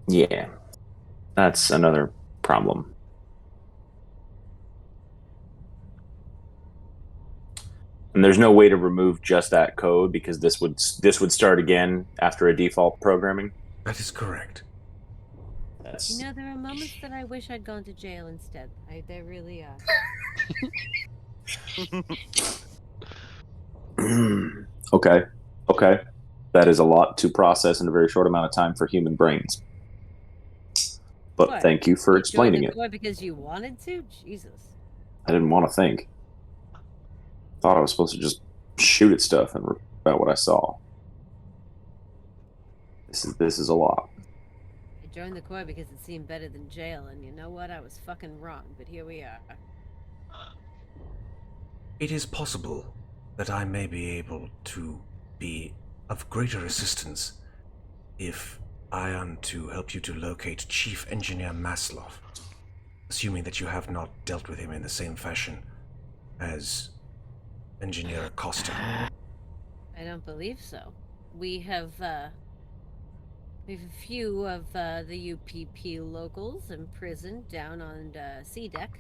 Yeah, that's another problem. And there's no way to remove just that code because this would start again after a default programming. That is correct. That's You know, there are moments that I wish I'd gone to jail instead. There really are. okay. That is a lot to process in a very short amount of time for human brains. But What? thank you for explaining it. Because you wanted to? Jesus. I didn't want to think. Thought I was supposed to just shoot at stuff and about what I saw. This is a lot. I joined the Corps because it seemed better than jail, and you know what? I was fucking wrong, but here we are. It is possible that I may be able to be of greater assistance if I am to help you to locate Chief Engineer Maslow, assuming that you have not dealt with him in the same fashion as Engineer Acosta. I don't believe so. We have a few of the UPP locals imprisoned down on C deck,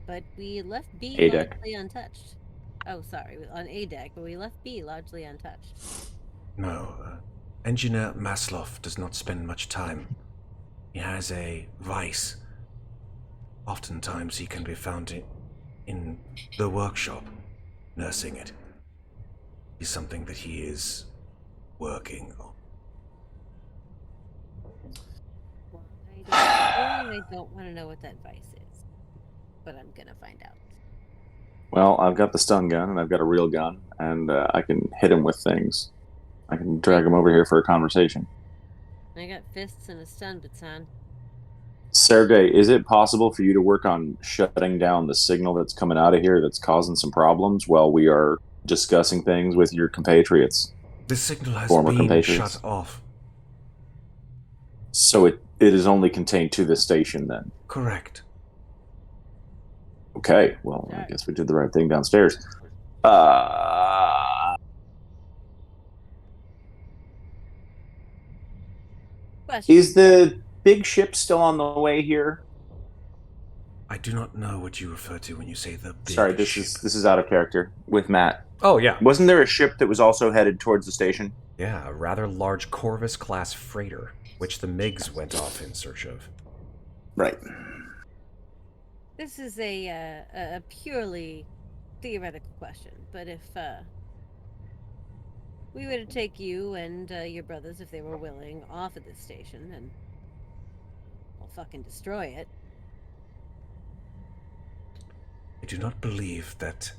but we left B A deck. largely untouched. Oh, sorry, on A deck, but we left B largely untouched. No, Engineer Maslow does not spend much time. He has a vice. Oftentimes he can be found in the workshop, nursing it. Is something that he is working on. Well, I don't want to know what that vice is, but I'm gonna find out. Well, I've got the stun gun and I've got a real gun, and I can hit him with things. I can drag him over here for a conversation. I got fists and a stun baton. Sergey, is it possible for you to work on shutting down the signal that's coming out of here that's causing some problems while we are discussing things with your compatriots? The signal has Former been compatriots. shut off. So it is only contained to the station then? Correct. Okay, well, I guess we did the right thing downstairs. Question. Is the big ship still on the way here? I do not know what you refer to when you say the big Sorry, this ship. is out of character with Matt. Oh, yeah. Wasn't there a ship that was also headed towards the station? Yeah, a rather large Corvus-class freighter, which the MiGs went off in search of. Right. This is a purely theoretical question, but if we were to take you and your brothers, if they were willing, off of this station and we'll fucking destroy it. I do not believe that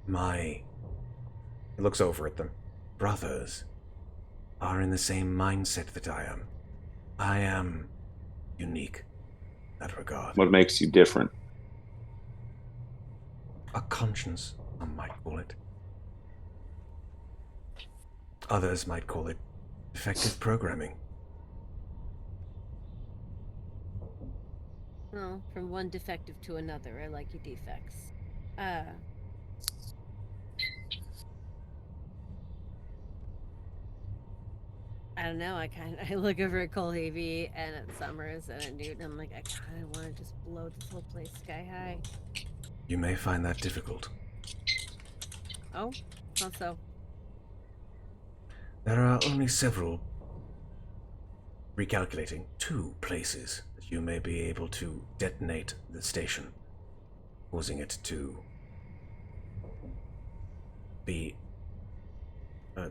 he looks over at them, brothers are in the same mindset that I am. I am unique in that regard. What makes you different? A conscience, some might call it. Others might call it effective programming. Well, from one defective to another, I like your defects. I don't know, I look over at Kulhavy and at Summers and at Newt, and I'm like, I kind of want to just blow this whole place sky high. You may find that difficult. Oh? How so? There are only recalculating, 2 places that you may be able to detonate the station, causing it to be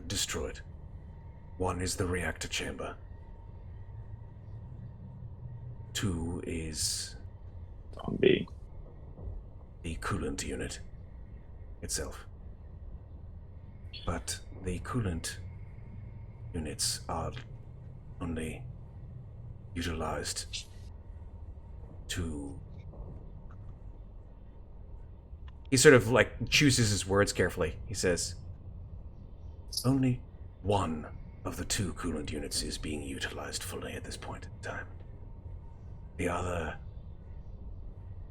destroyed. One is the reactor chamber. 2 is On B. the coolant unit itself. But the coolant units are only utilized to... He sort of chooses his words carefully. He says, only one of the two coolant units is being utilized fully at this point in time. The other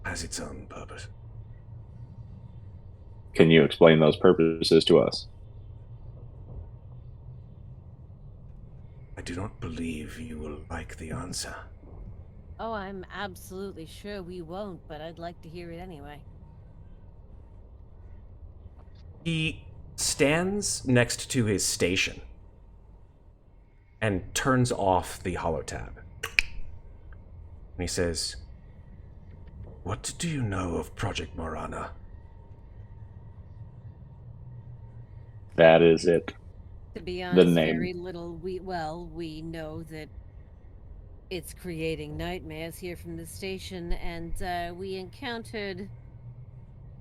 has its own purpose. Can you explain those purposes to us? I do not believe you will like the answer. Oh, I'm absolutely sure we won't, but I'd like to hear it anyway. He stands next to his station and turns off the holotab. And he says, "What do you know of Project Morana?" That is it. To be honest, name. very little. We know that it's creating nightmares here from the station, and we encountered,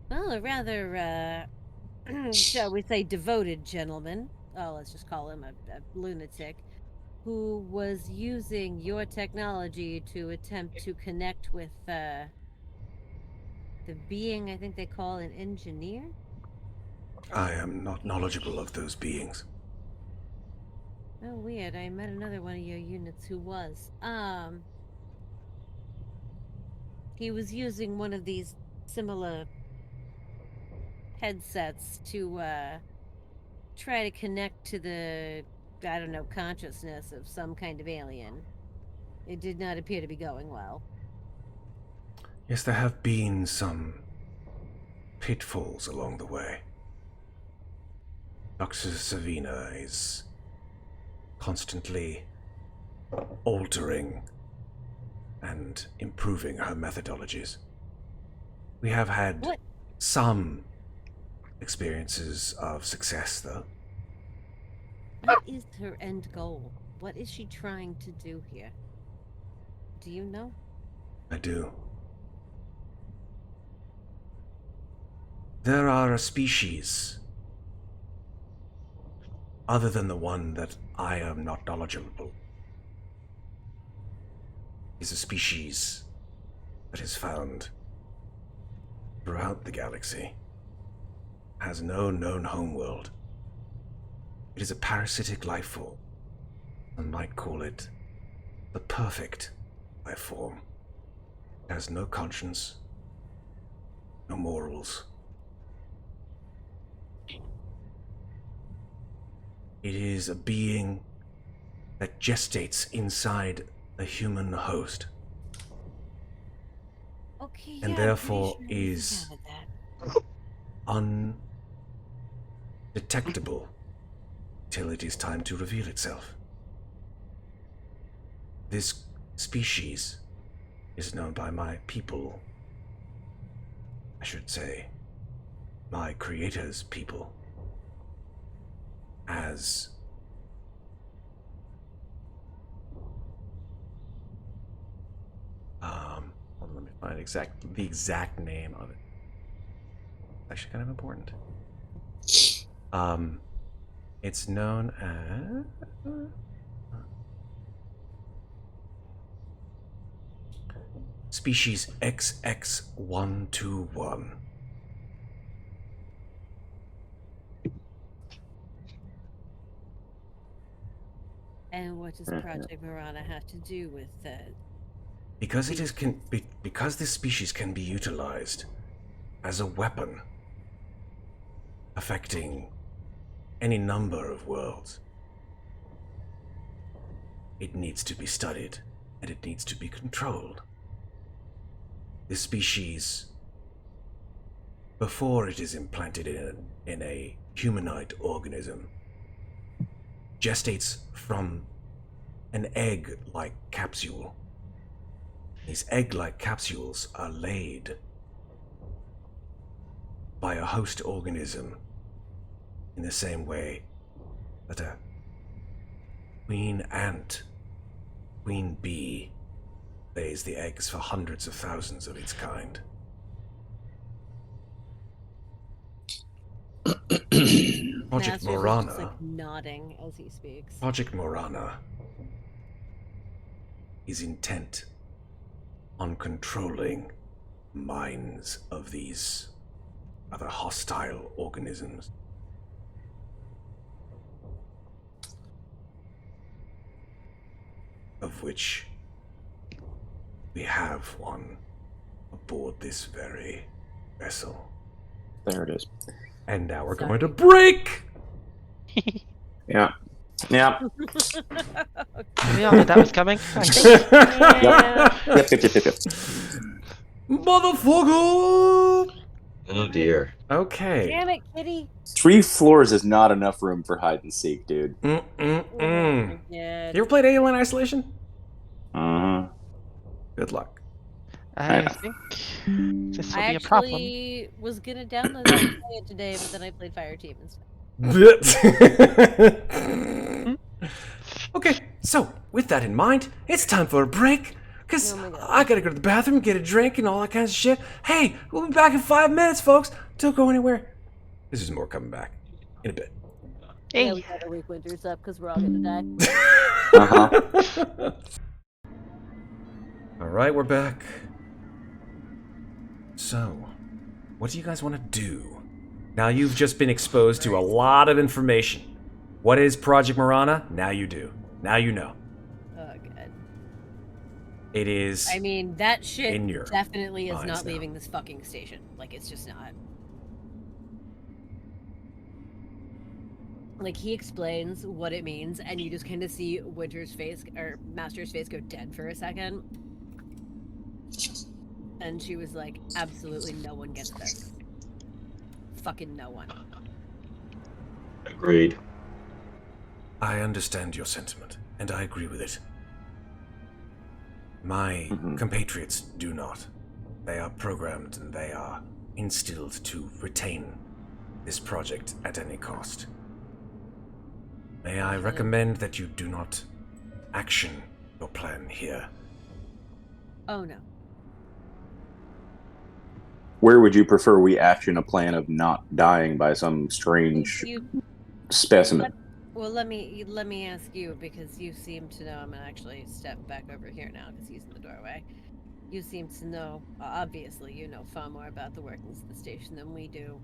well, a rather, shall we say, devoted gentleman. Oh, let's just call him a lunatic, who was using your technology to attempt to connect with the being I think they call an engineer. I am not knowledgeable of those beings. Oh, weird. I met another one of your units who was. He was using one of these similar headsets to, try to connect to the, I don't know, consciousness of some kind of alien. It did not appear to be going well. Yes, there have been some pitfalls along the way. Dr. Savina is constantly altering and improving her methodologies. We have had What? some experiences of success, though. What is her end goal? What is she trying to do here? Do you know? I do. There are a species other than the one that I am not knowledgeable, is a species that is found throughout the galaxy, has no known homeworld. It is a parasitic life form. One might call it the perfect life form. It has no conscience, no morals. It is a being that gestates inside a human host, Okay, and yeah, therefore I'm pretty sure is we gathered that. undetectable till it is time to reveal itself. This species is known by my people, I should say, my creator's people, as hold on, let me find the exact name of it. It's actually kind of important. It's known as species XX121. And what does Project Mirana have to do with that? Because it is because this species can be utilized as a weapon, affecting any number of worlds. It needs to be studied, and it needs to be controlled. This species, before it is implanted in a humanoid organism, gestates from an egg-like capsule. These egg-like capsules are laid by a host organism in the same way that a queen ant, queen bee, lays the eggs for hundreds of thousands of its kind. Project Masters is just, Morana. like, nodding as he speaks. Project Morana is intent on controlling minds of these other hostile organisms. of which we have one aboard this very vessel. There it is. And now we're going to break! Yeah. Yeah. We all knew that was coming. Yeah. Yep. Motherfucker! Oh dear. Okay. Damn it, kitty. 3 floors is not enough room for hide and seek, dude. Mm-mm-mm. Yeah. You ever played Alien Isolation? Uh-huh. Good luck. I think this will I be a problem. actually was gonna download that and play it today, but then I played Fireteam instead. Okay, so with that in mind, it's time for a break. Because Oh my God. I gotta go to the bathroom, get a drink, and all that kind of shit. Hey, we'll be back in 5 minutes, folks. Don't go anywhere. This is more coming back in a bit. Hey. Yeah, we gotta wake Winters up because we're all gonna die. Uh-huh. All right, we're back. So, what do you guys want to do? Now you've just been exposed to a lot of information. What is Project Marana? Now you do. Now you know. Oh god. It is. I mean, that shit in your definitely is minds not now. leaving this fucking station. Like, it's just not. Like, he explains what it means, and you just kind of see Winter's face, or Master's face, go dead for a second. And she was like, absolutely no one gets this. Fucking no one. Agreed. I understand your sentiment, and I agree with it. My compatriots do not. They are programmed and they are instilled to retain this project at any cost. May I recommend that you do not action your plan here? Oh no. Where would you prefer we action a plan of not dying by some strange specimen? Well, let me ask you, because you seem to know. I'm gonna actually step back over here now because he's in the doorway. You seem to know. Obviously, you know far more about the workings of the station than we do.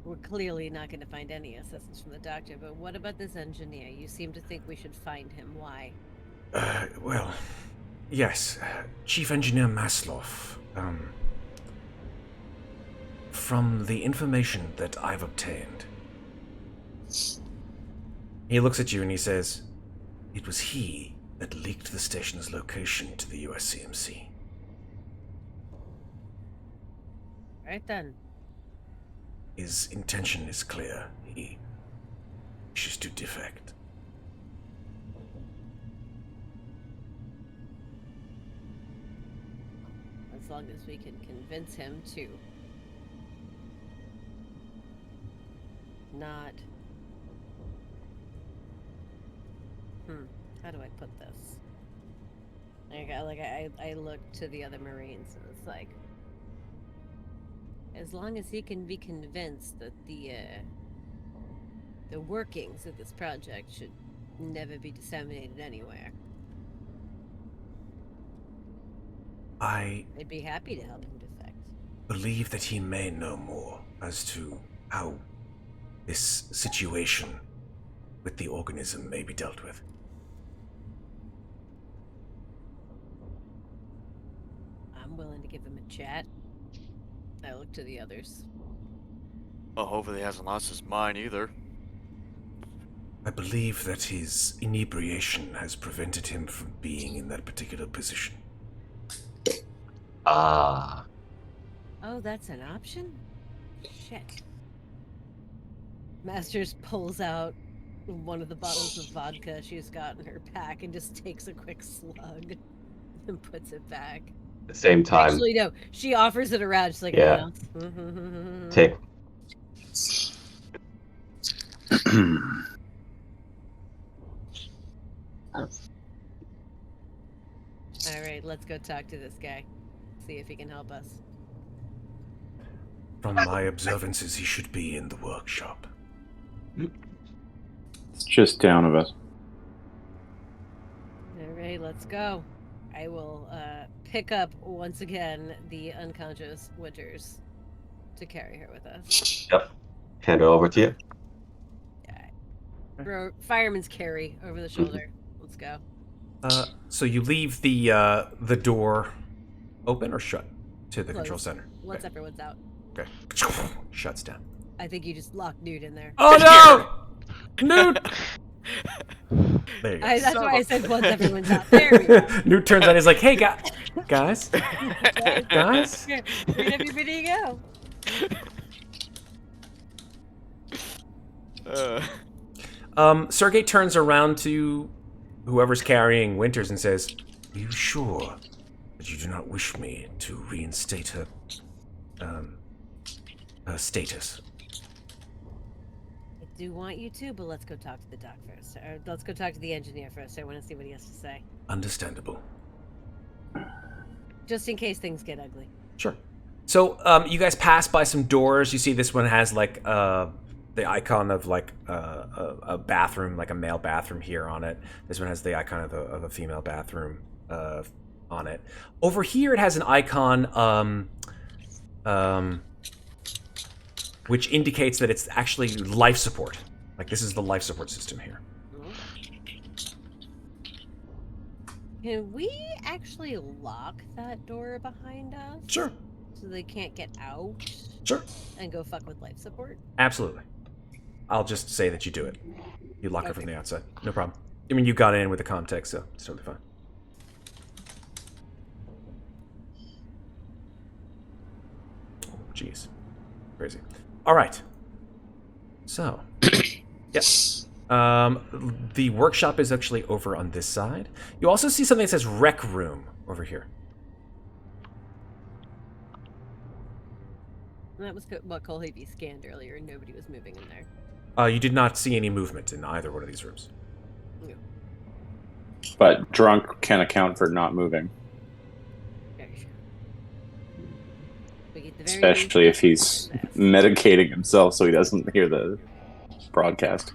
We're clearly not going to find any assistance from the doctor. But what about this engineer? You seem to think we should find him. Why? Well, yes, Chief Engineer Maslow. From the information that I've obtained, he looks at you and he says, it was he that leaked the station's location to the USCMC. Right then. His intention is clear. He wishes to defect. As long as we can convince him to not. How do I put this? I look to the other Marines and it's like, as long as he can be convinced that the workings of this project should never be disseminated anywhere, I'd be happy to help him defect. Believe that he may know more as to how this situation with the organism may be dealt with. I'm willing to give him a chat. I look to the others. Well, hopefully he hasn't lost his mind either. I believe that his inebriation has prevented him from being in that particular position. Ah. Oh, that's an option? Shit. Masters pulls out one of the bottles of vodka she's got in her pack and just takes a quick slug and puts it back. At the same time. Actually, no. She offers it around. She's like, Yeah. "Oh, Take. all right, let's go talk to this guy. See if he can help us." From my observances, he should be in the workshop. It's just down of us. All right, let's go. I will pick up once again the unconscious Winters to carry her with us. Yep. Hand it over to you. Yeah. Fireman's carry over the shoulder. Let's go. So you leave the door open or shut to the control center? Once everyone's out. Okay. Shuts down. I think you just locked Newt in there. Oh no! Newt! There you go. That's why I said once everyone's out. There we go. Newt turns on. He's like, "Hey, guys, guys." Where'd everybody go? Sergey turns around to whoever's carrying Winters and says, "Are you sure that you do not wish me to reinstate her status?" I do want you to, but let's go talk to the doc first. Or let's go talk to the engineer first. I want to see what he has to say. Understandable. Just in case things get ugly. Sure. So you guys pass by some doors. You see this one has like the icon of like a bathroom, like a male bathroom here on it. This one has the icon of a female bathroom on it. Over here it has an icon which indicates that it's actually life support. Like this is the life support system here. Can we actually lock that door behind us? Sure. So they can't get out? Sure. And go fuck with life support? Absolutely. I'll just say that you do it. You lock her from the outside. No problem. I mean, you got in with the context, so it's totally fine. Oh, jeez. Crazy. All right. So, yes. The workshop is actually over on this side. You also see something that says rec room over here. That was what Kulhavy scanned earlier, and nobody was moving in there. You did not see any movement in either one of these rooms. No. But drunk can account for not moving. Very sure. Especially if he's medicating himself so he doesn't hear the broadcast.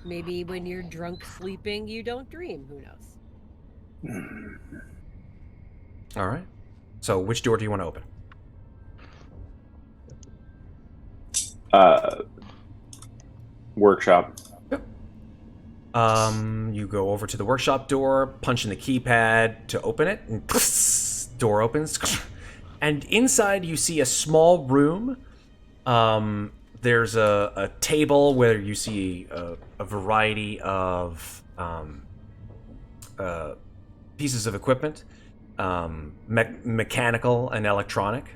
Maybe when you're drunk sleeping, you don't dream. Who knows? All right. So which door do you want to open? Workshop. Yep. You go over to the workshop door, punch in the keypad to open it, and door opens. And inside you see a small room. There's a table where you see a variety of pieces of equipment, mechanical and electronic,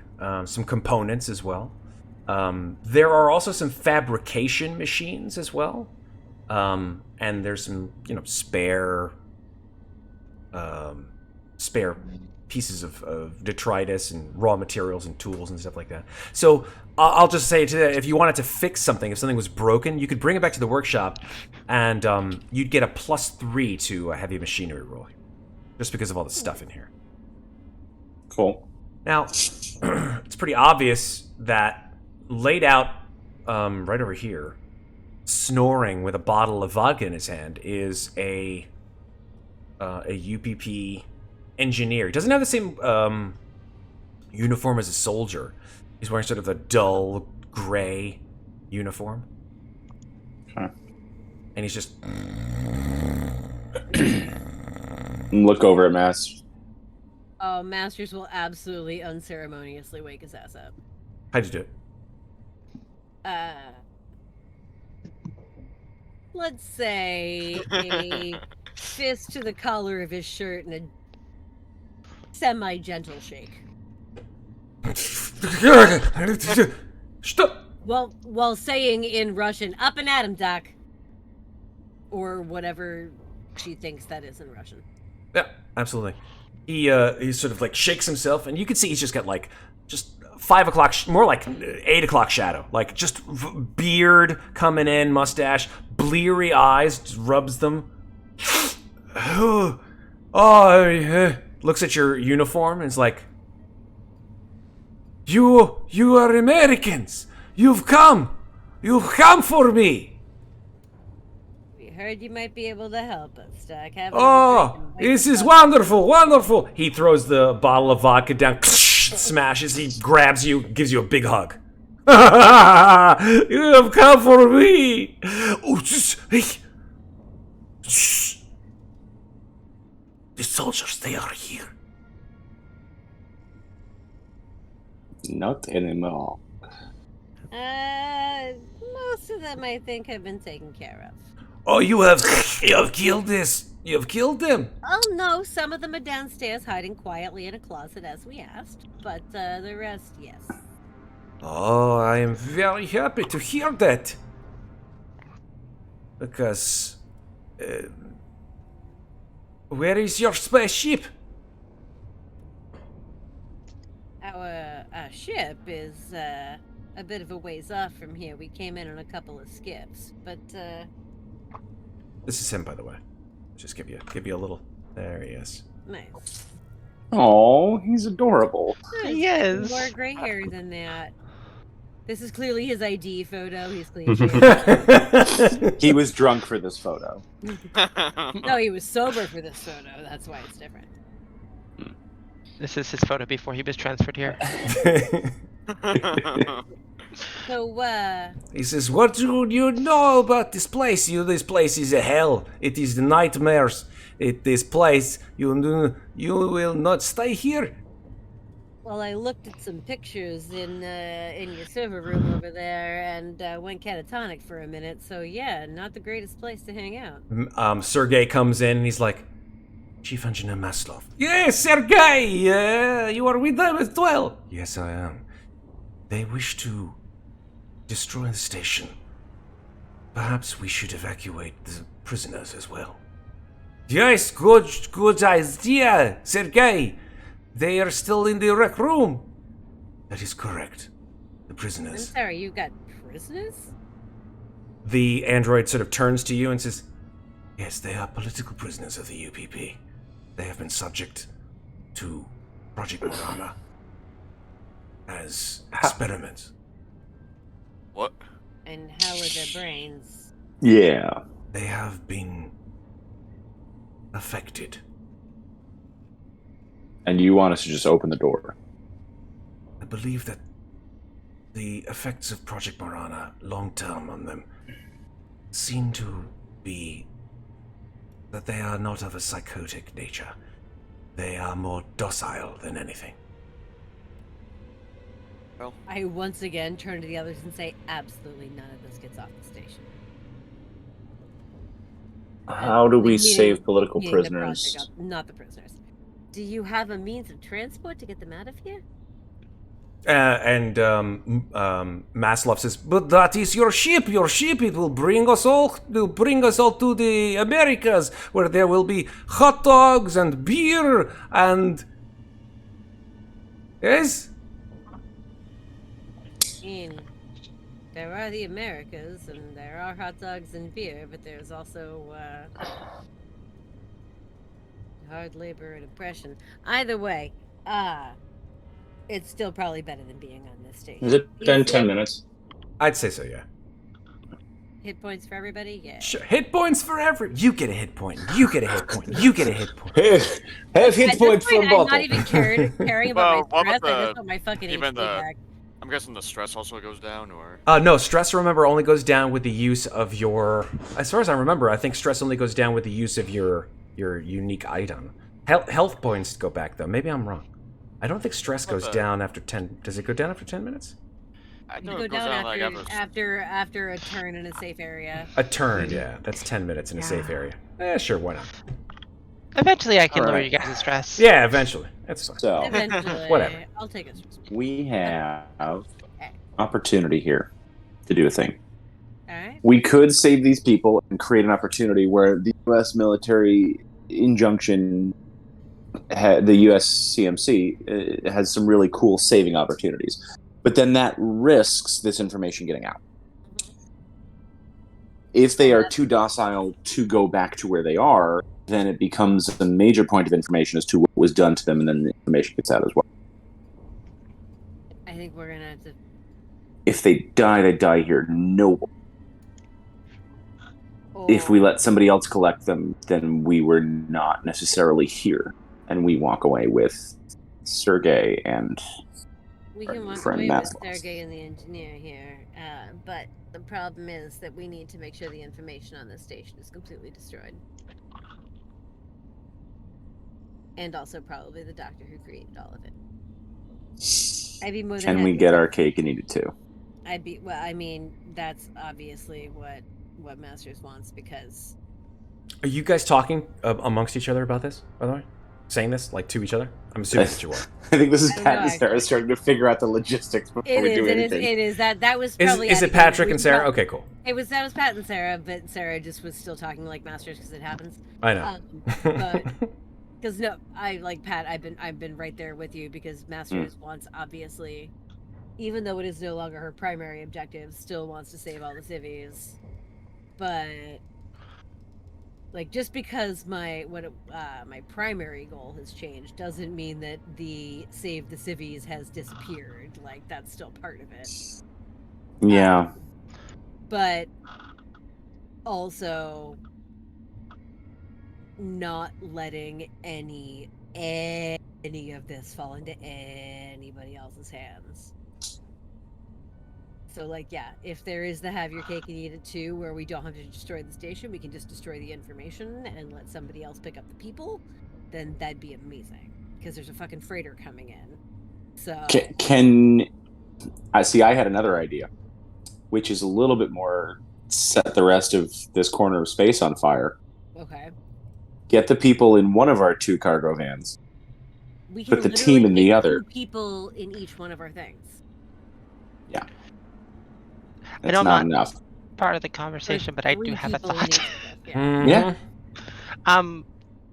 some components as well. There are also some fabrication machines as well, and there's some spare pieces of detritus and raw materials and tools and stuff like that. So I'll just say to that, if you wanted to fix something, if something was broken, you could bring it back to the workshop, and you'd get a +3 to a heavy machinery roll, just because of all the stuff in here. Cool. Now, it's pretty obvious that laid out right over here, snoring with a bottle of vodka in his hand, is a UPP engineer. He doesn't have the same uniform as a soldier. He's wearing sort of a dull gray uniform. Huh. And he's just... Look over at Mass. Oh, Masters will absolutely unceremoniously wake his ass up. How'd you do it? Let's say a fist to the collar of his shirt and a semi-gentle shake. Stop! While saying in Russian, "Up and at him, Doc," or whatever she thinks that is in Russian. Yeah, absolutely. He sort of like shakes himself, and you can see he's just got like just 5 o'clock, more like 8 o'clock shadow, like just beard coming in, mustache, bleary eyes, just rubs them. Looks at your uniform and is like, You are Americans. You've come for me. We heard you might be able to help us, Doc. Oh, this is wonderful, wonderful. He throws the bottle of vodka down, smashes, he grabs you, gives you a big hug. You have come for me. Oh, just, hey, Shh. The soldiers, they are here. Not anymore. Most of them, I think, have been taken care of. Oh, you have killed this. You have killed them. Oh, no, some of them are downstairs hiding quietly in a closet as we asked, but the rest, yes. Oh, I am very happy to hear that. Because, where is your spaceship? Our ship is a bit of a ways off from here. We came in on a couple of skips, but This is him, by the way. Just give you a little. There he is. nice. Oh, he's adorable. He is. More gray hair than that. This is clearly his ID photo. He's clean shaven. He was drunk for this photo. No, he was sober for this photo. That's why it's different. This is his photo before he was transferred here. So, He says, what do you know about this place? This place is a hell. It is the nightmares. This place, you will not stay here. well, I looked at some pictures in your server room over there and went catatonic for a minute. So, yeah, not the greatest place to hang out. Sergey comes in and he's like, Chief Engineer Maslov. Yes, Sergei! You are with them as well. Yes, I am. They wish to destroy the station. Perhaps we should evacuate the prisoners as well. Yes, good idea, Sergei. They are still in the rec room. That is correct. The I'm prisoners. sorry, you got prisoners? the android sort of turns to you and says, Yes, they are political prisoners of the UPP. They have been subject to Project Morana as experiments. What? And how are their brains? Yeah. They have been affected. And you want us to just open the door? I believe that the effects of Project Morana, long term on them, seem to be that they are not of a psychotic nature. They are more docile than anything. I once again turn to the others and say, absolutely none of this gets off the station. How do we Meaning- save political meaning the prisoners? project, not the prisoners. Do you have a means of transport to get them out of here? Maslov says, But that is your ship. Your ship. It will bring us all. Will bring us all to the Americas, where there will be hot dogs and beer and. Yes. I mean, there are the Americas, and there are hot dogs and beer, but there's also hard labor and oppression. Either way, it's still probably better than being on this station. Has it been Easy. 10 minutes? I'd say so, yeah. Hit points for everybody? Yeah. Sure. Hit points for every. You get a hit point. You get a hit point. You get a hit point. Have At hit this point from I'm bottle. not even caring Well, about my what stress. about I the- just want my fucking even HP the- back. I'm guessing the stress also goes down, or No, stress, remember, only goes down with the use of your. As far as I remember, I think stress only goes down with the use of your unique item. Health points go back, though. Maybe I'm wrong. I don't think stress What goes the- down after 10. Does it go down after 10 minutes? I You know go it goes down down like after a turn in a safe area. A turn, yeah. That's 10 minutes in a safe area. Sure, why not? Eventually, I can lower Alright. you guys' stress. Yeah, eventually. That's fine. So, Eventually, Whatever. I'll take a stress. we have opportunity here to do a thing. All right. We could save these people and create an opportunity where the U.S. military injunction, the U.S. CMC, has some really cool saving opportunities. But then that risks this information getting out. If they are too docile to go back to where they are, then it becomes a major point of information as to what was done to them, and then the information gets out as well. I think we're gonna have to. If they die here noble. If we let somebody else collect them, then we were not necessarily here, and we walk away with Sergei and We can walk friend away with Maslov. Sergey and the engineer here, but the problem is that we need to make sure the information on this station is completely destroyed. And also probably the doctor who created all of it. I'd be more than Can we happy get to- our cake and eat it too? well, I mean, that's obviously what Masters wants, because Are you guys talking amongst each other about this, by the way? Saying this, like, to each other? I'm assuming that you are. I think this is I don't Pat know, and Sarah actually. starting to figure out the logistics before we do anything. it is. That was probably... Is it Patrick and Sarah? Okay, cool. That was Pat and Sarah, but Sarah just was still talking like Masters because it happens. I know. But because no, I like Pat. I've been right there with you, because Masters wants, obviously, even though it is no longer her primary objective, still wants to save all the civvies. But like, just because my primary goal has changed doesn't mean that the save the civvies has disappeared. Like, that's still part of it. Yeah. But also not letting any of this fall into anybody else's hands. So, like, yeah, if there is the have your cake and eat it too, where we don't have to destroy the station, we can just destroy the information and let somebody else pick up the people, then that'd be amazing. Because there's a fucking freighter coming in. So I see? I had another idea, which is a little bit more set the rest of this corner of space on fire. okay. Get the people in one of our 2 cargo vans. We can Put the literally team in the take other. 2 people in each one of our things. That's know not I'm enough. Part of the conversation, but I do 3 have a people in thought. each of them, Yeah.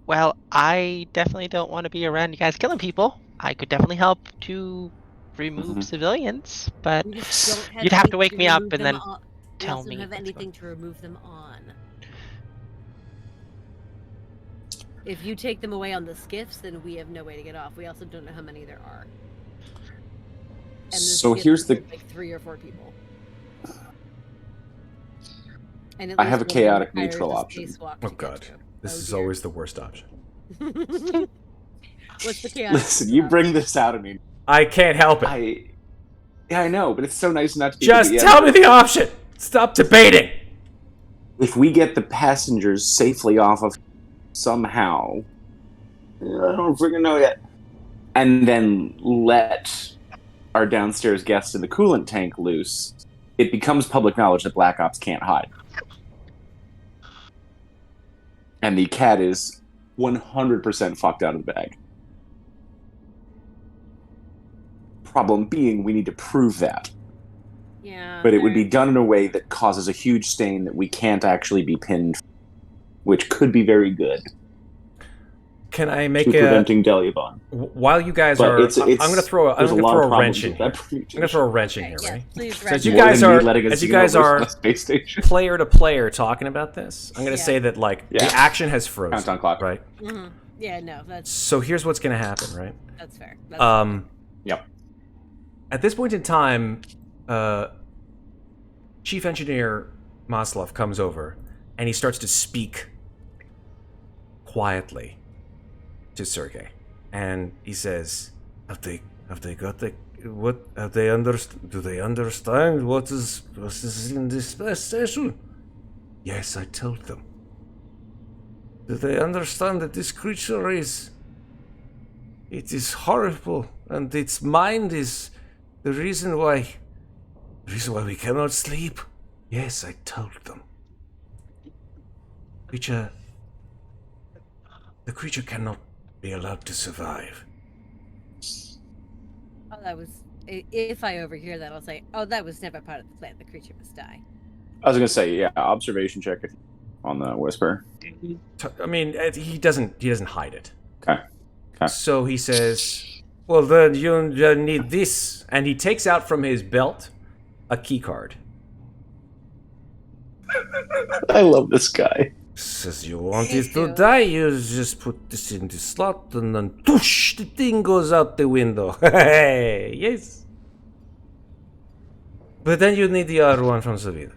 Well, I definitely don't want to be around you guys killing people. I could definitely help to remove civilians, but We just don't have you'd have to anything wake me up remove and them then on. tell We also me don't have what's anything to remove them on. If you take them away on the skiffs, then we have no way to get off. We also don't know how many there are. And the So skiffs here's the- hold, like 3 or 4 people. And at I least have a one of them chaotic requires neutral a option. spacewalk Oh, to get God. to. This Oh, is dear. always the worst option. What's the chaotic Listen, you neutral bring this out of me. I can't help it. I know, but it's so nice not to be. Just tell me the option! Stop debating! If we get the passengers safely off of somehow, I don't freaking know yet, and then let our downstairs guests in the coolant tank loose, it becomes public knowledge that Black Ops can't hide. And the cat is 100% fucked out of the bag. Problem being, we need to prove that. Yeah. But it would be done in a way that causes a huge stain that we can't actually be pinned, which could be very good Can I make to preventing Deliabon. While you guys But are... it's- I'm going to throw there's a lot a of problems wrench in with here. that I'm going to throw a wrench in here, Yes, right? please, So as you Red. guys More are... than me letting a As you xenomorph guys on are... a space station. player to player talking about this, I'm going to Yeah. say that, like, Yeah. the action has frozen. Countdown clock. Right? Mhm. Yeah, no, that's So here's what's going to happen, right? fair. That's Yep. At this point in time, Chief Engineer Maslov comes over, and he starts to speak quietly to Sergey, and he says, "Have they got the what? Have they do they understand what is in this space station?" Yes, I told them. Do they understand that this creature is? It is horrible, and its mind is the reason why we cannot sleep. Yes, I told them. The creature cannot be allowed to survive. Oh, that was. If I overhear that, I'll say, "Oh, that was never part of the plan. The creature must die." I was gonna say, yeah, observation check on the whisper. I mean, he doesn't hide it. Okay. So he says, "Well, then you need this," and he takes out from his belt a key card. I love this guy. Says you want Me it to too. die, you just put this in the slot and then whoosh, the thing goes out the window. Hey, yes. But then you need the other one from Savita.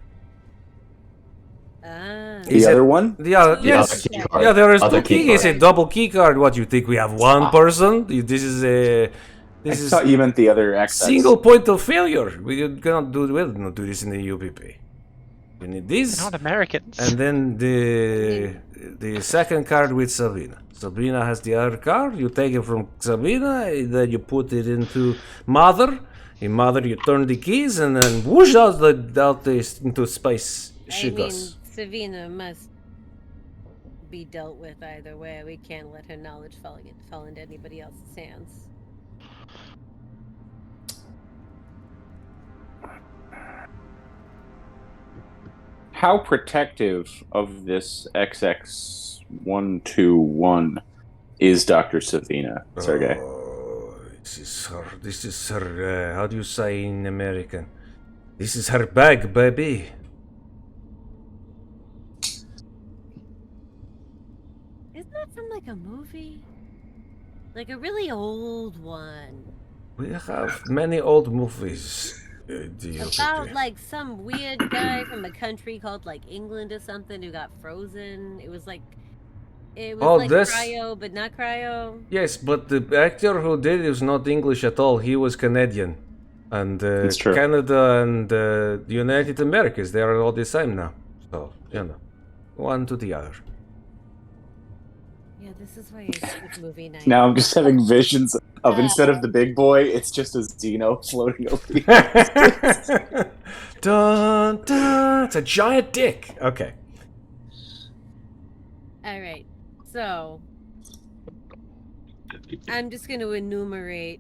Ah. He The said- other one? The other, The yes. other key card. Yeah, there is Other two key keys. It's a card. double key card. What you think? We have one person? This is a I This is thought you meant the other XX. single point of failure. We cannot do this in the UPP. We need this, Not Americans. and then the second card with Sabina. Sabina has the other card. You take it from Sabina, then you put it into Mother. In Mother, you turn the keys, and then whoosh into space. She goes. Savina must be dealt with either way. We can't let her knowledge fall into anybody else's hands. How protective of this XX121 is Dr. Savina, Sergey? Oh, this is her, how do you say in American? This is her bag, baby. Isn't that from like a movie? Like a really old one. We have many old movies. About like some weird guy from a country called like England or something who got frozen. It was like cryo, but not cryo. Yes, but the actor who did it was not English at all. He was Canadian. And It's true. Canada and the United Americas, they are all the same now. So, one to the other. Yeah, this is why it's good movie night. Now I'm just having visions of instead of the big boy, it's just a Xeno floating over the Dun, dun. It's a giant dick. Okay. All right, so I'm just going to enumerate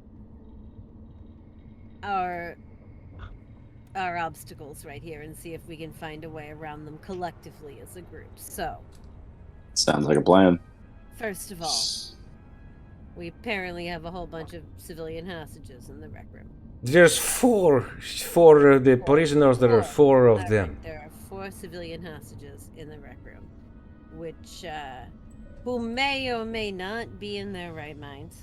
our obstacles right here and see if we can find a way around them collectively as a group. So, Sounds like a plan. first of all, we apparently have a whole bunch of civilian hostages in the rec room. There's four the prisoners. There are four of them. Right, there are 4 civilian hostages in the rec room, which who may or may not be in their right minds.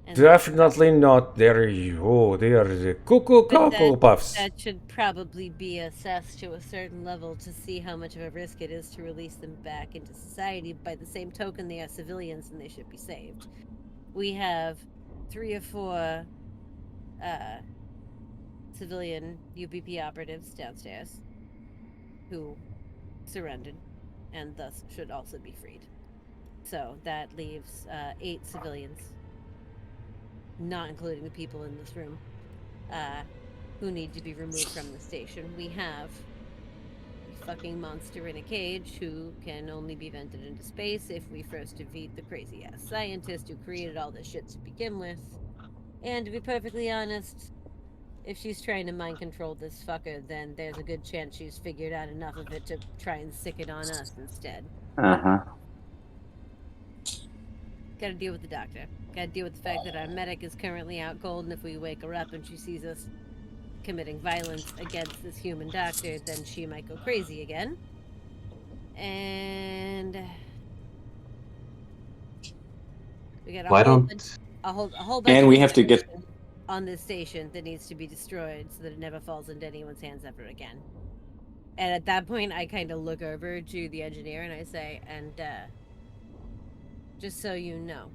And Definitely not. They are the cuckoo cocoa puffs. that should probably be assessed to a certain level to see how much of a risk it is to release them back into society. By the same token, they are civilians and they should be saved. We have 3 or 4 civilian UPP operatives downstairs who surrendered and thus should also be freed. So that leaves 8 civilians, not including the people in this room, who need to be removed from the station. We have a fucking monster in a cage who can only be vented into space if we first defeat the crazy-ass scientist who created all this shit to begin with. And to be perfectly honest, if she's trying to mind control this fucker, then there's a good chance she's figured out enough of it to try and sick it on us instead. Uh-huh. Gotta deal with the doctor. Gotta deal with the fact that our medic is currently out cold, and if we wake her up and she sees us committing violence against this human doctor, then she might go crazy again. And we got a whole bunch And of we have to get- information on this station that needs to be destroyed so that it never falls into anyone's hands ever again. And at that point, I kind of look over to the engineer and I say, and just so you know,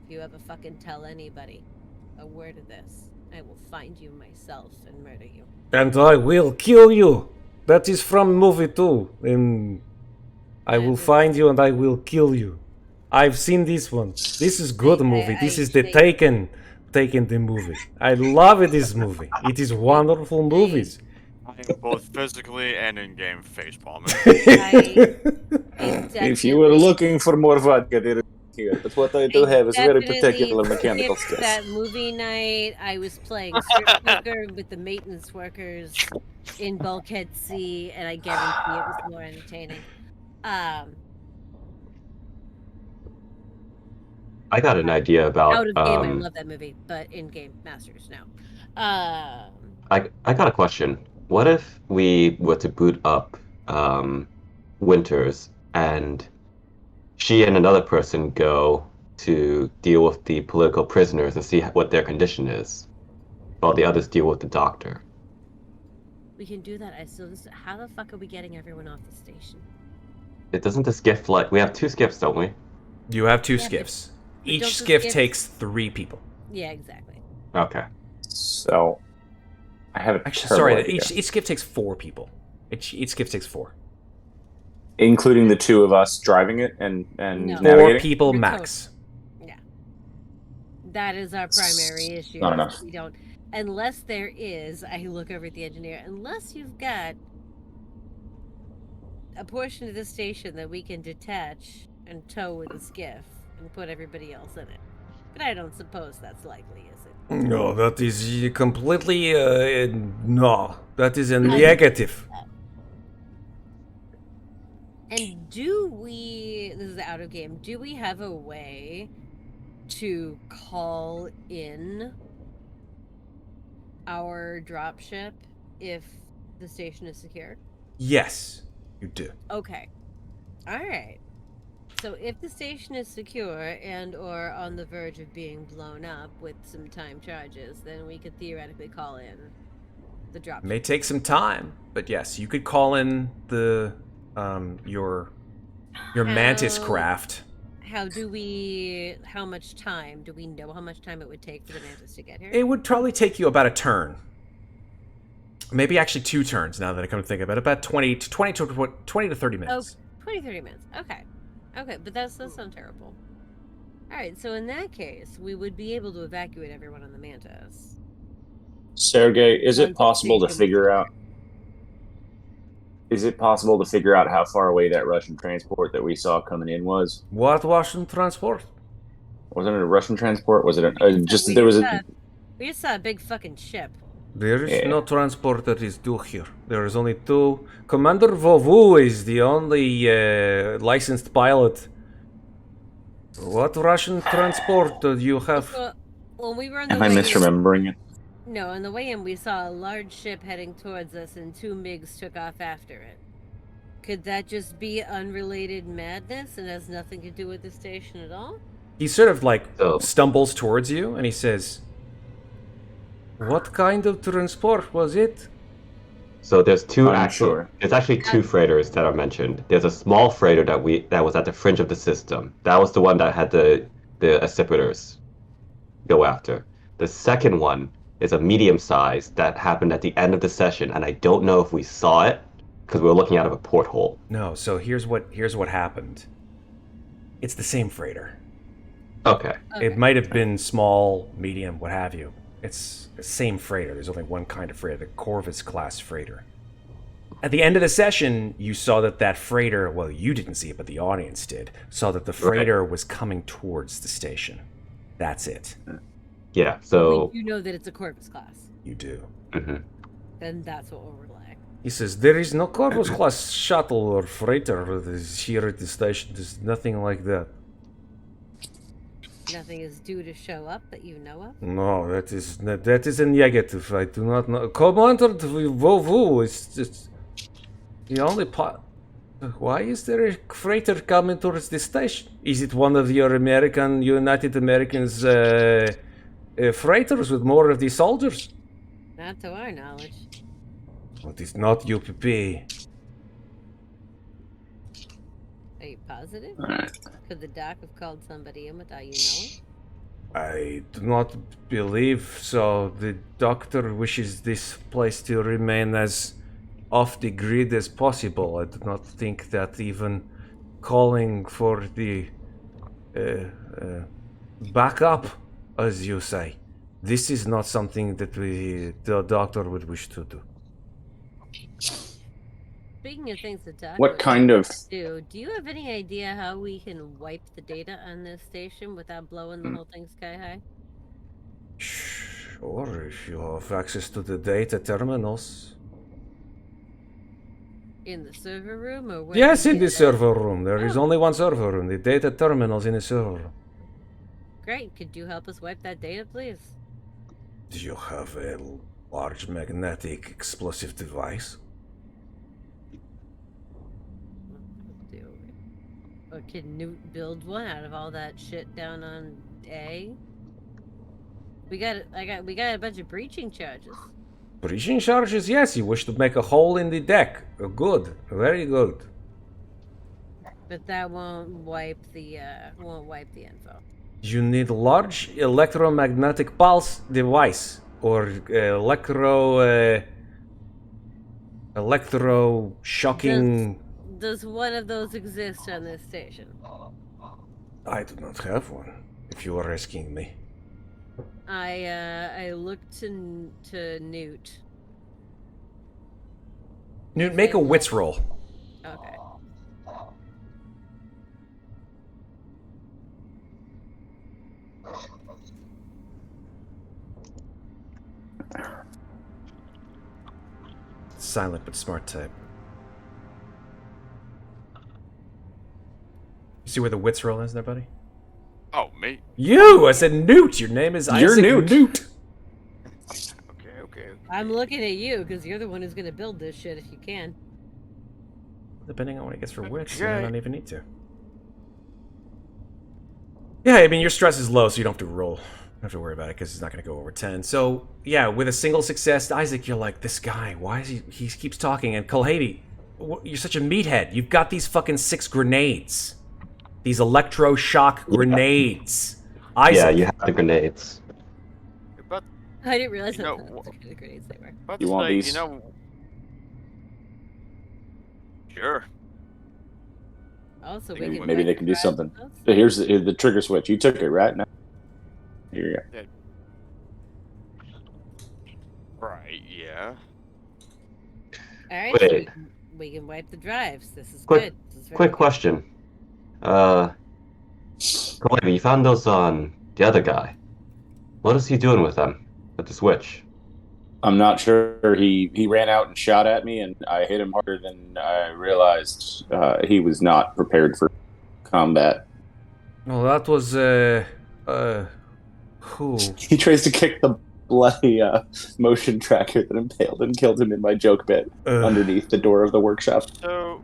if you ever fucking tell anybody a word of this, I will find you myself and murder you. And I will kill you. That is from movie 2. And I will find you and I will kill you. I've seen this one. This is good movie. This is the Taken the movie. I love this movie. It is wonderful movies. I am both physically and in-game facepalming. If you were looking for more vodka, there is here. But what I do have is very particular mechanical skills. That movie night, I was playing Strip Poker with the maintenance workers in Bulkhead C, and I guarantee it was more entertaining. I got an idea about. Out of game, I love that movie, but in game, Masters now. I got a question. What if we were to boot up Winters and she and another person go to deal with the political prisoners and see what their condition is, while the others deal with the doctor? We can do that. How the fuck are we getting everyone off the station? It doesn't the skiff like we have 2 skiffs, don't we? You have 2 Yeah, skiffs. but Each don't the skiff skiffs- takes 3 people. Yeah, exactly. Okay. So, I have a Actually, terrible sorry. idea. Each skiff takes 4 people. Each skiff takes 4. Including the 2 of us driving it and No. 4 navigating. people We're max. Yeah. That is our primary issue. Not is enough. We don't, unless there is. I look over at the engineer. Unless you've got a portion of the station that we can detach and tow with a skiff and put everybody else in it. But I don't suppose that's likely, is it? No, that is completely no. That is a negative. And do we, this is out of game, do we have a way to call in our dropship if the station is secure? Yes, you do. Okay. Alright. So if the station is secure and or on the verge of being blown up with some time charges, then we could theoretically call in the dropship. May take some time, but yes, you could call in the your mantis craft. How much time? Do we know how much time it would take for the mantis to get here? It would probably take you about a turn. Maybe actually 2 turns now that I come to think of it. About 20 to 30 minutes. Oh, 20, 30 minutes. Okay. Okay, but that's not terrible. Alright, so in that case, we would be able to evacuate everyone on the mantis. Sergey, is it Once possible to station- figure out? Is it possible to figure out how far away that Russian transport that we saw coming in was? What Russian transport? Wasn't it a Russian transport? Was it just that there was a? We just saw a big fucking ship. There is Yeah. no transport that is due here. There is only 2. Commander Vovu is the only licensed pilot. What Russian transport do you have? Well, when we were on the Am I way misremembering it? No, on the way in, we saw a large ship heading towards us, and 2 MiGs took off after it. Could that just be unrelated madness and has nothing to do with the station at all? He sort of like Oh. stumbles towards you and he says, "What kind of transport was it?" So there's 2 I'm actual. sure. There's actually 2 freighters that are mentioned. There's a small freighter that was at the fringe of the system. That was the one that had the accipiters go after. The second one is a medium size that happened at the end of the session, and I don't know if we saw it because we were looking out of a porthole. No, so here's what happened. It's the same freighter. Okay. It might have been small, medium, what have you. It's the same freighter. There's only one kind of freighter, the Corvus class freighter. At the end of the session, you saw that freighter, well, you didn't see it, but the audience did, saw that the freighter was coming towards the station. That's it. Yeah. So. You know that it's a Corvus class. You do. Mhm. Then that's what we'll rely. He says, there is no Corvus class shuttle or freighter that is here at the station. There's nothing like that. Nothing is due to show up that you know of? No, that is a negative. I do not know. Commander Vovu is just the only part. Why is there a freighter coming towards the station? Is it one of your United Americans freighters with more of the soldiers? Not to our knowledge. It is not UPP. Are you positive? Alright. Could the doc have called somebody in without you knowing? I do not believe so. The doctor wishes this place to remain as off the grid as possible. I do not think that even calling for the backup, as you say, this is not something that the doctor would wish to do. Speaking of things the doc What would kind of? do you have any idea how we can wipe the data on this station without blowing the whole thing sky high? Sure, if you have access to the data terminals. In the server room or where? Yes, we in the get it? server room. There is Oh. only one server room. The data terminals in the server room. Great. Could you help us wipe that data, please? Do you have a large magnetic explosive device? Do we? Or can Newt build one out of all that shit down on A? We got a bunch of breaching charges. Breaching charges? Yes, you wish to make a hole in the deck. Good, very good. But that won't wipe the info. You need large electromagnetic pulse device or electro shocking. Does one of those exist on this station? I do not have one. If you are asking me. I looked to Newt. Newt, make a wits roll. Okay. Silent but smart type. You see where the wits roll is there, buddy? Oh, me? You! I said Newt! Your name is You're Isaac Newt. Okay. I'm looking at you because you're the one who's gonna build this shit if you can. Depending on what he gets for wits, Okay. I don't even need to. Yeah, I mean, your stress is low, so you don't have to roll. You don't have to worry about it, because it's not going to go over 10. So, yeah, with a single success, Isaac, you're like, this guy, why is he keeps talking. And Kulhavy, you're such a meathead. You've got these fucking 6 grenades. These electroshock grenades. Isaac. Yeah, you have the grenades. But, I didn't realize You how know, the grenades they were. but You want like, these? you know... Sure. Also, Maybe we can maybe they drive can do around something. those. Here's the trigger switch. You took it, right? Now. Here you go. Right, yeah. All right, so Wait. we can wipe the drives. This is Quick- good. This is very Quick good. question. Kulhavy, you found those on the other guy. What is he doing with them? With the switch? I'm not sure. He ran out and shot at me, and I hit him harder than I realized. He was not prepared for combat. Well, that was, who? He tries to kick the bloody motion tracker that impaled and killed him in my joke bit underneath the door of the workshop. So...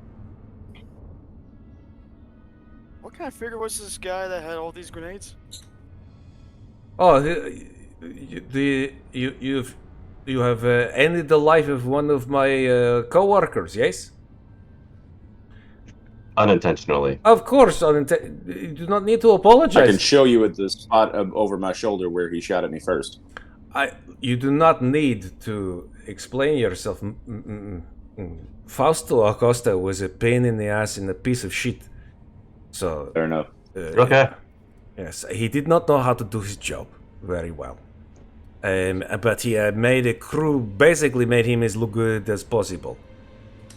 What kind of figure was this guy that had all these grenades? Oh, you have ended the life of one of my co-workers, yes? Unintentionally. Of course, you do not need to I apologize. can show you at the spot over my shoulder where he shot at me first. You do not need to explain yourself. Fausto Acosta was a pain in the ass and a piece of shit. So, Fair enough. Okay. yes, he did not know how to do his job very well. But he made a crew, basically made him as look good as possible.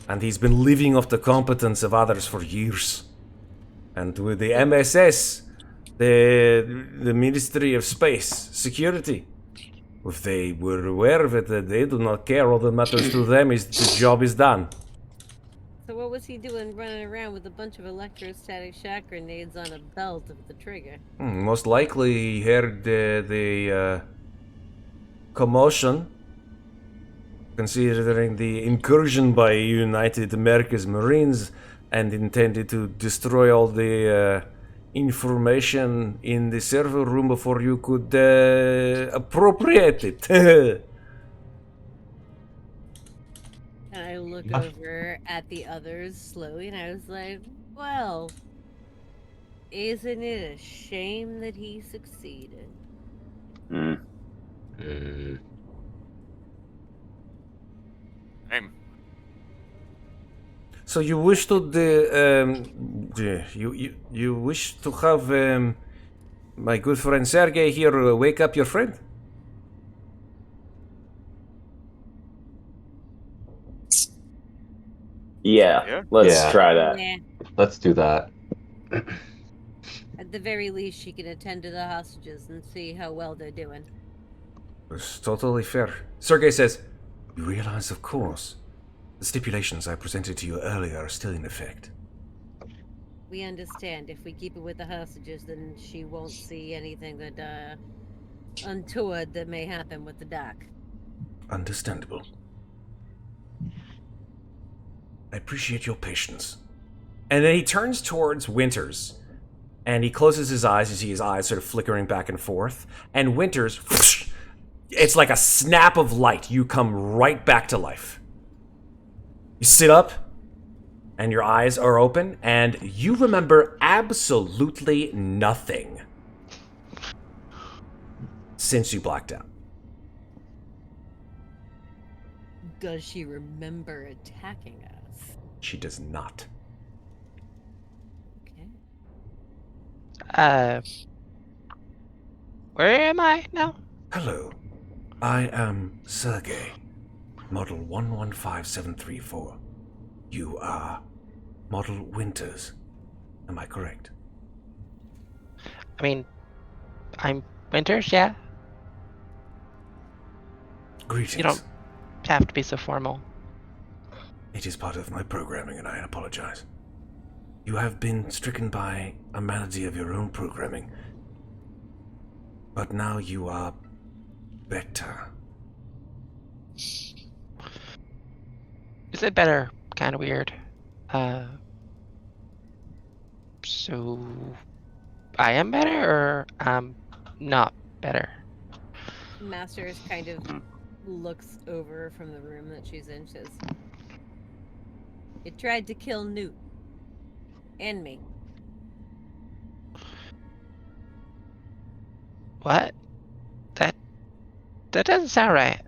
And he's been living off the competence of others for years. And with the MSS, the Ministry of Space Security, if they were aware of it, they do not care. All that matters to them is the job is done. So what was he doing running around with a bunch of electrostatic shock grenades on a belt of the trigger? Most likely he heard the commotion, considering the incursion by United America's Marines, and intended to destroy all the information in the server room before you could appropriate it. And I look over at the others slowly, and I was like, well, isn't it a shame that he succeeded? Mm. Name. So you wish to you wish to have my good friend Sergey here wake up your friend? Yeah, let's Yeah. try that. Yeah. Let's do that. At the very least, she can attend to the hostages and see how well they're doing. It's totally fair. Sergey says, "You realize, of course, the stipulations I presented to you earlier are still in effect." We understand. If we keep it with the hostages, then she won't see anything that untoward that may happen with the doc. Understandable. I appreciate your patience. And then he turns towards Winters, and he closes his eyes. You see his eyes sort of flickering back and forth. And Winters, it's like a snap of light. You come right back to life. You sit up, and your eyes are open, and you remember absolutely nothing since you blacked out. Does she remember attacking us? She does not. Okay. Where am I now? Hello, I am Sergey, model 115734. You are model Winters. Am I correct? I mean, I'm Winters, yeah. Greetings. You don't have to be so formal. It is part of my programming, and I apologize. You have been stricken by a malady of your own programming, but now you are better. Is it better? Kind of weird. So I am better, or I'm not better? Masters kind of looks over from the room that she's in. Says, "It tried to kill Newt and me." What? That doesn't sound right.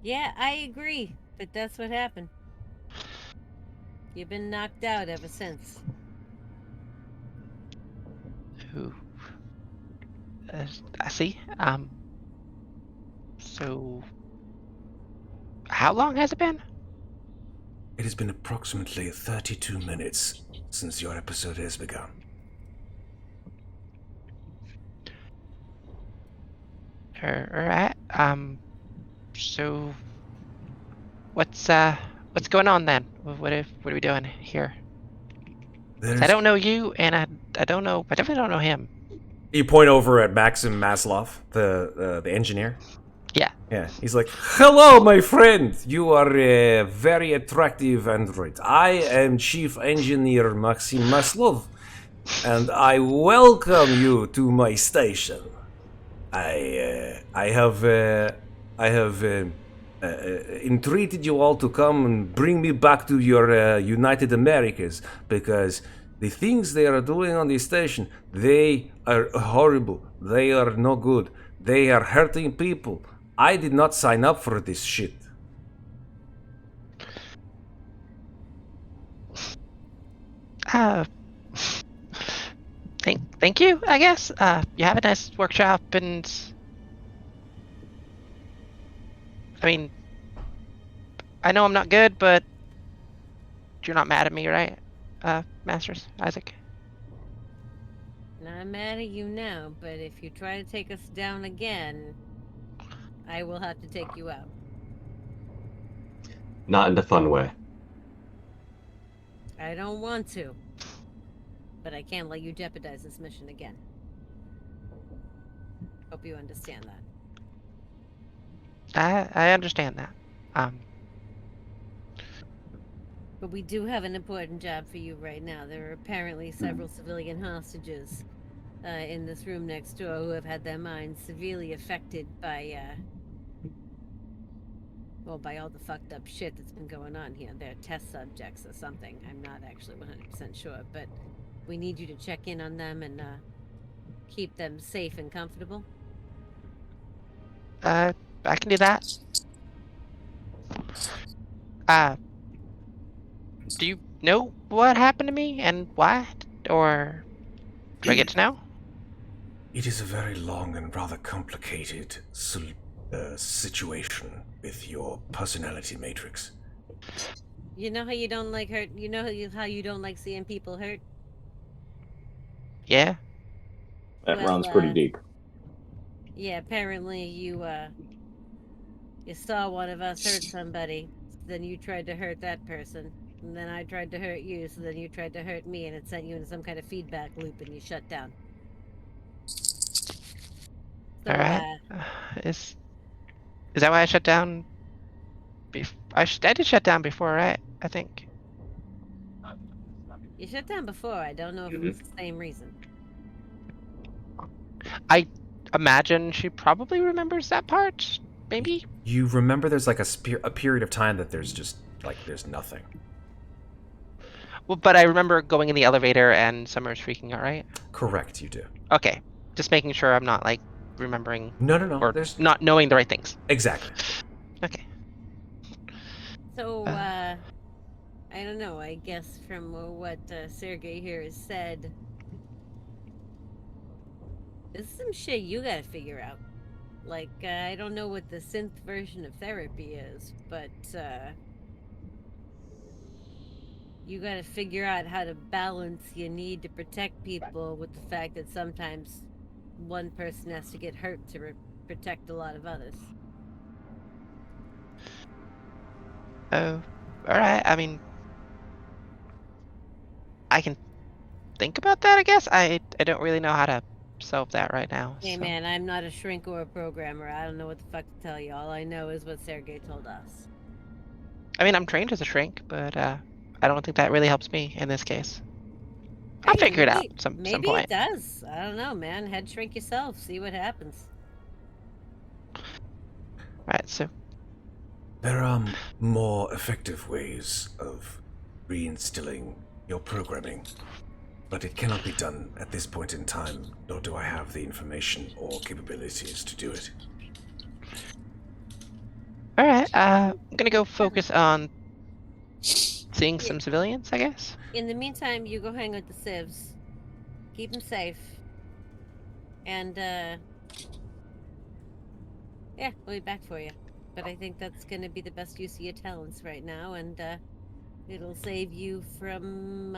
Yeah, I agree, but that's what happened. You've been knocked out ever since. Ooh. I see. So how long has it been? It has been approximately 32 minutes since your episode has begun. Alright. So what's going on then? What are we doing here? I don't know you, and I definitely don't know him. You point over at Maxim Maslov, the engineer. Yeah. Yeah, he's like, "Hello, my friend. You are a very attractive android. I am Chief Engineer Maxim Maslov, and I welcome you to my station. I have entreated you all to come and bring me back to your United Americas, because the things they are doing on the station, they are horrible. They are no good. They are hurting people. I did not sign up for this shit." Thank you, I guess. You have a nice workshop, and I mean, I know I'm not good, but you're not mad at me, right, Masters Isaac? Not mad at you now, but if you try to take us down again, I will have to take you out. Not in the fun way. I don't want to, but I can't let you jeopardize this mission again. Hope you understand that. I understand that. But we do have an important job for you right now. There are apparently several civilian hostages in this room next door who have had their minds severely affected by, by all the fucked up shit that's been going on here. They're test subjects or something. I'm not actually 100% sure, but we need you to check in on them and keep them safe and comfortable. I can do that. Do you know what happened to me and why? Or do I get to know? It is a very long and rather complicated situation with your personality matrix. You know how you don't like hurt? You know how you don't like seeing people hurt? Yeah. That Well, runs pretty deep. Yeah, apparently you saw one of us hurt somebody, then you tried to hurt that person, and then I tried to hurt you, so then you tried to hurt me, and it sent you into some kind of feedback loop, and you shut down. So, All right. Is that why I shut down? I did shut down before, right? I think. You shut down before. I don't know if it was the same reason. I imagine she probably remembers that part. Maybe. You remember there's like a period of time that there's just like there's nothing. Well, but I remember going in the elevator and Summers freaking out, right? Correct, you do. Okay. just making sure I'm not like remembering No. or There's not knowing the right things. exactly. Okay. So, I don't know. I guess from what Sergey here has said, this is some shit you gotta figure out. Like, I don't know what the synth version of therapy is, but you gotta figure out how to balance your need to protect people with the fact that sometimes one person has to get hurt to protect a lot of others. Oh, all right. I mean, I can think about that, I guess. I don't really know how to solve that right now. Hey so. man, I'm not a shrink or a programmer. I don't know what the fuck to tell you. All I know is what Sergey told us. I mean, I'm trained as a shrink, but I don't think that really helps me in this case. I'll Hey, figure it out maybe- some Maybe point. it does. I don't know, man. Head shrink yourself. See what happens. Right, so There are more effective ways of reinstilling your programming, but it cannot be done at this point in time, nor do I have the information or capabilities to do it. all right. I'm gonna go focus on seeing some civilians, I guess. In the meantime, you go hang with the civs. Keep them safe. And, yeah, we'll be back for you. But I think that's gonna be the best use of your talents right now, and, it'll save you from,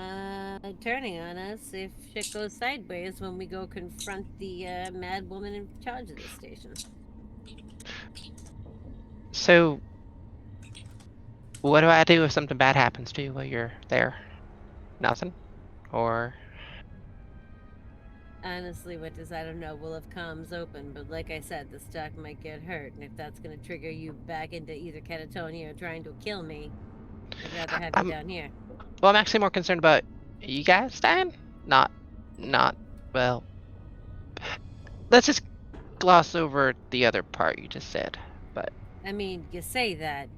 turning on us if shit goes sideways when we go confront the, mad woman in charge of this station. So, what do I do if something bad happens to you while you're there? Nothing? Or Honestly, what does I don't know. We'll have comms open, but like I said, the stock might get hurt, and if that's gonna trigger you back into either catatonia or trying to kill me, I'd rather have you down here. well, I'm actually more concerned about you guys dying. Not, well. Let's just gloss over the other part you just said. But I mean, you say that,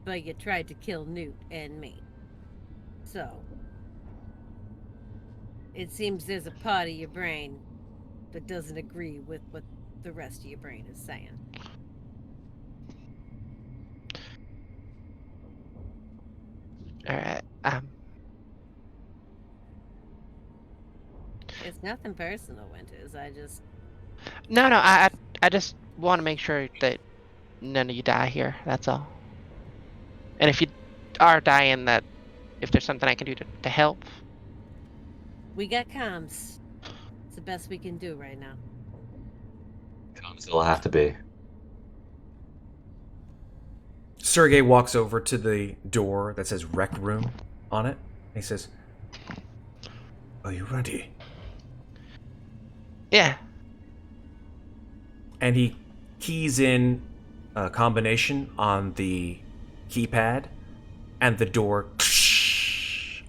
but you tried to kill Newt and me. So, it seems there's a part of your brain that doesn't agree with what the rest of your brain is saying. all right. It's nothing personal, Winters. I just... No. I just want to make sure that none of you die here. That's all. And if you are dying, that if there's something I can do to help. We got comms. It's the best we can do right now. Comms it'll have to be. Sergey walks over to the door that says Rec Room on it. He says, "Are you ready?" Yeah. And he keys in a combination on the keypad, and the door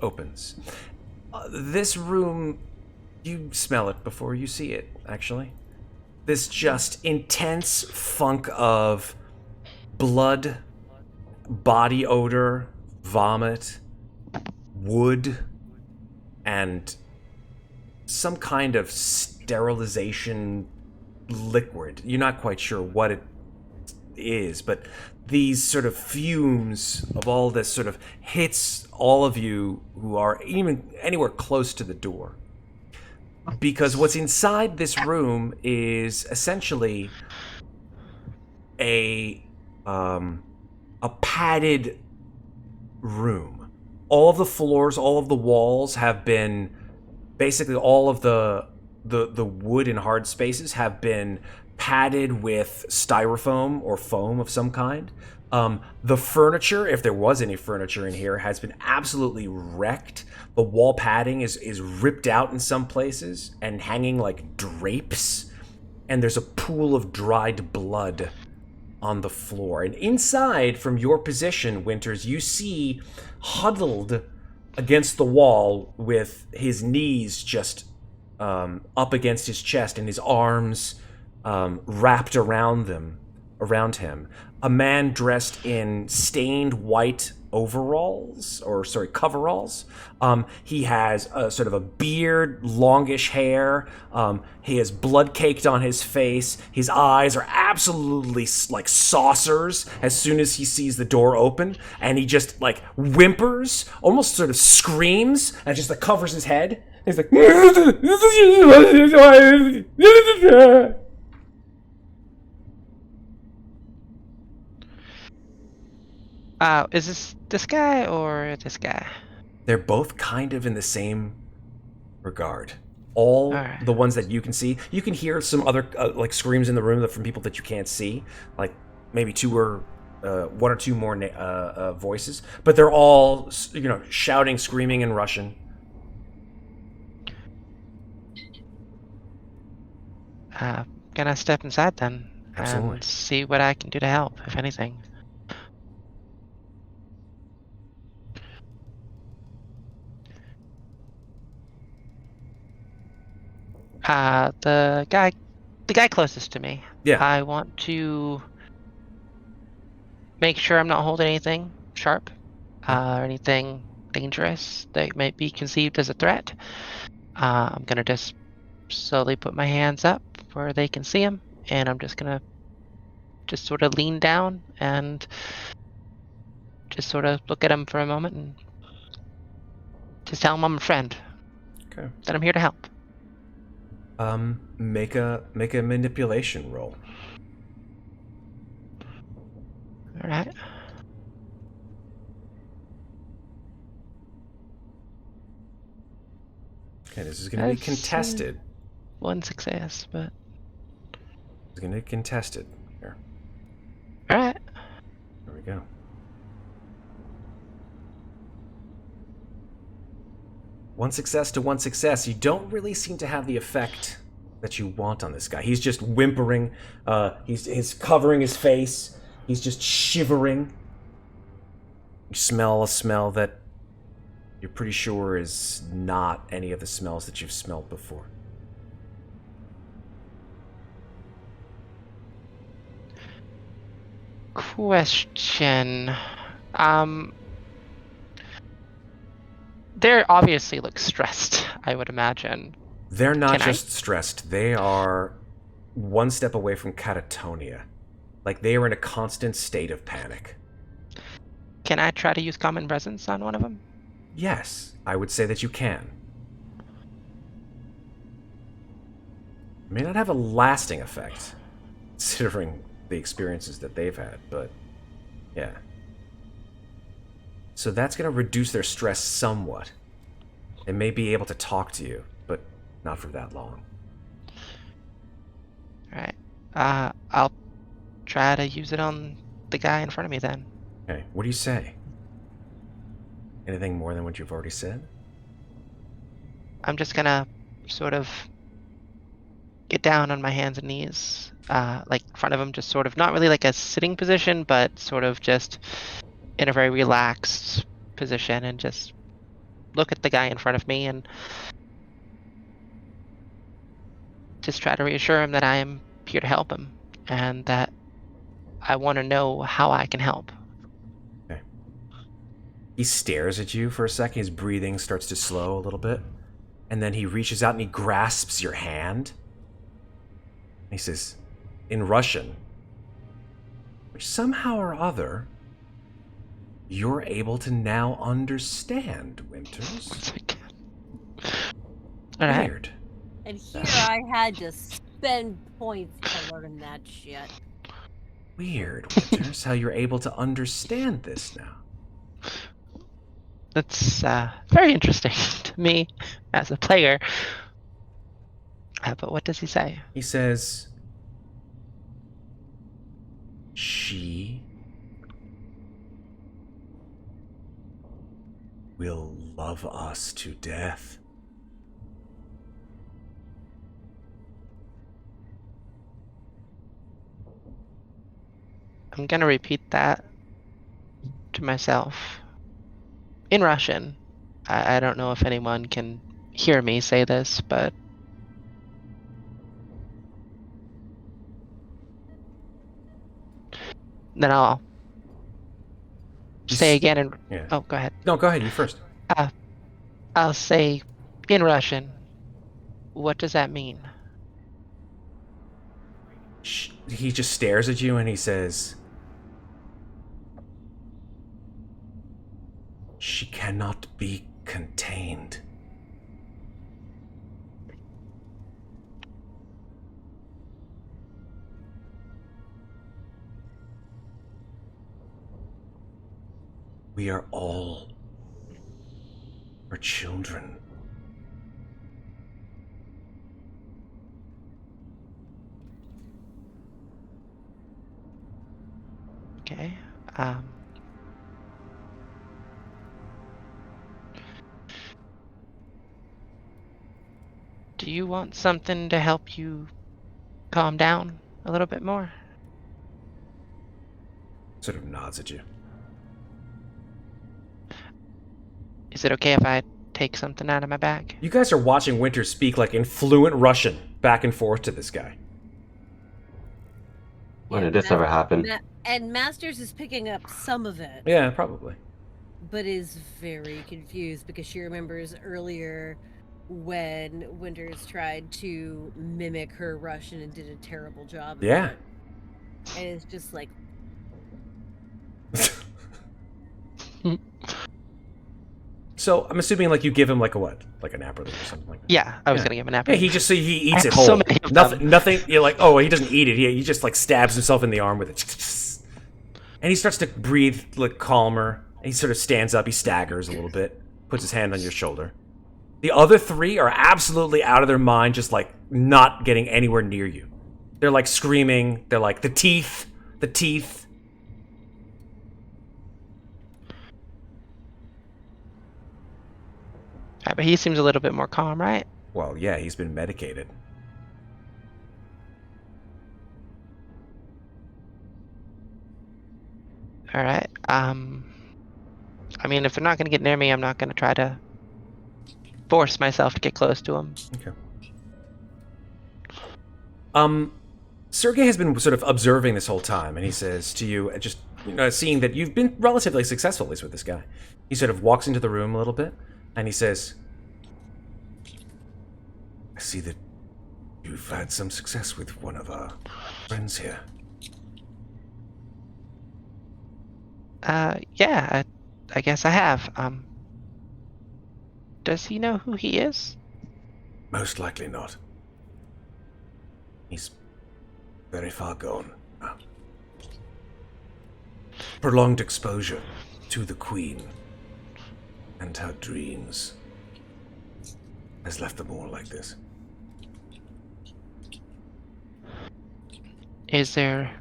opens. This room, you smell it before you see it, actually. This just intense funk of blood, body odor, vomit, wood, and some kind of sterilization liquid. You're not quite sure what it is, but these sort of fumes of all this sort of hits all of you who are even anywhere close to the door. Because what's inside this room is essentially a padded room. All of the floors, all of the walls have been, basically all of the wood and hard spaces have been padded with styrofoam or foam of some kind. The furniture, if there was any furniture in here, has been absolutely wrecked. The wall padding is ripped out in some places and hanging like drapes. And there's a pool of dried blood on the floor. And inside, from your position, Winters, you see huddled against the wall with his knees just up against his chest and his arms wrapped around him, a man dressed in stained white overalls, or sorry, coveralls. He has a sort of a beard, longish hair. He has blood caked on his face. His eyes are absolutely like saucers as soon as he sees the door open, and he just like whimpers, almost sort of screams, and just like covers his head. He's like, Is this guy or this guy? they're both kind of in the same regard. All Alright. the ones that you can see, you can hear some other like screams in the room from people that you can't see, like maybe one or two more voices, but they're all shouting, screaming in Russian. Gonna step inside then. Absolutely. And see what I can do to help, if anything. The guy closest to me. Yeah. I want to make sure I'm not holding anything sharp, or anything dangerous that might be conceived as a threat. I'm gonna just slowly put my hands up where they can see him, and I'm just gonna just sort of lean down and just sort of look at him for a moment and just tell him I'm a friend. Okay. That I'm here to help. Make a manipulation roll. All right. Okay, this is going to be contested. One success, but It's going to be contested. Here. all right. There we go. One success to one success. You don't really seem to have the effect that you want on this guy. He's just whimpering. He's covering his face. He's just shivering. You smell a smell that you're pretty sure is not any of the smells that you've smelled before. Question. They obviously look stressed, I would imagine. They're not Can I- just stressed. They are one step away from catatonia. Like, they are in a constant state of panic. Can I try to use common presence on one of them? Yes, I would say that you can. It may not have a lasting effect, considering the experiences that they've had, but yeah. So that's going to reduce their stress somewhat. They may be able to talk to you, but not for that long. Alright. I'll try to use it on the guy in front of me then. Okay, what do you say? Anything more than what you've already said? I'm just gonna sort of get down on my hands and knees, like in front of him, just sort of not really like a sitting position, but sort of just in a very relaxed position, and just look at the guy in front of me and just try to reassure him that I am here to help him and that I want to know how I can help. Okay. He stares at you for a second. His breathing starts to slow a little bit. And then he reaches out and he grasps your hand. He says, in Russian, which somehow or other, you're able to now understand, Winters. Once again. Alright. Weird. And here I had to spend points to learn that shit. Weird, Winters, how you're able to understand this now. That's very interesting to me as a player. But what does he say? He says, she will love us to death. I'm gonna repeat that to myself in Russian. I don't know if anyone can hear me say this, but then I'll say again and Yeah. oh, go ahead. No, go ahead. You first. I'll say in Russian. What does that mean? He just stares at you and he says, "She cannot be contained." We are all her children. Okay. Do you want something to help you calm down a little bit more? Sort of nods at you. Is it okay if I take something out of my bag? You guys are watching Winter speak like in fluent Russian back and forth to this guy. When did this ever happen? And Masters is picking up some of it, Yeah, probably. but is very confused because she remembers earlier when Winters tried to mimic her Russian and did a terrible job of Yeah. it. And it's just like, So I'm assuming like you give him like a what? Like an apple or something like that. Yeah, I was Yeah. gonna give him an apple. Yeah, he eats I it have so whole. many of Nothing. them. Nothing. You're like, oh, he doesn't eat it. He just like stabs himself in the arm with it, and he starts to breathe like calmer. And he sort of stands up. He staggers a little bit. Puts his hand on your shoulder. The other three are absolutely out of their mind, just like not getting anywhere near you. They're like screaming. They're like the teeth. Alright, but he seems a little bit more calm, right? Well, yeah, he's been medicated. Alright, I mean, if they're not gonna get near me, I'm not gonna try to force myself to get close to him. Okay. Sergey has been sort of observing this whole time, and he says to you, just seeing that you've been relatively successful, at least with this guy. He sort of walks into the room a little bit, and he says, "I see that you've had some success with one of our friends here." Yeah, I guess I have. Does he know who he is? Most likely not. He's very far gone now. Prolonged exposure to the Queen and her dreams has left them all like this. Is there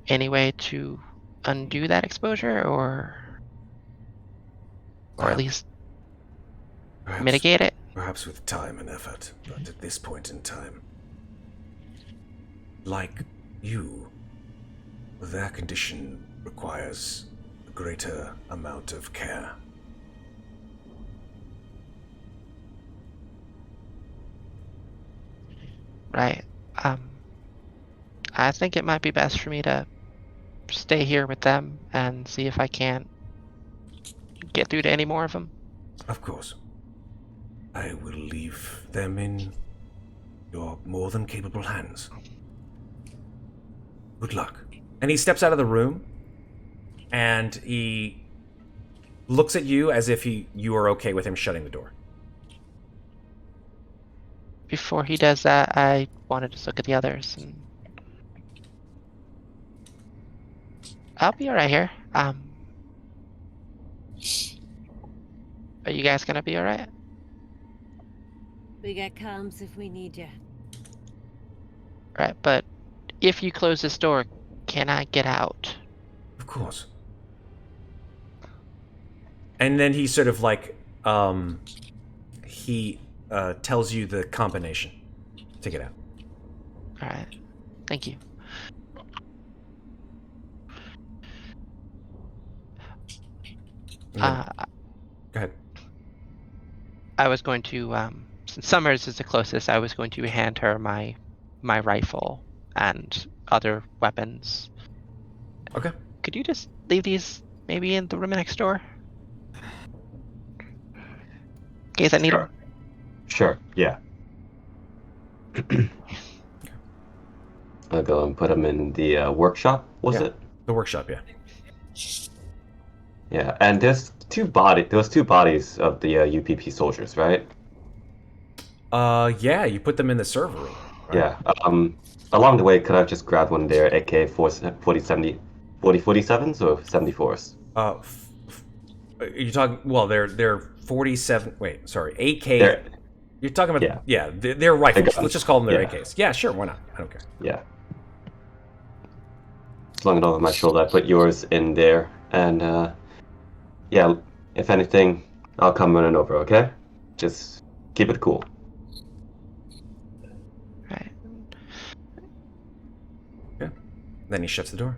any way to undo that exposure, or at least mitigate it? Perhaps with time and effort, but at this point in time, like you, their condition requires a greater amount of care. Right. I think it might be best for me to stay here with them and see if I can't get through to any more of them. Of course. I will leave them in your more than capable hands. Good luck. And he steps out of the room, and he looks at you as if you are okay with him shutting the door. Before he does that, I want to just look at the others, and I'll be alright here. Are you guys gonna be alright? we got comms if we need you. Right, but if you close this door, can I get out? Of course. And then he sort of like, he tells you the combination to get out. Alright, thank you. Go ahead. I was going to, since Summers is the closest, I was going to hand her my rifle and other weapons. Okay. Could you just leave these maybe in the room next door? In case I need Sure. them. Sure, yeah. I'll go and put them in the workshop, was Yeah. it? The workshop, yeah. Yeah, and there's two bodies of the UPP soldiers, right? Yeah, you put them in the server room. Right? Yeah. Along the way, could I have just grabbed one of their AK-47s or 74s? You're talking. Well, they're 47. Wait, sorry, AK. You're talking about. Yeah. They're rifles. guns. Let's just call them their Yeah. AKs. Yeah, sure. Why not? I don't care. Yeah. Slung it over my shoulder, I put yours in there, and yeah, if anything, I'll come running over, okay? Just keep it cool. Right. Then he shuts the door.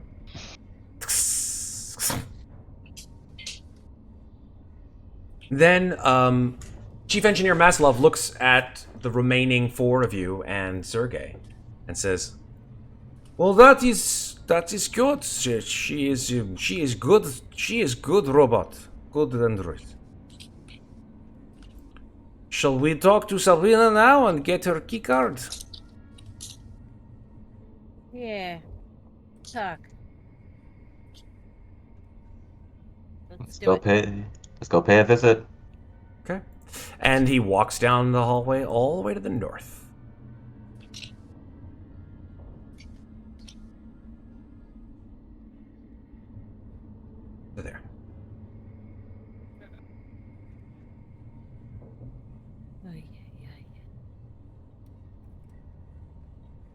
Then Chief Engineer Maslov looks at the remaining 4 of you and Sergey and says, "Well, that is good. She is good. She is good robot. Good android. Shall we talk to Sabrina now and get her keycard?" Yeah. Talk. Let's do it. Let's go pay a visit. Okay. And he walks down the hallway all the way to the north. There. Ay.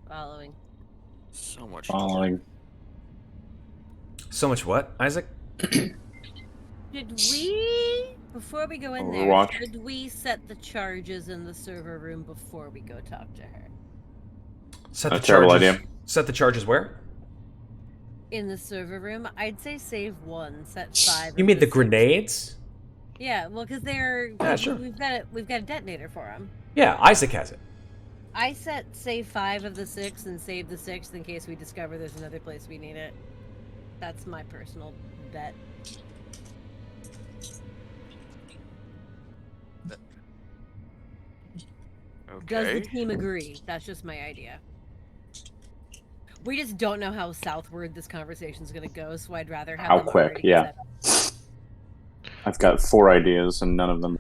Following. So much. Following. So much what, Isaac? Did we, before we go in Overwatch. there, should we set the charges in the server room before we go talk to her? Set A terrible idea. Set the charges where? In the server room, I'd say save 1, set 5. You of mean the 6. grenades? Yeah, well, because they're Yeah, sure. we've got a detonator for them. Yeah, Isaac has it. I set save 5 of the 6 and save the 6th in case we discover there's another place we need it. That's my personal bet. Does Okay. the team agree? That's just my idea. We just don't know how southward this conversation is going to go, so I'd rather have How them quick, already yeah. set up. I've got 4 ideas, and none of them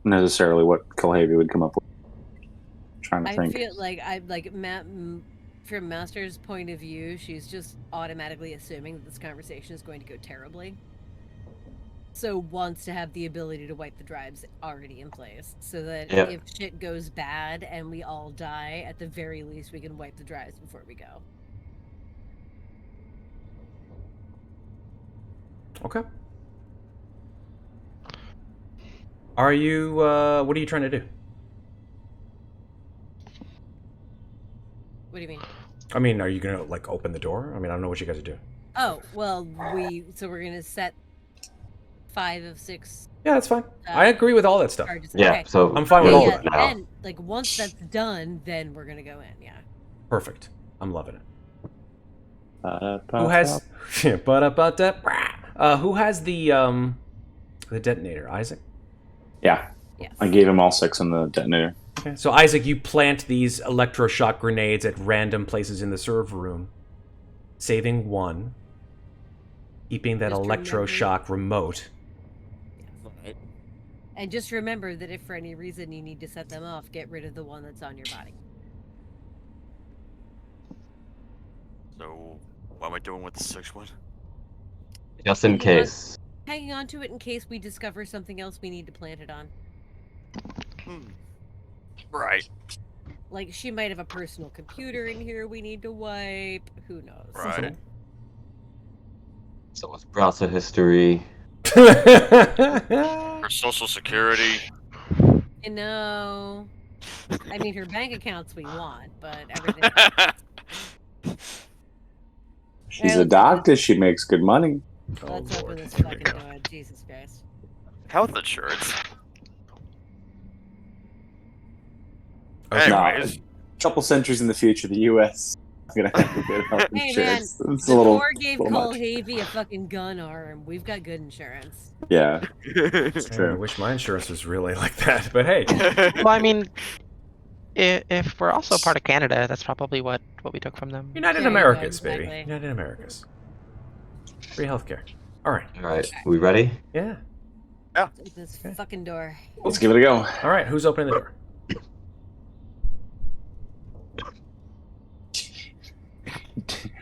necessarily what Kulhavy would come up with. Trying to I think. feel like from Master's point of view, she's just automatically assuming that this conversation is going to go terribly. So wants to have the ability to wipe the drives already in place, so that Yeah. if shit goes bad and we all die, at the very least we can wipe the drives before we go. Okay. Are you, what are you trying to do? What do you mean? I mean, are you gonna, like, open the door? I mean, I don't know what you guys are doing. Oh, well, so we're gonna set 5 of 6 Yeah, that's fine. I agree with all that stuff. charges. Yeah, Okay. so I'm fine with all Yeah, of it now. then, like, once that's done, then we're gonna go in, yeah. Perfect. I'm loving it. Who Who has, who has the detonator? Isaac? Yeah, Yes. I gave him all 6 on the detonator. Okay. So, Isaac, you plant these electroshock grenades at random places in the server room, saving 1, keeping that Just remember- electroshock remote. Alright. And just remember that if for any reason you need to set them off, get rid of the one that's on your body. So, what am I doing with the 6th one? Just in Hang on. case. Hanging on to it in case we discover something else we need to plant it on. Right. Like, she might have a personal computer in here we need to wipe. Who knows? Right. So it's browser history. For social security. You know. I mean, her bank accounts we want, but everything. She's a doctor. She makes good money. Let's open Lord. this Here we fucking go. door. Jesus Christ. Health insurance. Okay. No, Anyways, a couple centuries in the future, the U.S. gonna have a good health Hey man, insurance. It's a the little, war gave little much. Kulhavy a fucking gun arm. We've got good insurance. Yeah, it's I true. wish my insurance was really like that, but hey. Well, I mean, if we're also part of Canada, that's probably what we took from them. United There you go, Americans, baby. exactly. United Americans. Free healthcare. All right. All right, we ready? Yeah. Open this fucking door. Let's give it a go. All right. Who's opening the door?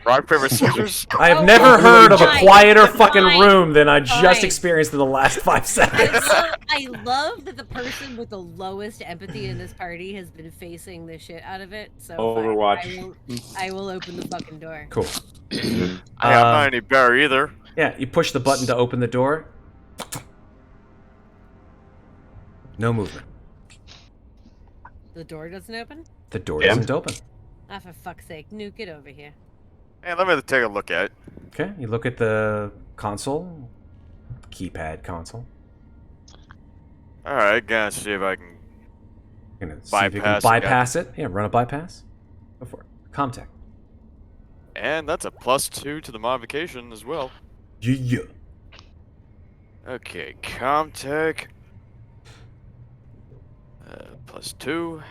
Rock, paper, scissors. I've Oh, never oh, heard of a fine, quieter fucking fine, room than I just fine. experienced in the last 5 seconds. I love that the person with the lowest empathy in this party has been facing the shit out of it. So fine. Overwatch. I will open the fucking door. Cool. I'm not any better either. Yeah, you push the button to open the door. No movement. The door doesn't open? The door Yeah. doesn't open. Ah, for fuck's sake. Nuke it over here. Hey, let me take a look at it. Okay, you look at the console, keypad console. All right, gonna see if I can. You're gonna see if you can Bypass, yeah. bypass it. Yeah, run a bypass. Go for it. Comtech. And that's a +2 to the modification as well. Yeah. Okay, Comtech. +2.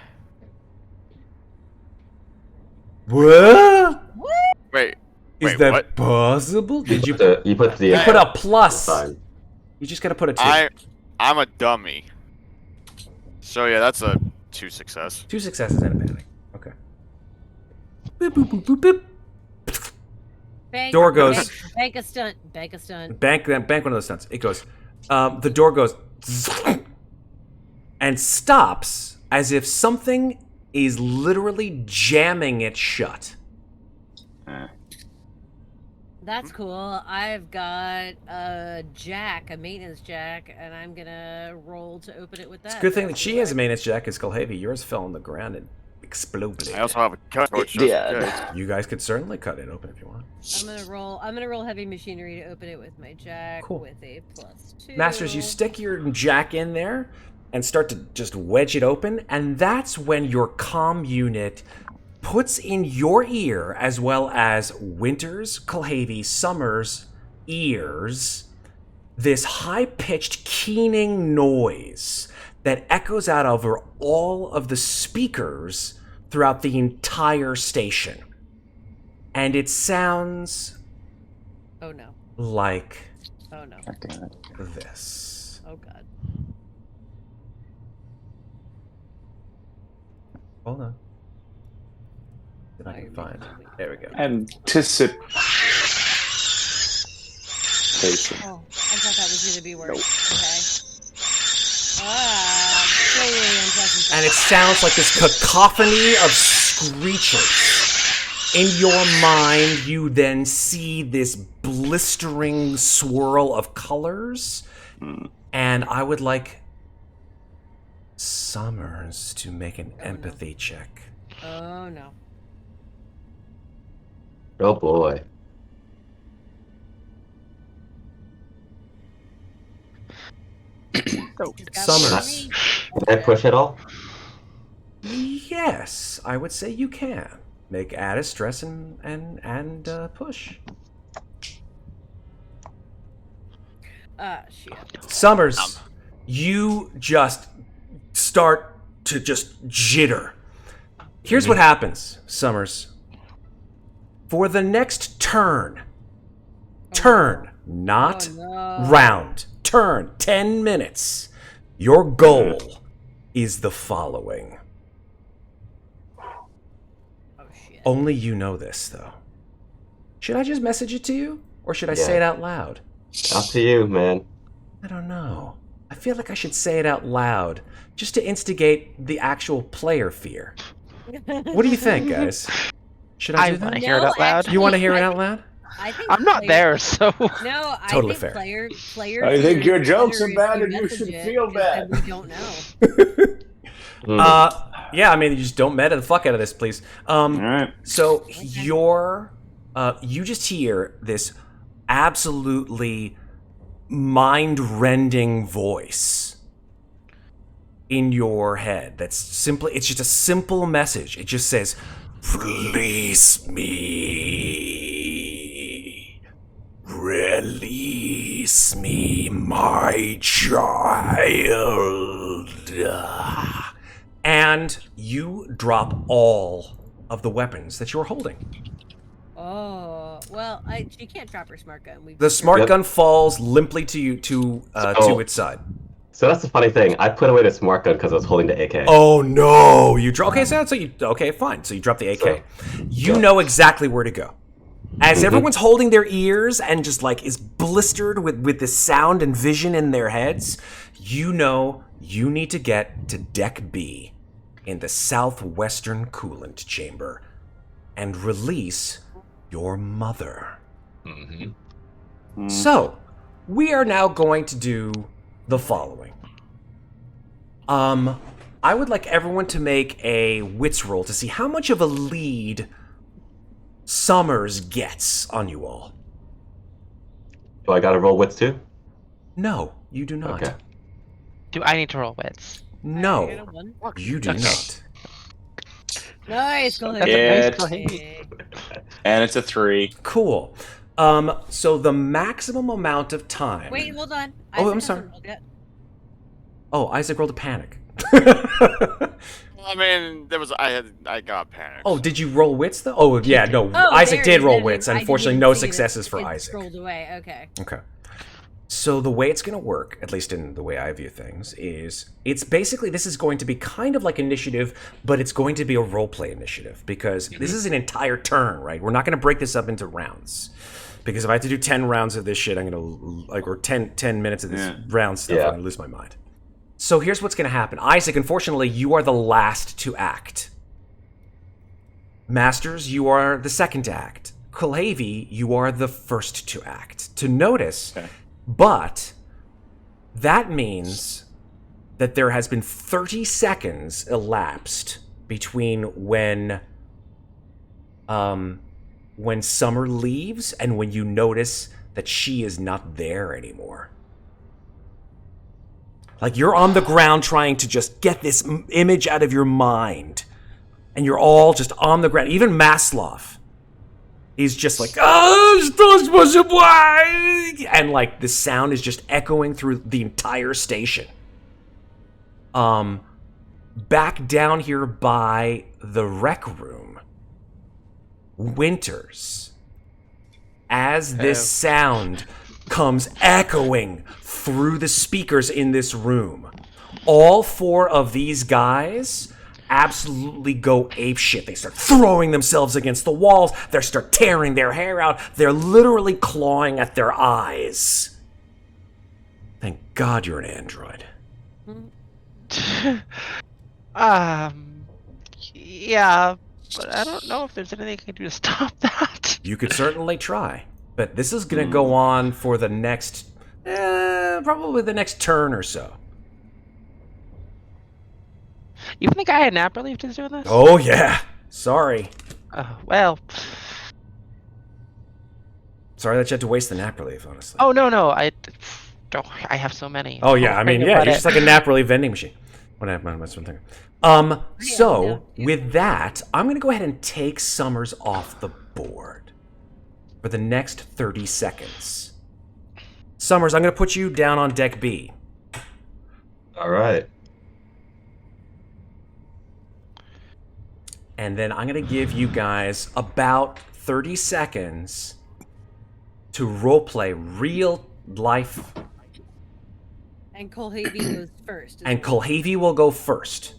What? Wait, Is wait, that what? possible? Did you You put the you put a plus? Fine. You just gotta put a 2. I'm a dummy. So yeah, that's a 2 success. 2 successes and a panic. Okay. Boop, boop, boop, boop, boop. Bank, Door goes- Bank a stunt. Bank a stunt. Bank one of those stunts. It goes. The door goes and stops as if something is literally jamming it shut. That's cool. I've got a jack, a maintenance jack, and I'm gonna roll to open it with that. It's a good thing that she has a maintenance jack as Kulhavy. Yours fell on the ground and exploded. I also have a cut torch. just in Yeah. case. You guys could certainly cut it open if you want. I'm gonna roll heavy machinery to open it with my jack Cool. with a +2. Masters, you stick your jack in there and start to just wedge it open, and that's when your comm unit puts in your ear, as well as Winter's, Kulhavy, Summers' ears, this high-pitched keening noise that echoes out over all of the speakers throughout the entire station. And it sounds Oh no. like Oh no. God damn it. this. Oh god. Hold on. See if I can find. There we go. Anticipation. Oh, I thought that was gonna be worse. Okay. Totally unpleasant. And it sounds like this cacophony of screeches. In your mind, you then see this blistering swirl of colors. And I would like Summers to make an empathy check. Oh no. Oh boy. Summers. Did I push it all? Yes, I would say you can. Make add a stress and push. Shit. Summers, you just start to just jitter. Here's what happens, Summers. For the next turn, not Oh, no. round, turn, 10 minutes, your goal is the following. Oh shit. Only you know this, though. Should I just message it to you? Or should I say Yeah. it out loud? Up to you, man. I don't know. I feel like I should say it out loud, just to instigate the actual player fear. What do you think, guys? Should I I do want to that? hear it out loud. You want to hear it I out think- loud? I think I'm not player- there, so No, I Totally think fair. player. I think fear your is jokes better are bad if and you should message it, feel 'cause bad. then we don't know. Yeah, I mean, you just don't meta the fuck out of this, please. All right. So you just hear this absolutely mind-rending voice. in your head that's simply, it's just a simple message. It just says, "Release me. Release me, my child." And you drop all of the weapons that you're holding. Oh, well, she can't drop her smart gun. The smart gun falls limply to you, to its side. So that's the funny thing. I put away the smart gun because I was holding the AK. Oh no! You drop. Okay, so you. Okay, fine. So you drop the AK. You know exactly where to go. As everyone's holding their ears and just like is blistered with the sound and vision in their heads, you know you need to get to Deck B in the southwestern coolant chamber and release your mother. So, we are now going to do the following. I would like everyone to make a wits roll to see how much of a lead Summers gets on you all. Do I gotta roll wits too? No, you do not. Okay. Do I need to roll wits? No, you do Okay. not. Nice, go That's ahead. a nice play. And it's a 3. Cool. So the maximum amount of time... Wait, hold on. Oh, I'm Isaac sorry. hasn't rolled yet. Oh, Isaac rolled a panic. I mean, I got panicked. Oh, did you roll wits though? Oh, yeah, no. Oh, Isaac there it did is, roll there it wits. is. I didn't Unfortunately, even no see that successes for it Isaac. Rolled away. Okay. Okay. So the way it's going to work, at least in the way I view things, is it's basically, this is going to be kind of like initiative, but it's going to be a roleplay initiative because this is an entire turn, right? We're not going to break this up into rounds. Because if I have to do 10 rounds of this shit, I'm going to, or 10 minutes of this round stuff, I'm going to lose my mind. So here's what's going to happen. Isaac, unfortunately, you are the last to act. Masters, you are the second to act. Kulhavy, you are the first to act. To notice, but that means that there has been 30 seconds elapsed between when Summer leaves and when you notice that she is not there anymore. Like, you're on the ground trying to just get this image out of your mind. And you're all just on the ground. Even Maslov. He's just like, oh, and like the sound is just echoing through the entire station. Back down here by the rec room, Winters, as this sound comes echoing through the speakers in this room, all 4 of these guys absolutely go apeshit. They start throwing themselves against the walls. They start tearing their hair out. They're literally clawing at their eyes. Thank God you're an android. Yeah, but I don't know if there's anything I can do to stop that. You could certainly try, but this is going to go on for the next, probably the next turn or so. You think I had nap relief to doing this? Oh yeah. Sorry. Well. Sorry that you had to waste the nap relief, honestly. Oh no, I have so many. Oh yeah, I mean, yeah, you're just like a nap relief vending machine. That's what I'm thinking. So with that, I'm gonna go ahead and take Summers off the board for the next 30 seconds. Summers, I'm gonna put you down on deck B. All right. And then I'm going to give you guys about 30 seconds to roleplay real life. And Kulhavy goes first. And Kulhavy will go first.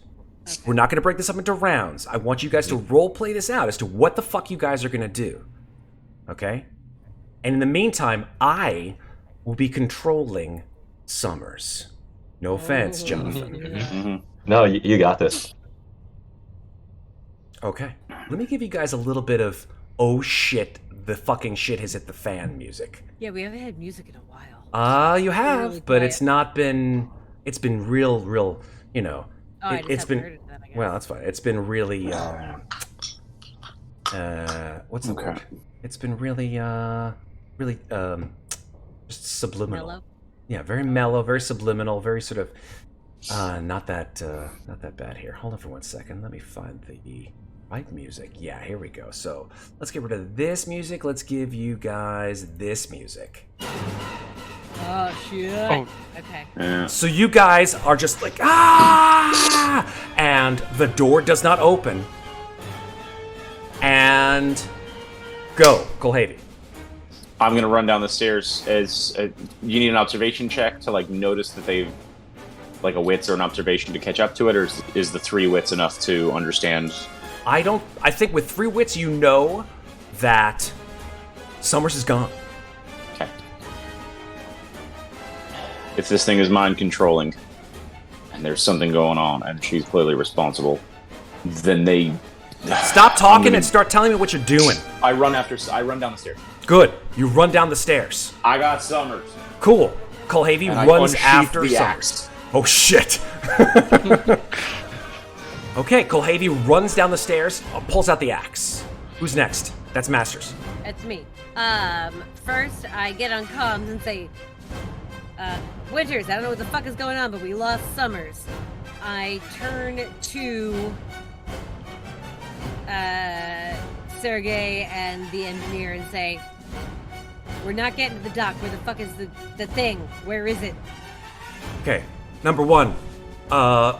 Okay. We're not going to break this up into rounds. I want you guys to roleplay this out as to what the fuck you guys are going to do. Okay? And in the meantime, I will be controlling Summers. No offense, Jonathan. No, you got this. Okay. Let me give you guys a little bit of, oh shit, the fucking shit has hit the fan music. Yeah, we haven't had music in a while. You have, really but quiet. it's been real, you know. Oh, I just it's haven't been, heard it then, I guess. well, that's fine. It's been really, what's the word? It's been really, just subliminal. Mellow? Yeah, very mellow, very subliminal, very sort of Not that bad here. Hold on for 1 second. Let me find the right music. Yeah, here we go. So let's get rid of this music. Let's give you guys this music. Oh shit. Oh. Okay. Yeah. So you guys are just like, ah! And the door does not open. And go, Kulhavy. I'm gonna run down the stairs. As you need an observation check to like notice that they've like a wits or an observation to catch up to it, or is the 3 wits enough to understand? I think with 3 wits you know that Summers is gone. Okay. If this thing is mind controlling, and there's something going on, and she's clearly responsible, then they Stop talking and start telling me what you're doing. I run down the stairs. Good. You run down the stairs. I got Summers. Cool. Kulhavy And I runs unsheath after the Summers. axe. Oh shit. Okay, Kulhavy runs down the stairs, pulls out the axe. Who's next? That's Masters. That's me. First I get on comms and say, Winters, I don't know what the fuck is going on, but we lost Summers. I turn to Sergey and the engineer and say, we're not getting to the dock. Where the fuck is the thing? Where is it? Okay, number 1.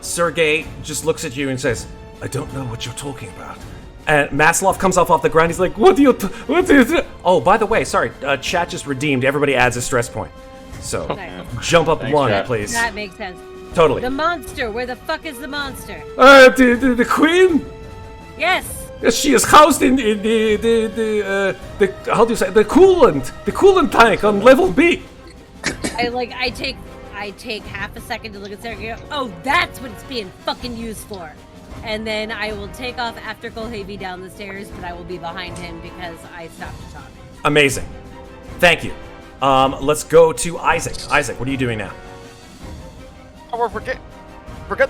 Sergey just looks at you and says, I don't know what you're talking about. And Maslov comes off the ground. He's like, what is it? Oh, by the way, sorry, chat just redeemed. Everybody adds a stress point. So, Nice. jump up Thanks, 1, chat. please. That makes sense. Totally. The monster. Where the fuck is the monster? The queen? Yes. She is housed in the how do you say, the coolant tank on level B. I take half a second to look at Sergey and go, oh, that's what it's being fucking used for. And then I will take off after Kulhavy down the stairs, but I will be behind him because I stopped to talk. Amazing. Thank you. Let's go to Isaac. Isaac, what are you doing now? Oh, forget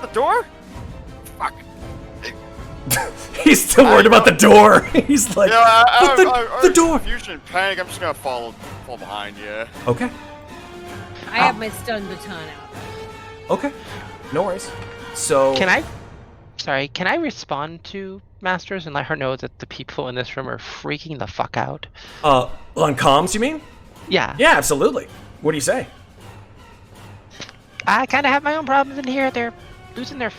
the door? Fuck. He's still worried about the door. He's like, the door. Confusion and panic. I'm just gonna fall behind you. Okay. I have my stun baton out. Okay. No worries. So Can I respond to Masters and let her know that the people in this room are freaking the fuck out? on comms, you mean? Yeah. Yeah, absolutely. What do you say? I kind of have my own problems in here. They're losing their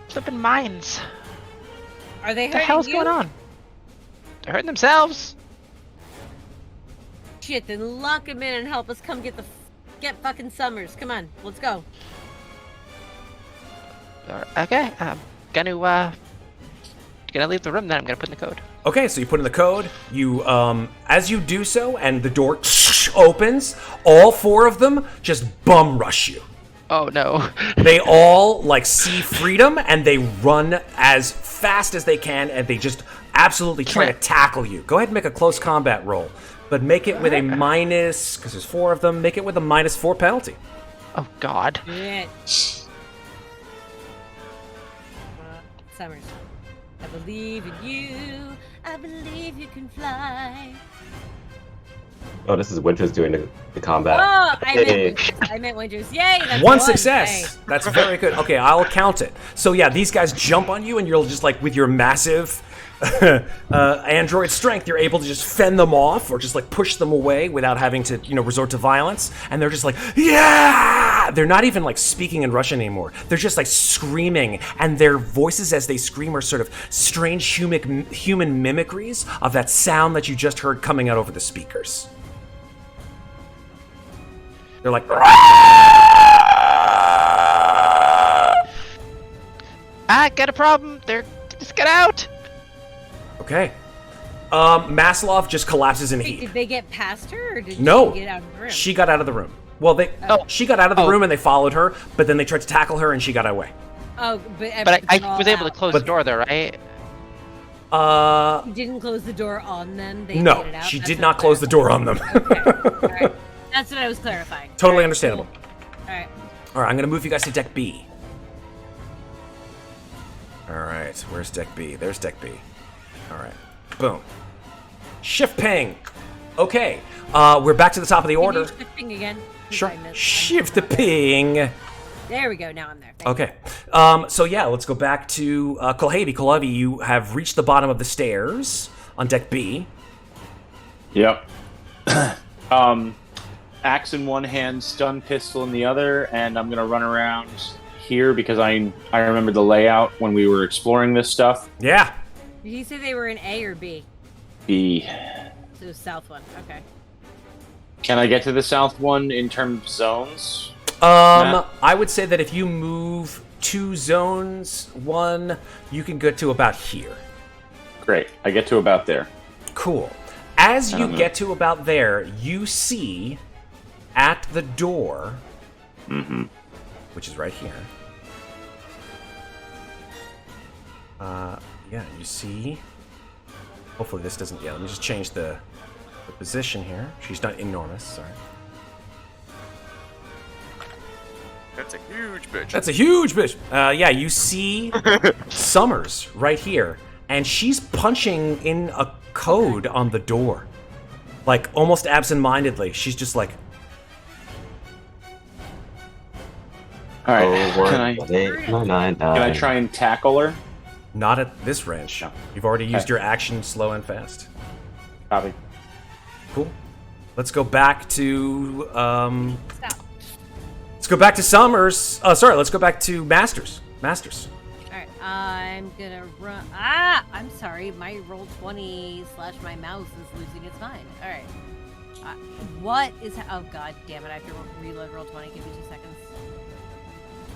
flipping minds. Are they What the hurting hell's you? going on? They're hurting themselves. Shit, then lock him in and help us come get fucking Summers. Come on, let's go. Okay, I'm gonna leave the room. Then I'm gonna put in the code. Okay, so you put in the code. You, as you do so, and the door opens, all 4 of them just bum rush you. Oh no. They all like see freedom and they run as fast as they can and they just absolutely try to tackle you. Go ahead and make a close combat roll, but make it with a minus, because there's 4 of them, make it with a -4 penalty. Oh god. Shit. Summers, I believe in you. I believe you can fly. Oh, this is Winters doing the combat. Oh, Hey. I meant Winters. Yay! That's One Yay. success. That's very good. Okay, I'll count it. So yeah, these guys jump on you and you're just like with your massive android strength, you're able to just fend them off or just like push them away without having to, resort to violence. And they're just like, yeah! They're not even like speaking in Russian anymore. They're just like screaming, and their voices as they scream are sort of strange human mimicries of that sound that you just heard coming out over the speakers. They're like, I got a problem. Just get out. okay. Maslov just collapses in a Wait, heap. did they get past her, or did No, she get out of the room? she got out of the room. Well, she got out of the room and they followed her, but then they tried to tackle her and she got away. Oh, but I was able to close the door though, right? You didn't close the door on them. They No, made it out? she That's did what not close the door on them. Okay. All right. That's what I was clarifying. Totally All right, understandable. cool. All right. All right, I'm gonna move you guys to deck B. All right, where's deck B? There's deck B. All right, boom. Shift ping. Okay, we're back to the top of the order. Can you shifting again? 'Cause Sure. I missed. Shift the ping. There we go. Now I'm there. Thank Okay. So yeah, let's go back to Kulhavy. Kulhavy, you have reached the bottom of the stairs on deck B. Yep. Axe in one hand, stun pistol in the other, and I'm gonna run around here because I remember the layout when we were exploring this stuff. Yeah. Did you say they were in A or B? B. So south one. Okay. Can I get to the south one in terms of zones? I would say that if you move 2 zones, 1, you can get to about here. Great. I get to about there. Cool. As you get to about there, you see at the door, which is right here. Yeah, you see. Hopefully this doesn't. Yeah, let me just change the position here. She's not enormous. Sorry. That's a huge bitch. That's a huge bitch. Yeah, you see Summers right here, and she's punching in a code on the door, like almost absent-mindedly. She's just like, all right. Can I try and tackle her? not at this range. No. You've already used Okay. your action slow and fast. Copy. Cool. Let's go back to Stop. let's go back to Summers. Oh, sorry. Let's go back to Masters. Masters. All right. I'm gonna run. Ah! I'm sorry. My roll 20 / my mouse is losing its mind. All right. What is? Oh god damn it! I have to reload roll 20. Give me 2 seconds.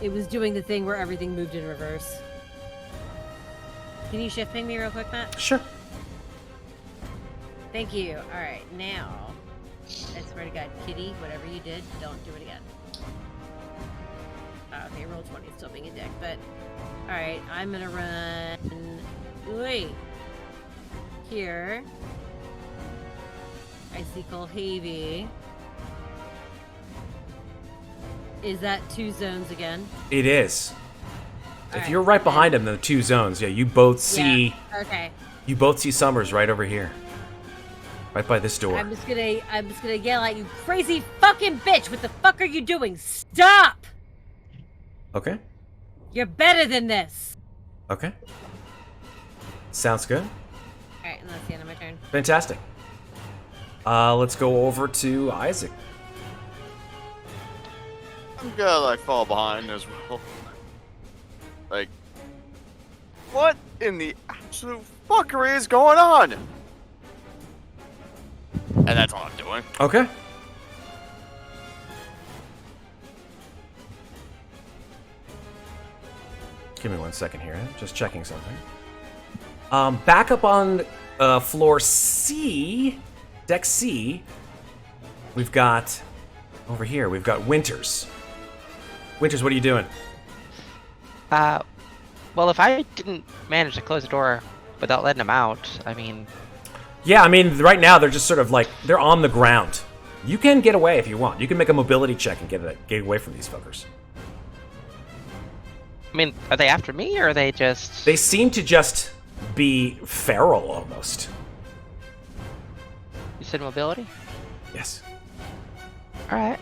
It was doing the thing where everything moved in reverse. Can you shift ping me real quick, Matt? Sure. Thank you. All right, now, I swear to God, Kitty, whatever you did, don't do it again. Okay, roll 20, still being a dick, but all right, I'm gonna run. Wait, here. I see Kulhavy. Is that 2 zones again? It is. If Alright, you're right then- behind him, the 2 zones, yeah, you both see. Yeah, okay. You both see Summers right over here, right by this door. I'm just gonna yell at you, crazy fucking bitch! What the fuck are you doing? Stop! Okay. You're better than this. Okay. Sounds good. All right, and that's the end of my turn. Fantastic. Let's go over to Isaac. I'm gonna like fall behind as well. Like, what in the absolute fuckery is going on? And that's all I'm doing. Okay. Give me 1 second here. Just checking something. Back up on floor C, deck C, we've got over here. We've got Winters. Winters, what are you doing? Well, if I didn't manage to close the door without letting him out, I mean, Yeah, I mean, right now they're just sort of like they're on the ground. You can get away if you want. You can make a mobility check and get away from these fuckers. are they after me or are they just? They seem to just be feral almost. You said mobility? Yes. All right.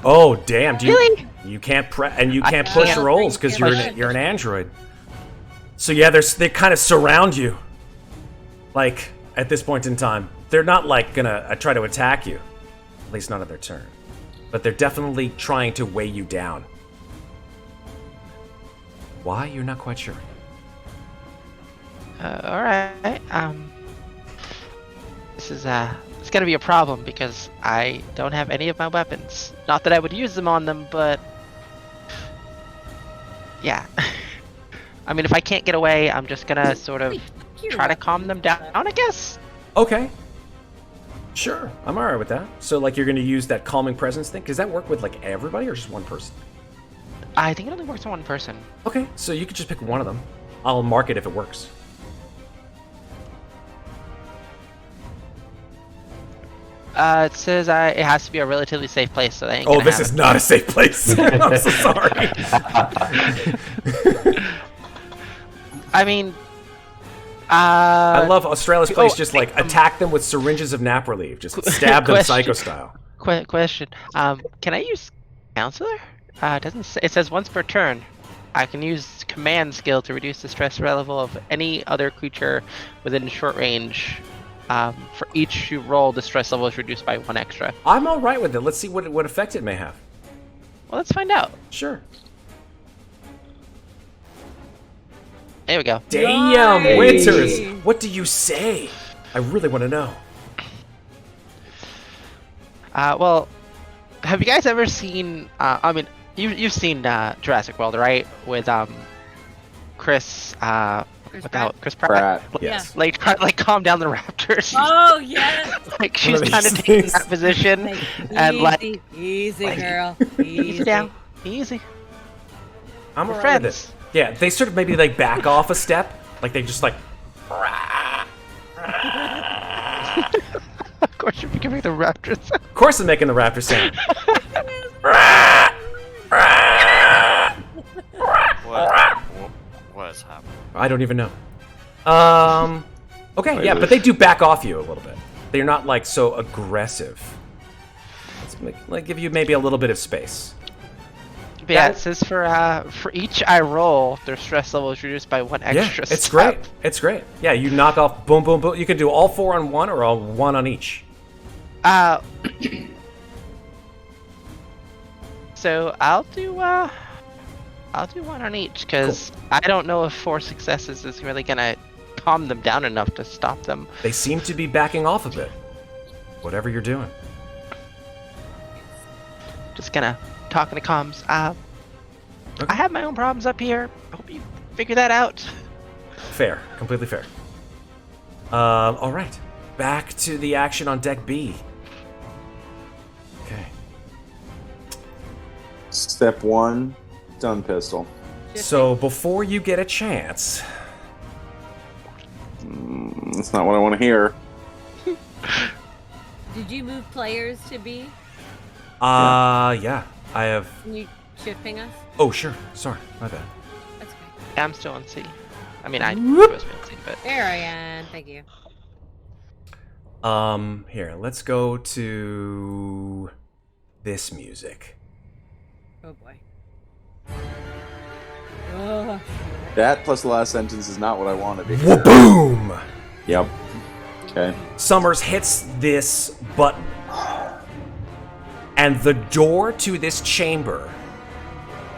Oh damn! Do you Really? you can't you I can't push can't rolls because you're push. you're an android. So yeah, they kind of surround you. Like at this point in time, they're not like gonna try to attack you, at least not at their turn. But they're definitely trying to weigh you down. Why? You're not quite sure. All right. This is it's gonna be a problem because I don't have any of my weapons. Not that I would use them on them, but yeah. I mean, if I can't get away, I'm just gonna sort of try to calm them down, I guess. Okay. Sure, I'm alright with that. So like you're gonna use that calming presence thing? Does that work with like everybody or just one person? I think it only works on one person. Okay, so you could just pick one of them. I'll mark it if it works. It says it has to be a relatively safe place, so they ain't Oh, gonna this have is it. not a safe place. I'm so sorry. I mean, I love Australia's place. oh, Just like attack them with syringes of nap relief. Just stab them question. psycho style. Question. Can I use Counselor? Doesn't say, it says once per turn. I can use command skill to reduce the stress level of any other creature within short range. For each you roll, the stress level is reduced by 1 extra. I'm all right with it. Let's see what effect it may have. Well, let's find out. Sure. There we go. Damn, Nice. Winters! What do you say? I really want to know. Well, have you guys ever seen? I mean, you've seen Jurassic World, right? With Chris. Chris Pratt. Yes. Like try to like calm down the raptors. Oh yes. Like she's One of kind of these taking things. that position Like, and like easy, girl. easy Easy. down, easy. I'm We're all right with friends. it. Yeah, they sort of maybe like back off a step. Like they just like. Of course, you're giving the raptors. Of course I'm making the raptor sound. What is happening? I don't even know. Okay, Wait, yeah, but they do back off you a little bit. They're not like so aggressive. Let's like give you maybe a little bit of space. But yeah, it says for each I roll, their stress level is reduced by 1 Yeah, extra. it's step. great. It's great. Yeah, you knock off boom, boom, boom. You can do all 4 on one or all 1 on each. So I'll do 1 on each because I don't know if 4 successes is really gonna calm them down enough to stop them. They seem to be backing off a bit. Whatever you're doing. Just gonna talk in the comms. Okay. I have my own problems up here. I hope you figure that out. Fair. Completely fair. All right. Back to the action on deck B. Okay. Step 1, stun pistol. So before you get a chance, That's not what I want to hear. Did you move players to B? yeah, I have. Can you shipping us? Oh, sure. Sorry, my bad. That's okay. I'm still on C. I mean, I was on C, but There I am. Thank you. Here, let's go to this music. Oh boy. Oh. That plus the last sentence is not what I wanted to hear. Wa-boom! Yep. Okay. Summers hits this button, and the door to this chamber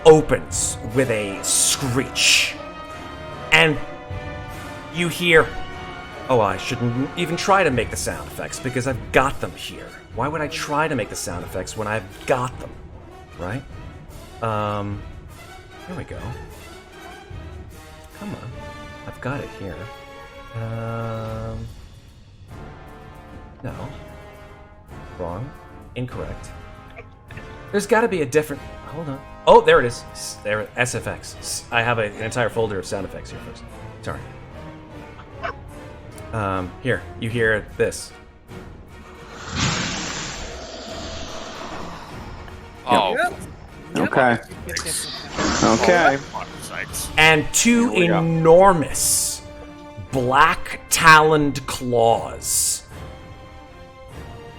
opens with a screech, and you hear. Oh, I shouldn't even try to make the sound effects because I've got them here. Why would I try to make the sound effects when I've got them? Right? Here we go. Come on. I've got it here. No. Wrong. Incorrect. There's got to be a different... Hold on. Oh, there it is. There, SFX. I have an entire folder of sound effects here first. Sorry. Here. You hear this. Oh, Okay. Okay. fuck's sakes. And 2 Here we go. enormous black-taloned claws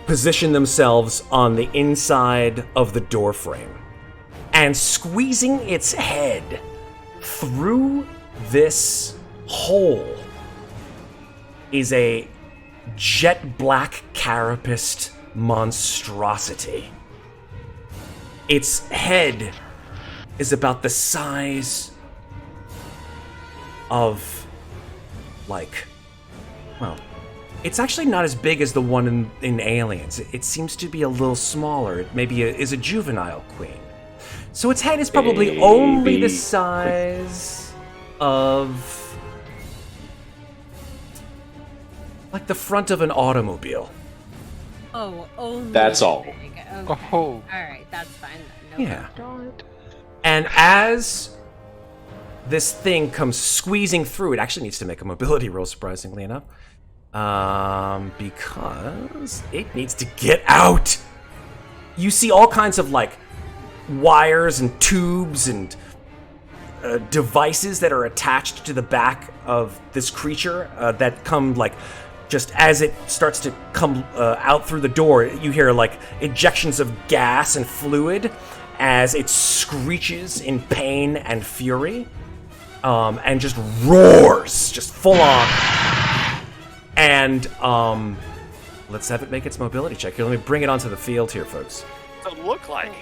position themselves on the inside of the doorframe. And squeezing its head through this hole is a jet black carapaced monstrosity. Its head is about the size of, like, well, it's actually not as big as the one in Aliens. It seems to be a little smaller. It maybe is a juvenile queen. So its head is probably only the Baby. size of, like, the front of an automobile. Oh, only. That's all. big. Okay. Oh. All right, that's fine then. No Yeah. problem. And as this thing comes squeezing through, it actually needs to make a mobility roll, surprisingly enough. Because it needs to get out. You see all kinds of, like, wires and tubes and devices that are attached to the back of this creature that come, like, just as it starts to come out through the door, you hear, like, ejections of gas and fluid, as it screeches in pain and fury, and just roars, just full on. And let's have it make its mobility check. Here, let me bring it onto the field here, folks. What does it look like?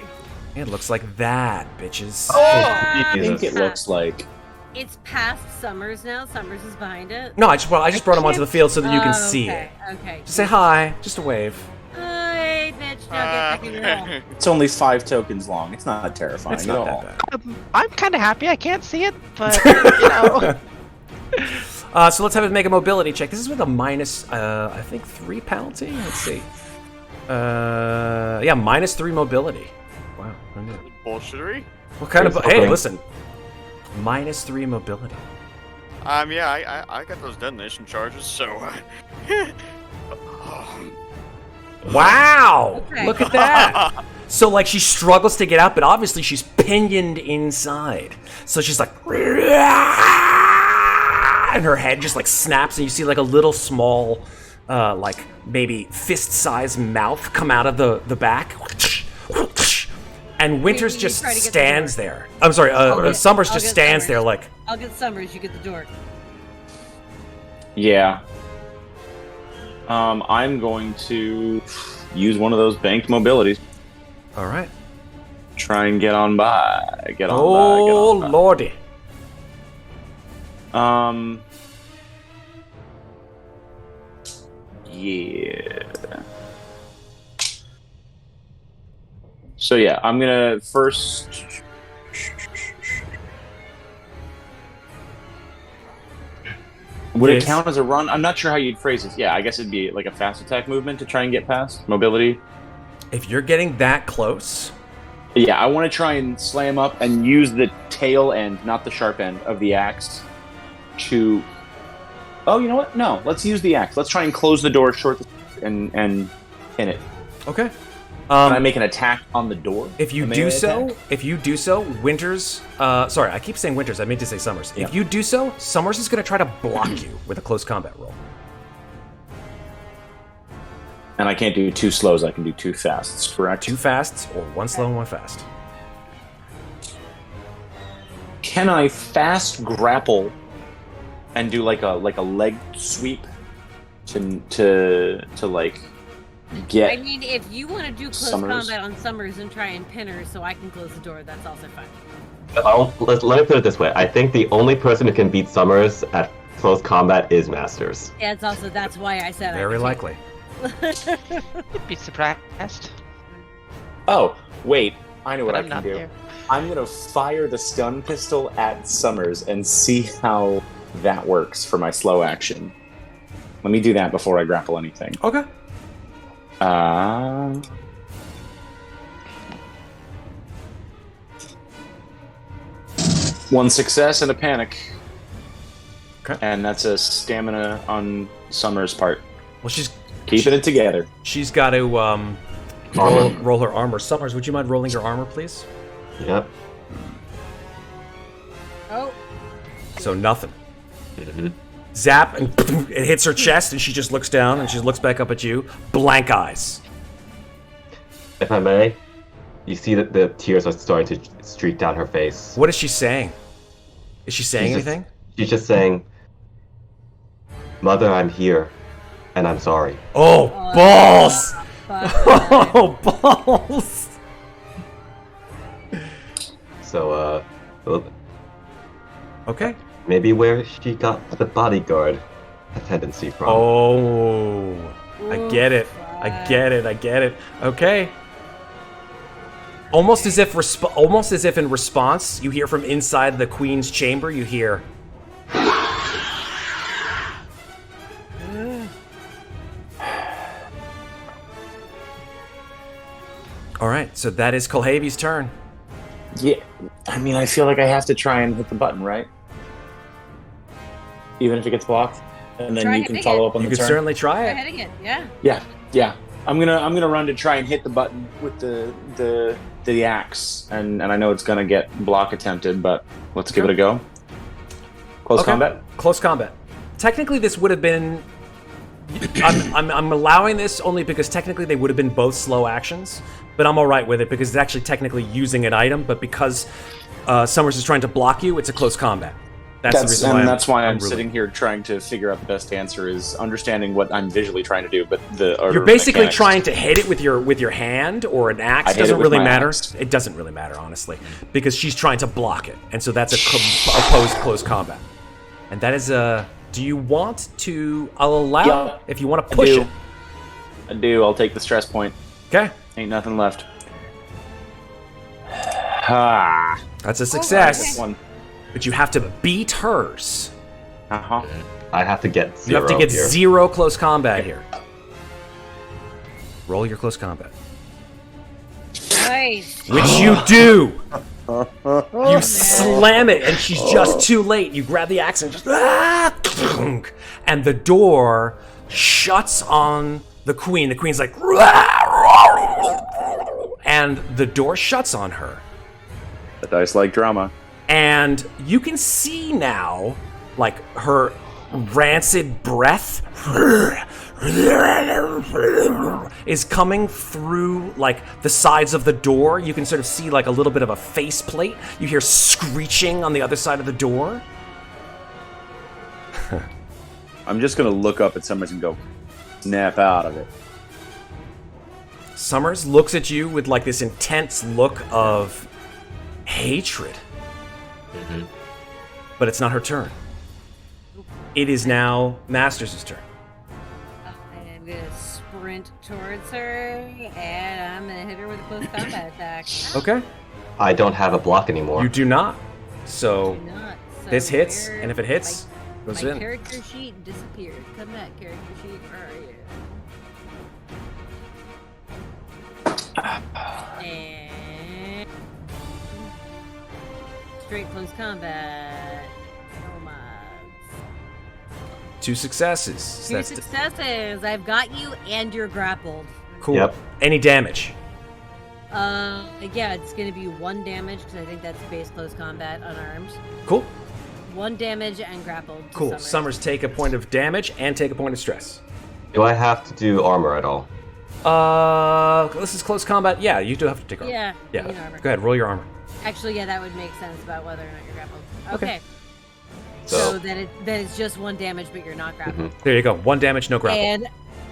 It looks like that, bitches. I think it looks like. It's past Summers now. Summers is behind it. No, I just brought him onto the field so that you can see it. Okay. Just say hi, just a wave. Hi, bitch. Now get back in your hole. It's only 5 tokens long. It's not terrifying It's at not all. that bad. I'm kind of happy. I can't see it, but you know. So let's have it make a mobility check. This is with a minus, I think 3 penalty. Let's see. Yeah, minus 3 mobility. Wow. who knew? Bullshittery? What kind of? Okay. Hey, listen. Minus 3 mobility. Yeah, I got those detonation charges, so. Wow! Okay. Look at that. So like she struggles to get out, but obviously she's pinioned inside. So she's like, and her head just like snaps, and you see like a little small, like maybe fist-sized mouth come out of the back. And Winters you just try to get the stands door. there. I'm sorry, Summers I'll just get stands Summers. there like. I'll get Summers. You get the door. Yeah. I'm going to use one of those banked mobilities. All right. Try and get on by. Get on Oh by. lordy. Yeah. So yeah, I'm gonna first. Would Yes. it count as a run? I'm not sure how you'd phrase this. Yeah, I guess it'd be like a fast attack movement to try and get past mobility. If you're getting that close, Yeah, I want to try and slam up and use the tail end, not the sharp end, of the axe to. Oh, you know what? No, let's use the axe. Let's try and close the door short and pin it. okay. Can I make an attack on the door? If you A do melee so, attack? Winters. Sorry, I keep saying Winters. I meant to say Summers. Yeah. If you do so, Summers is going to try to block you with a close combat roll. And I can't do 2 slows. I can do 2 fasts. Correct. 2 fasts or 1 slow and 1 fast. Can I fast grapple and do like a leg sweep to like get? I mean, if you want to do close Summers. combat on Summers and try and pin her so I can close the door, that's also fine. Let me put it this way. I think the only person who can beat Summers at close combat is Masters. Yeah, that's why I said Very likely. You'd be surprised. Oh wait, I know what But I I'm can not do. there. I'm gonna fire the stun pistol at Summers and see how that works for my slow action. Let me do that before I grapple anything. Okay. One success and a panic. Okay. And that's a stamina on Summer's part. Well, Keeping it together. she's got to roll her armor. Summers, would you mind rolling your armor, please? Yep. Oh, So nothing. Mhm. Zap, and it hits her chest, and she just looks down, and she looks back up at you. Blank eyes. If I may, you see that the tears are starting to streak down her face. What is she saying? Is she saying She's just- anything? She's just saying, "Mother, I'm here, and I'm sorry." Oh, balls! fuck. Oh, balls! So, well, Okay. maybe where she got the bodyguard tendency from. Oh, I get it. I fuck. get it. I get it. Okay. Almost as if in response, you hear from inside the queen's chamber. You hear. All right, so that is Kulhavy's turn. Yeah. I mean, I feel like I have to try and hit the button, right? Even if it gets blocked, and then Try you can hitting follow it. up on You the could turn. certainly try You're it. hitting it, yeah. Yeah. I'm gonna run to try and hit the button with the axe, and I know it's gonna get block attempted, but let's give it a go. Close Okay. combat. Close combat. Technically, this would have been I'm allowing this only because technically they would have been both slow actions, but I'm all right with it because it's actually technically using an item. But because Summers is trying to block you, it's a close combat. That's the reason that's why I'm really sitting here trying to figure out the best answer is understanding what I'm visually trying to do, but you're basically trying to hit it with your hand or an axe. It doesn't really matter. It doesn't really matter, honestly, because she's trying to block it, and so that's a opposed close combat. And that is a. Do you want to? I'll allow if you want to push it. I do. I'll take the stress point. Okay. Ain't nothing left. Ah. That's a success. One. But you have to beat hers. Uh-huh. I have to get 0 You have to get here. 0 close combat here. Roll your close combat. Nice. Which you do. You slam it, and she's just too late. You grab the axe and just and the door shuts on the queen. The queen's like, and the door shuts on her. The dice like drama. And you can see now, like, her rancid breath is coming through, like, the sides of the door. You can sort of see, like, a little bit of a faceplate. You hear screeching on the other side of the door. I'm just going to look up at Summers and go, snap out of it. Summers looks at you with, like, this intense look of hatred. But it's not her turn. It is now Masters' turn. I'm gonna sprint towards her, and I'm gonna hit her with a close combat attack. Okay. I don't have a block anymore. You do not. So Do not. So this hits, where- and if it hits, goes my in. character sheet disappeared. Come back, character sheet. Where are you? And straight close combat. Oh my. 2 successes. Two successes. I've got you, and you're grappled. Cool. Yep. Any damage? Yeah, it's gonna be 1 damage because I think that's base close combat, unarmed. Cool. 1 damage and grappled. to Cool. Summers. Summers, take a point of damage and take a point of stress. Do I have to do armor at all? This is close combat. Yeah, you do have to take armor. Yeah. Yeah. you need armor. Go ahead, roll your armor. Actually, yeah, that would make sense about whether or not you're grappled. Okay. Okay. So- So that it's just 1 damage, but you're not grappled. There you go. 1 damage, no grapple.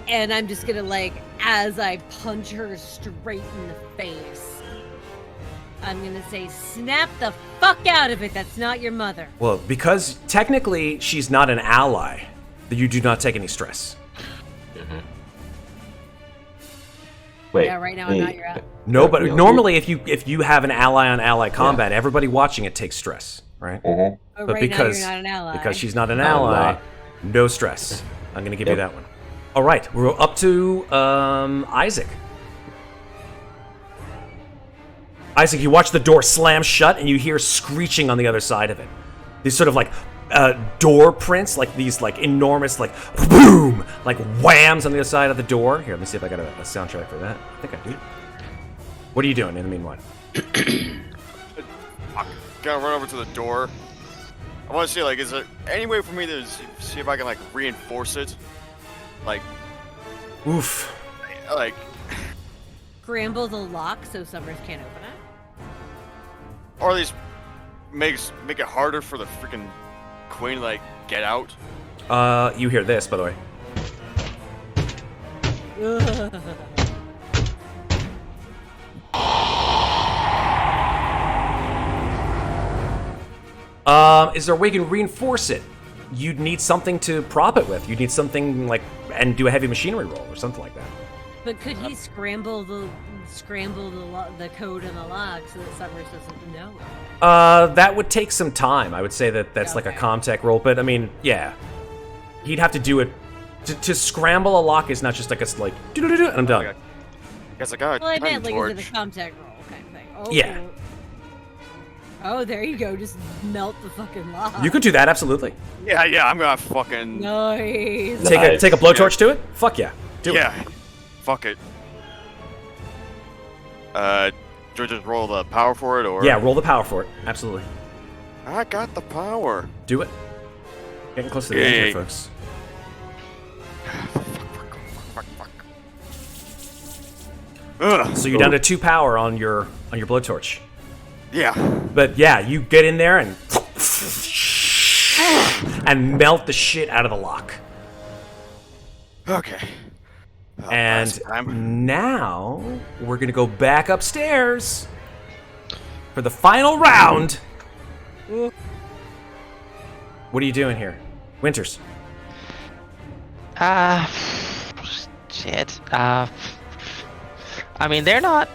And I'm just gonna, like, as I punch her straight in the face, I'm gonna say, snap the fuck out of it. That's not your mother. Well, because technically she's not an ally, you do not take any stress. Wait. Yeah, right now I'm not your ally. No, but no, normally if you have an ally on ally combat, everybody watching it takes stress, right? Oh, But right because now you're not an ally. because she's not an I'm ally, not. no stress. I'm gonna give you Yep. that one. All right, we're up to Isaac. Isaac, you watch the door slam shut, and you hear screeching on the other side of it. These sort of like door prints, like these like enormous like boom, like whams on the other side of the door. Here, let me see if I got a soundtrack for that. I think I do. What are you doing in the meanwhile? I gotta run over to the door. I want to see, like, is there any way for me to see if I can, like, reinforce it? Like, Oof. Scramble the lock so Summers can't open it. or at least make it harder for the freaking queen to, like, get out. You hear this, by the way. Is there a way you can reinforce it? You'd need something to prop it with. You'd need something like, and do a heavy machinery roll or something like that. But could he scramble the code in the lock so that Summers doesn't know it? That would take some time. I would say that's like a Okay. Comtech roll, but I mean, yeah. He'd have to do it. To scramble a lock is not just like a, like, do-do-do-do, and I'm done. I guess I got a Well, I time meant like torch. is it a Comtech roll kind of thing. Oh, Yeah. Oh, there you go. Just melt the fucking lock. You could do that, absolutely. Yeah, I'm gonna fucking... Nice. Nice. Take a blowtorch to it? Fuck yeah. Do it. yeah. Fuck it. Do I just roll the power for it, or...? Yeah, roll the power for it. Absolutely. I got the power. Do it. Getting close to the end here, Yay. folks. Ugh. So you're down to 2 power on your blowtorch. Yeah. But yeah, you get in there and melt the shit out of the lock. Okay. And now we're gonna go back upstairs for the final round. What are you doing here, Winters? Shit. I mean, they're not.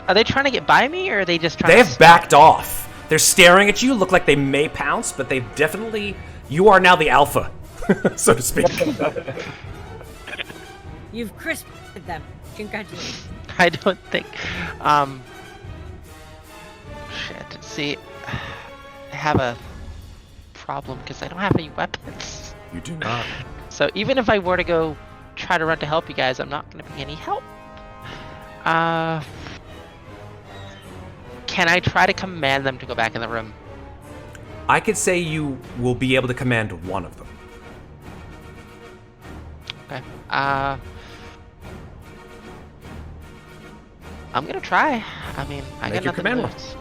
Are they trying to get by me, or are they just trying? They to have backed off. They're staring at you. Look like they may pounce, but they've definitely. You are now the alpha, so to speak. You've crisped them. Congratulations. I don't think. Shit. See, I have a problem because I don't have any weapons. You do not. So even if I were to go try to run to help you guys, I'm not going to be any help. Can I try to command them to go back in the room? I could say you will be able to command one of them. Okay. I'm gonna try. I mean, I Make got your nothing command left.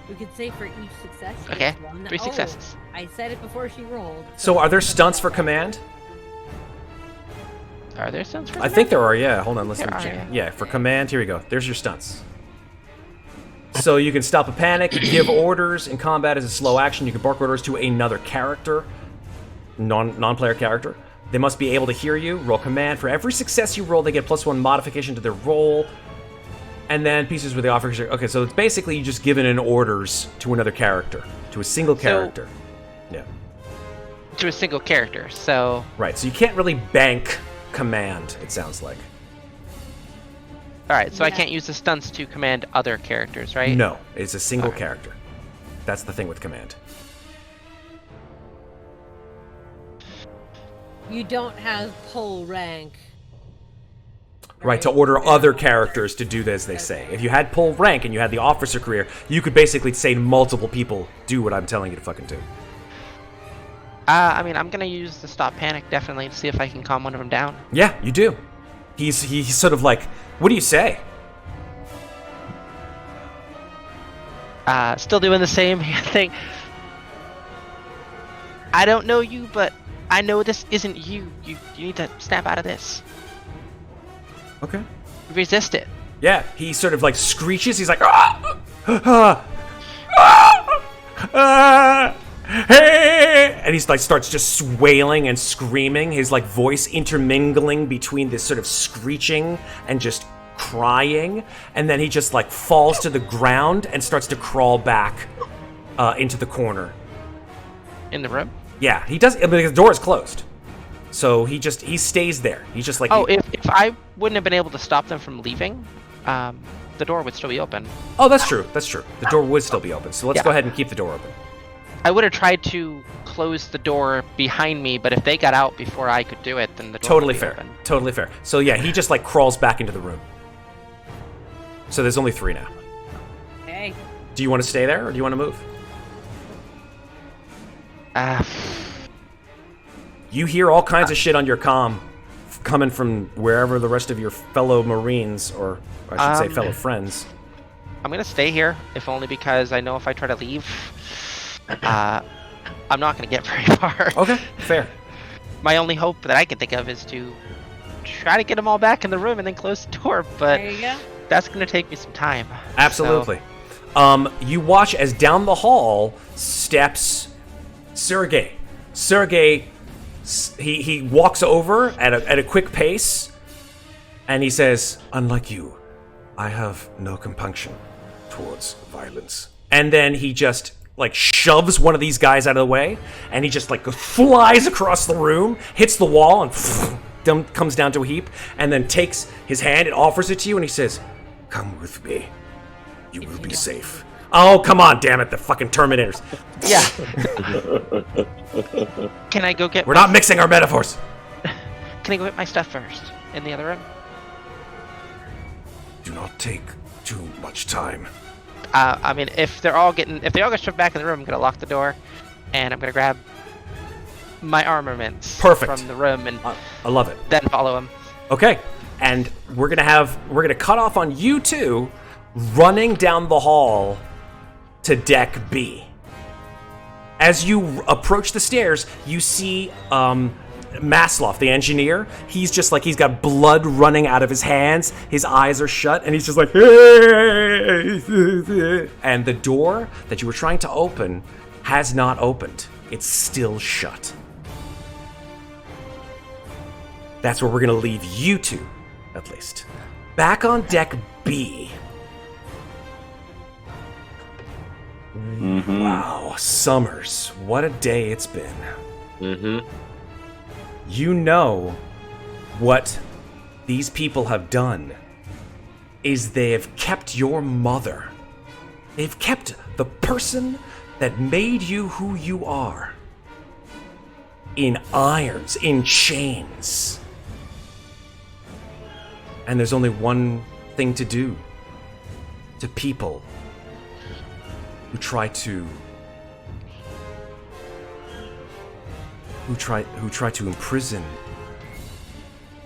We could say for each success. she Okay, gets one. 3 Oh, successes. I said it before she rolled. So are there stunts for command? Are there stunts for I think there are, yeah. Hold on, let's There let me are, check. yeah. Yeah, for command, here we go. There's your stunts. So you can stop a panic, give orders in combat as a slow action. You can bark orders to another character, non-player character. They must be able to hear you. Roll command. For every success you roll, they get +1 modification to their roll. And then pieces with the officer. Okay, so it's basically you just giving in orders to another character, to a single character. Yeah. To a single character, so... Right, so you can't really bank command, it sounds like. Alright, so I Yeah. can't use the stunts to command other characters, right? No, it's a single Alright. character. That's the thing with command. You don't have pull rank. Right, to order other characters to do as they say. If you had pull rank and you had the officer career, you could basically say to multiple people, do what I'm telling you to fucking do. I mean, I'm gonna use the stop panic, definitely, to see if I can calm one of them down. Yeah, you do. He's sort of like, what do you say? Still doing the same thing. I don't know you, but I know this isn't you. You need to snap out of this. Okay. Resist it. Yeah, he sort of like screeches. He's like, ah! Ah! Ah! Ah! Hey! And he's like starts just wailing and screaming, his like voice intermingling between this sort of screeching and just crying, and then he just like falls to the ground and starts to crawl back into the corner. In the room? Yeah, he does. I mean, the door is closed, so he stays there. He's just like, Oh, if I wouldn't have been able to stop them from leaving, the door would still be open. oh, that's true. That's true. The door would still be open. So let's Yeah. go ahead and keep the door open. I would have tried to close the door behind me, but if they got out before I could do it, then the door Totally would be fair. open. Totally fair. So yeah, he just like crawls back into the room. So there's only 3 now. Hey. Do you want to stay there or do you want to move? You hear all kinds of shit on your comm coming from wherever the rest of your fellow Marines, or I should say fellow friends. I'm gonna stay here, if only because I know if I try to leave, I'm not gonna get very far. Okay, fair. My only hope that I can think of is to try to get them all back in the room and then close the door, but There you go. that's gonna take me some time. Absolutely. You watch as down the hall steps Sergey. Sergey, he walks over at a quick pace, and he says, "Unlike you, I have no compunction towards violence." And then he just like shoves one of these guys out of the way, and he just like flies across the room, hits the wall, and comes down to a heap, and then takes his hand and offers it to you, and he says, "Come with me. You will be safe." Oh, come on, damn it, the fucking Terminators. Yeah. Can I go get? We're not mixing our metaphors. Can I go get my stuff first in the other room? Do not take too much time. I mean, if they all get shoved back in the room, I'm gonna lock the door, and I'm gonna grab my armaments Perfect. from the room and I love it. then follow him. Okay, and we're gonna cut off on you two running down the hall to deck B. As you approach the stairs, you see Maslow, the engineer. He's just like, he's got blood running out of his hands. His eyes are shut, and he's just like, and the door that you were trying to open has not opened. It's still shut. That's where we're gonna leave you two, at least. Back on deck B. Mm-hmm. Wow, Summers, what a day it's been. Mm-hmm. You know what these people have done is they have kept your mother. They've kept the person that made you who you are in irons, in chains. And there's only one thing to do to people who try to imprison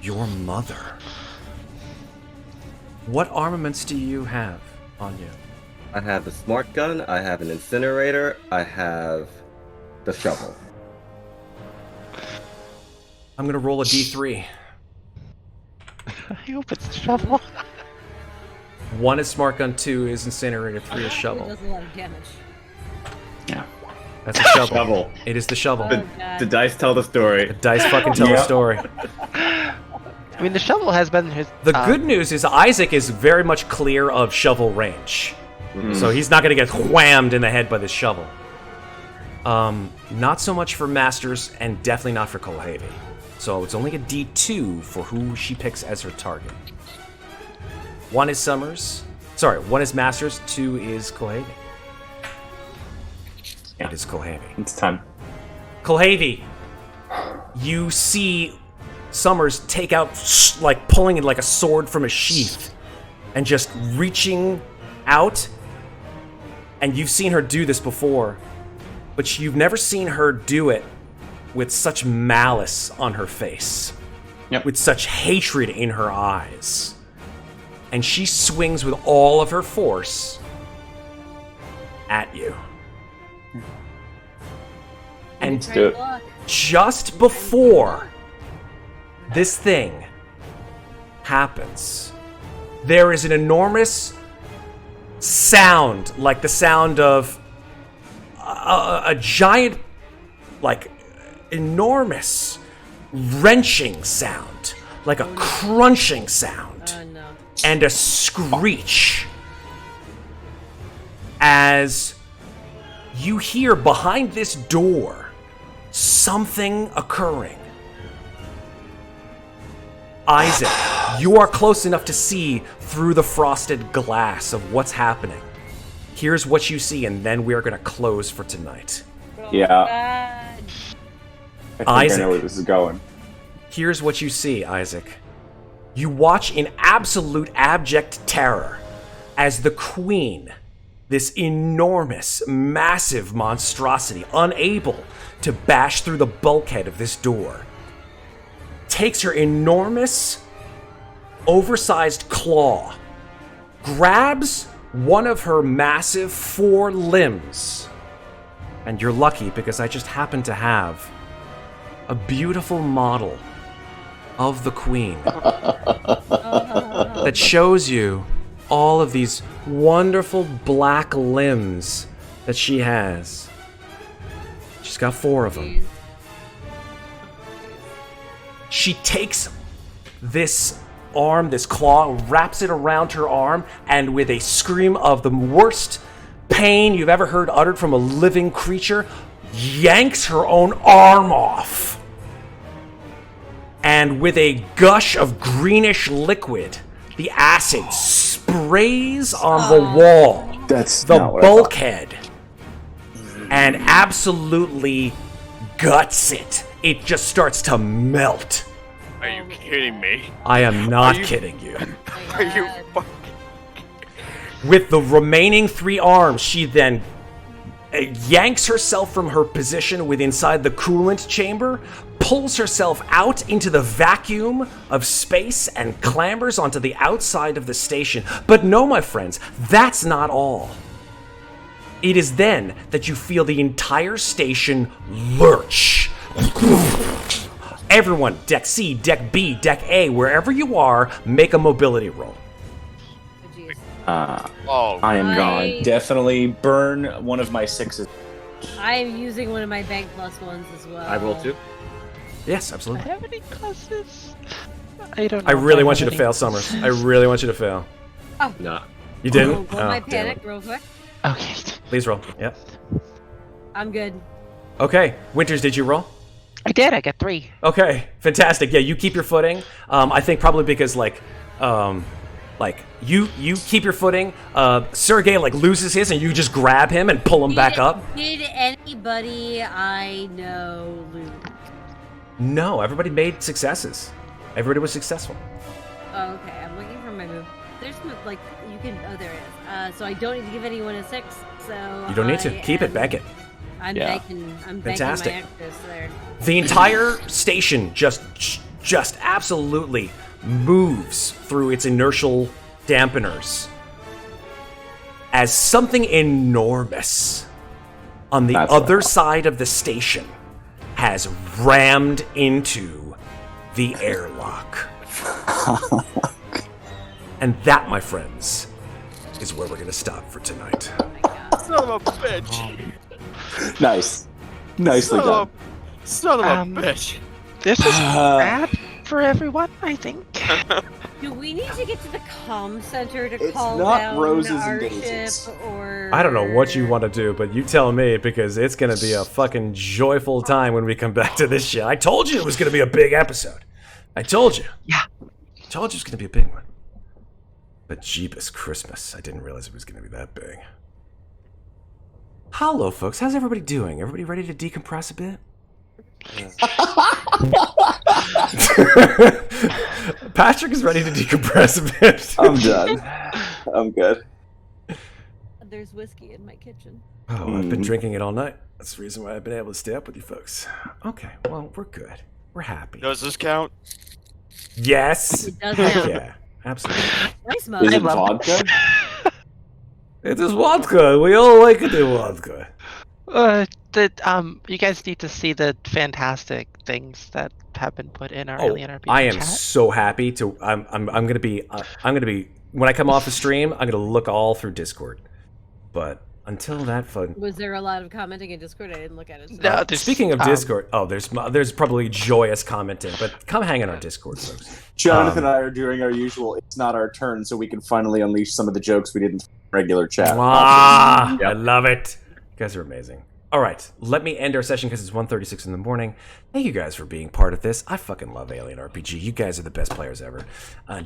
your mother. What armaments do you have on you? I have the smart gun, I have an incinerator, I have the shovel. I'm gonna roll a d3. I hope it's a shovel. 1 is smart gun, 2 is incinerator, 3 is It shovel. does a lot of damage. That's a shovel. Shovel. It is the shovel. Oh, God. The dice tell the story. The dice fucking tell the story. I mean, the shovel has been his. The good news is Isaac is very much clear of shovel range. So he's not gonna get whammed in the head by this shovel. Not so much for Masters, and definitely not for Kulhavy. So it's only a D2 for who she picks as her target. 1 is Summers. Sorry, 1 is Masters, 2 is Kulhavy. It is Kulhavy. It's time. Kulhavy, you see Summers take out, like pulling it like a sword from a sheath, and just reaching out. And you've seen her do this before, but you've never seen her do it with such malice on her face, with such hatred in her eyes. And she swings with all of her force at you. And Do it. Look, just before this thing happens, there is an enormous sound, like the sound of a giant, like, enormous wrenching sound, like a crunching sound, oh no. and a screech as you hear behind this door something occurring. Isaac, you are close enough to see through the frosted glass of what's happening. Here's what you see, and then we are going to close for tonight. Yeah. God. I think Isaac. I know where this is going. Here's what you see, Isaac. You watch in absolute abject terror as the Queen, this enormous, massive monstrosity, unable to bash through the bulkhead of this door, takes her enormous, oversized claw, grabs one of her massive 4 limbs, and you're lucky because I just happen to have a beautiful model of the Queen that shows you all of these wonderful black limbs that she has. She's got 4 of them. She takes this arm, this claw, wraps it around her arm, and with a scream of the worst pain you've ever heard uttered from a living creature, yanks her own arm off. And with a gush of greenish liquid, the acid sprays on the wall, That's the not what I thought. bulkhead, and absolutely guts it. It just starts to melt. Are you kidding me? I am not Are you- kidding you. Are you fucking... With the remaining 3 arms, she then yanks herself from her position inside the coolant chamber, pulls herself out into the vacuum of space, and clambers onto the outside of the station. But no, my friends, that's not all. It is then that you feel the entire station lurch. Everyone, deck C, deck B, deck A, wherever you are, make a mobility roll. I am gone. Definitely burn one of my 6s. I am using one of my bank plus ones as well. I roll 2. Yes, Do I absolutely. have any pluses? I don't know. I if really have want you to any fail, Summers. I really want you to fail. Nah. You didn't? Roll my damn panic it. real quick. Okay. Please roll. Yep. I'm good. Okay. Winters, did you roll? I did. I got 3. Okay. Fantastic. Yeah, you keep your footing. I think probably because you keep your footing. Sergey loses his, and you just grab him and pull him back up. Did anybody I know lose? No, everybody made successes. Everybody was successful. Oh, okay, I'm looking for my move. There's no, you can. Oh, there it is. So I don't need to give anyone a 6. So You don't need to. Keep it, bank it. I'm Yeah. banking. I'm Fantastic. banking my extras there. The entire station just absolutely moves through its inertial dampeners as something enormous on the That's other wild. side of the station has rammed into the airlock. And that, my friends, is where we're going to stop for tonight. Oh my god. Son of a bitch. Nice. Nicely done. Son of a Um, bitch. This is bad for everyone, I think. Do we need to get to the comm center to It's call not down roses our and daisies. ship, or I don't know what you want to do, but you tell me, because it's going to be a fucking joyful time when we come back to this shit. I told you it was going to be a big episode. I told you. Yeah. I told you it was going to be a big one. But Jeebus Christmas, I didn't realize it was going to be that big. Hello, folks. How's everybody doing? Everybody ready to decompress a bit? Patrick is ready to decompress a bit. I'm done. I'm good. There's whiskey in my kitchen. Oh, I've been drinking it all night. That's the reason why I've been able to stay up with you folks. Okay, well, we're good. We're happy. Does this count? Yes. It does now. Yeah, absolutely. Nice Is it mug. vodka? It is vodka. We all like it in vodka. You guys need to see the fantastic things that have been put in our Oh, Alien RPG I am chat. so happy to. I'm gonna be. When I come off the stream, I'm gonna look all through Discord. But until that fun. Was there a lot of commenting in Discord? I didn't look at it. So. No, there's, Speaking of Discord, there's probably joyous commenting, but come hang on our Discord, folks. Jonathan and I are doing our usual "it's not our turn," so we can finally unleash some of the jokes we did in regular chat. Ah, Yep. I love it. You guys are amazing. All right, let me end our session because it's 1:36 in the morning. Thank you guys for being part of this. I fucking love Alien RPG. You guys are the best players ever.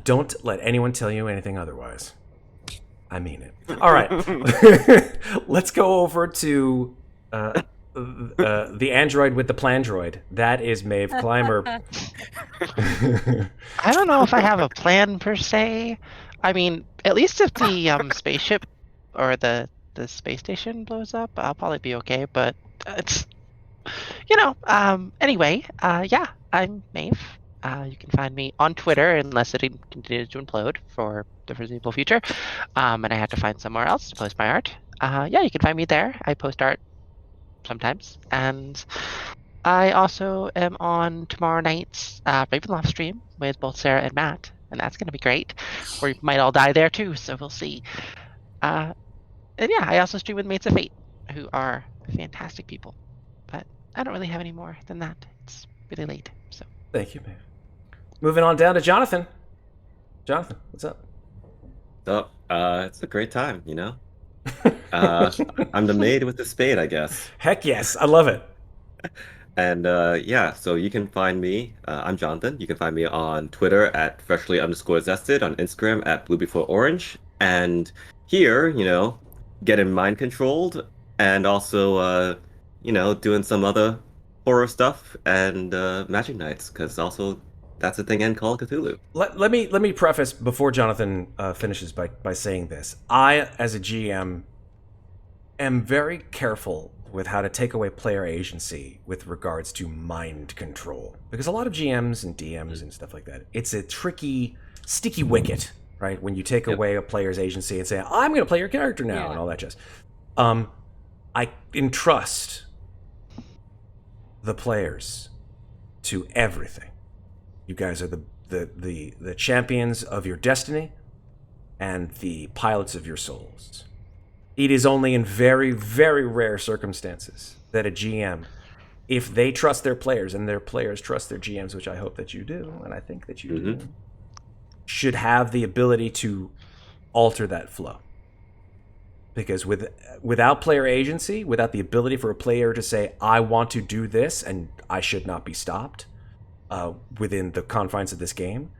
Don't let anyone tell you anything otherwise. I mean it. All right, let's go over to the android with the plandroid. That is Maeve Climber. I don't know if I have a plan per se. I mean, at least if the spaceship or the space station blows up, I'll probably be okay. But it's, anyway, yeah, I'm Maeve. You can find me on Twitter unless it continues to implode for the foreseeable future. And I have to find somewhere else to post my art. Yeah, you can find me there. I post art sometimes. And I also am on tomorrow night's Ravenloft stream with both Sarah and Matt. And that's going to be great. We might all die there too, so we'll see. And yeah, I also stream with Mates of Fate, who are fantastic people. But I don't really have any more than that. It's really late, so. Thank you, Maeve. Moving on down to Jonathan. Jonathan, what's up? So, it's a great time, you know? I'm the maid with the spade, I guess. Heck yes, I love it. And yeah, so you can find me, I'm Jonathan. You can find me on Twitter at freshly_zested, on Instagram at blue_orange. And here, getting mind controlled and also, doing some other horror stuff and magic nights, because also that's a thing in Call of Cthulhu. Let me preface before Jonathan finishes by saying this. I, as a GM, am very careful with how to take away player agency with regards to mind control. Because a lot of GMs and DMs and stuff like that, it's a tricky, sticky wicket, right? When you take away a player's agency and say, I'm going to play your character now, and all that jazz. I entrust the players to everything. You guys are the champions of your destiny and the pilots of your souls. It is only in very, very rare circumstances that a GM, if they trust their players and their players trust their GMs, which I hope that you do, and I think that you do, should have the ability to alter that flow. Because without player agency, without the ability for a player to say, I want to do this and I should not be stopped within the confines of this game,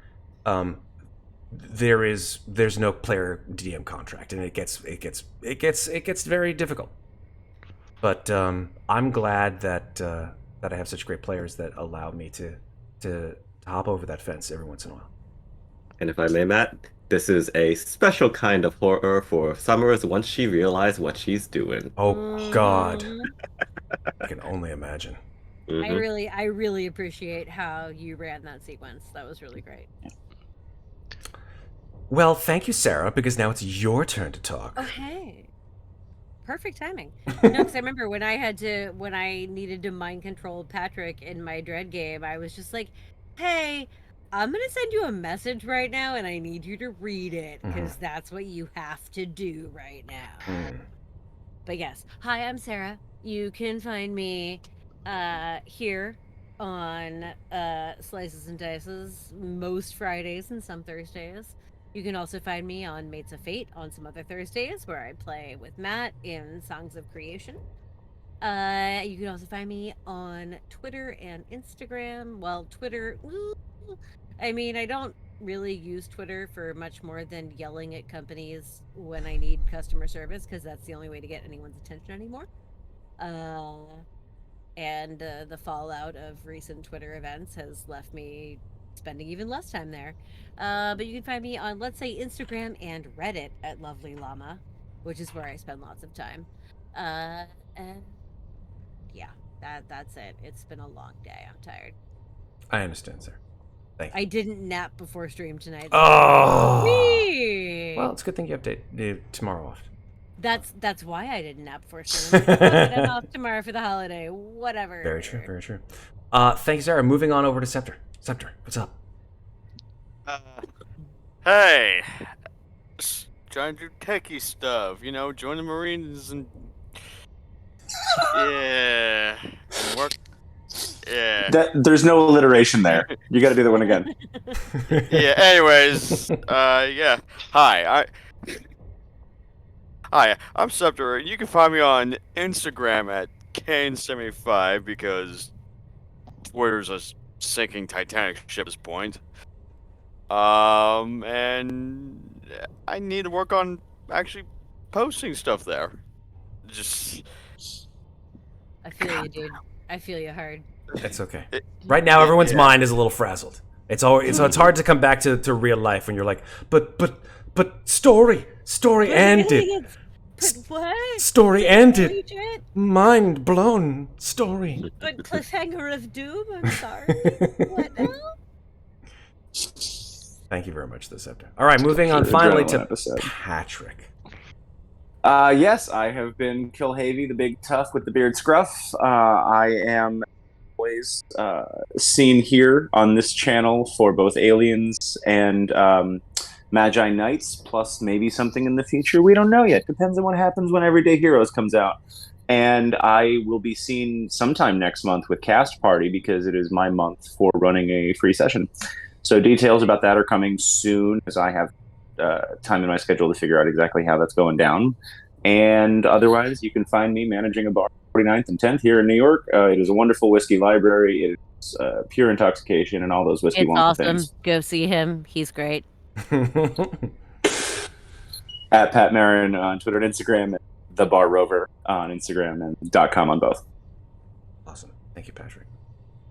there's no player DM contract, and it gets very difficult. But I'm glad that I have such great players that allow me to hop over that fence every once in a while. And if I may, Matt, this is a special kind of horror for Summers once she realized what she's doing. Oh God, I can only imagine. I really appreciate how you ran that sequence. That was really great. Well, thank you, Sarah, because now it's your turn to talk. Oh, hey. Perfect timing. No, because I remember when I needed to mind control Patrick in my Dread game, I was just like, hey, I'm going to send you a message right now, and I need you to read it, because that's what you have to do right now. But yes, hi, I'm Sarah. You can find me here on Slices and Dices most Fridays and some Thursdays. You can also find me on Mates of Fate on some other Thursdays, where I play with Matt in Songs of Creation. You can also find me on Twitter and Instagram. Well, Twitter, I mean, I don't really use Twitter for much more than yelling at companies when I need customer service, because that's the only way to get anyone's attention anymore. And the fallout of recent Twitter events has left me spending even less time there. But you can find me on, let's say, Instagram and Reddit at Lovely Llama, which is where I spend lots of time. And yeah, that's it. It's been a long day. I'm tired. I understand, sir. Thank you. I didn't nap before stream tonight. Oh! Whee! Well, it's a good thing you have tomorrow off. That's why I didn't nap before stream. I'm off tomorrow for the holiday. Whatever. Very true, very true. Thank you, Sarah. Moving on over to Scepter. Scepter, what's up? Hey, just trying to do techie stuff, you know, join the Marines and and work. Yeah. There's no alliteration there. You got to do that one again. Yeah. Anyways, yeah. Hi, I'm Scepter, and you can find me on Instagram at Kane75 because Twitter's a sinking Titanic ship at this point. And I need to work on actually posting stuff there. Just. I feel you, dude. I feel you hard. It's okay. Right now, everyone's mind is a little frazzled. It's hard to come back to real life when you're like, but story ended. But what? Story ended. Mind blown. Story. But cliffhanger of doom. I'm sorry. What now? Thank you very much, the Scepter. All right, moving on finally to Patrick. Yes, I have been Kulhavy, the big tough with the beard scruff. I am always seen here on this channel for both Aliens and Magi Knights, plus maybe something in the future. We don't know yet. Depends on what happens when Everyday Heroes comes out. And I will be seen sometime next month with Cast Party because it is my month for running a free session. So details about that are coming soon as I have time in my schedule to figure out exactly how that's going down. And otherwise, you can find me managing a bar 49th and 10th here in New York. It is a wonderful whiskey library. It is pure intoxication and all those whiskey It's awesome. things. Go see him. He's great. At Pat Marin on Twitter and Instagram, and The Bar Rover on Instagram and .com on both. Awesome. Thank you, Patrick.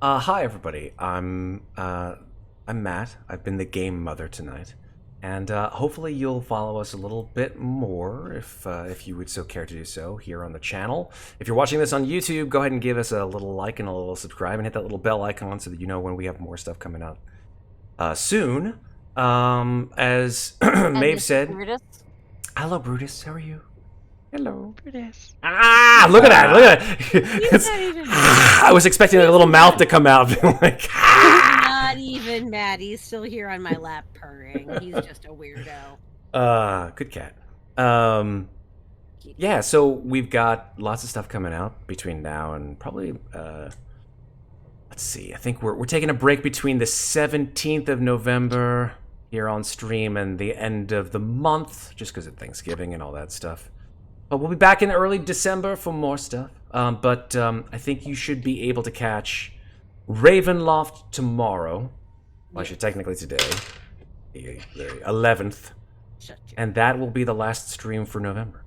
Hi, everybody. I'm Matt. I've been the game mother tonight. And hopefully you'll follow us a little bit more if you would so care to do so here on the channel. If you're watching this on YouTube, go ahead and give us a little like and a little subscribe and hit that little bell icon so that you know when we have more stuff coming out soon. As Maeve said, Brutus? hello Brutus, how are you? Hello, Brutus. Ah, look at that! Look at that! He's not even I was expecting a little mouth to come out, like. not even mad. He's still here on my lap purring. He's just a weirdo. Good cat. Yeah, so we've got lots of stuff coming out between now and probably, let's see, I think we're taking a break between the 17th of November here on stream and the end of the month, just because of Thanksgiving and all that stuff. But we'll be back in early December for more stuff. But I think you should be able to catch Ravenloft tomorrow. Well, actually, technically today, the 11th. And that will be the last stream for November.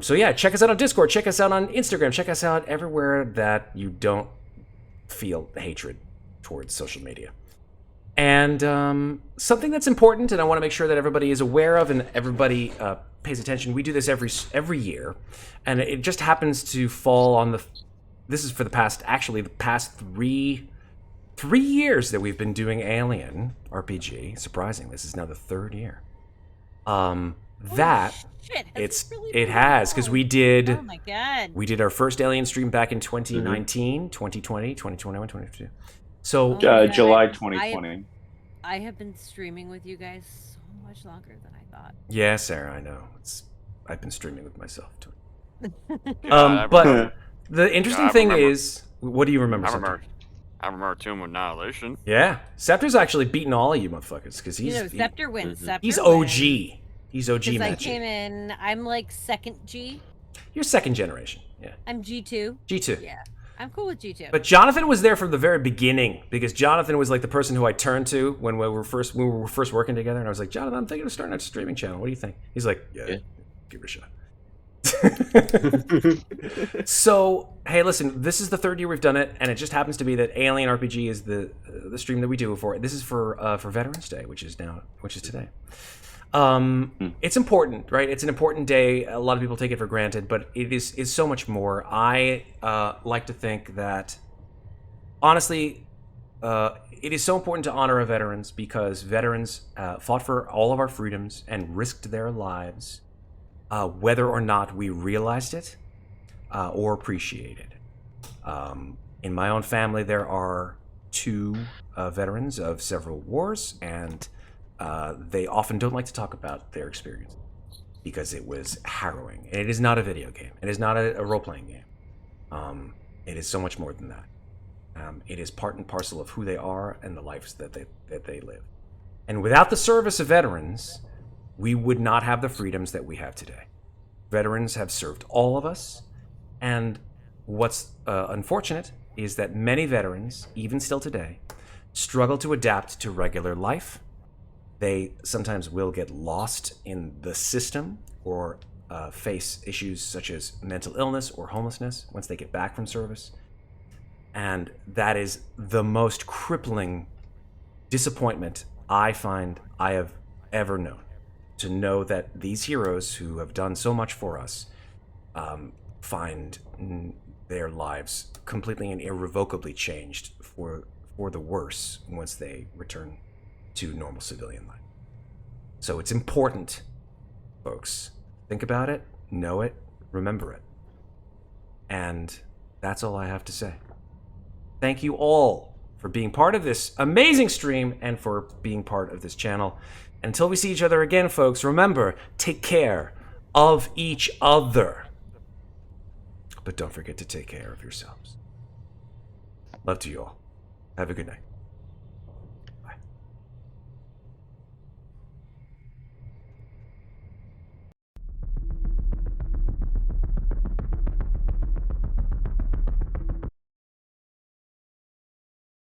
So yeah, check us out on Discord, check us out on Instagram, check us out everywhere that you don't feel hatred towards social media. And something that's important, and I want to make sure that everybody is aware of and everybody pays attention. We do this every year, and it just happens to fall on the. This is for the past 3 years that we've been doing Alien RPG. Surprising, this is now the 3rd year. Shit, It has because we did. Oh my god. We did our first Alien stream back in 2019, 2020, 2021, 2022. So July 2020. I have been streaming with you guys so much longer than I thought. yeah, Sarah, I know. I've been streaming with myself too. God, But the interesting I thing remember. is, what do you remember? I remember Tomb of Annihilation. Yeah, Scepter's actually beaten all of you motherfuckers because You know, Scepter wins. Scepter he's wins. OG. He's OG 'Cause I magic. came in, I'm like 2nd G. You're 2nd generation. Yeah. I'm G2. G2. Yeah. I'm cool with G2. But Jonathan was there from the very beginning because Jonathan was like the person who I turned to when we were first working together, and I was like, Jonathan, I'm thinking of starting a streaming channel. What do you think? He's like, yeah. Give it a shot. So, hey, listen, this is the 3rd year we've done it, and it just happens to be that Alien RPG is the stream that we do it for. This is for Veterans Day, which is today. It's important, right? It's an important day. A lot of people take it for granted, but it is so much more. I like to think that, honestly, it is so important to honor our veterans because veterans fought for all of our freedoms and risked their lives, whether or not we realized it or appreciated it. In my own family, there are 2 veterans of several wars, and they often don't like to talk about their experience because it was harrowing. And it is not a video game. It is not a role-playing game. It is so much more than that. It is part and parcel of who they are and the lives that they live. And without the service of veterans, we would not have the freedoms that we have today. Veterans have served all of us, and what's unfortunate is that many veterans, even still today, struggle to adapt to regular life. They sometimes will get lost in the system or face issues such as mental illness or homelessness once they get back from service. And that is the most crippling disappointment I find I have ever known. To know that these heroes who have done so much for us find their lives completely and irrevocably changed for the worse once they return to normal civilian life. So it's important, folks. Think about it, know it, remember it. And that's all I have to say. Thank you all for being part of this amazing stream and for being part of this channel. Until we see each other again, folks, remember, take care of each other. But don't forget to take care of yourselves. Love to you all. Have a good night.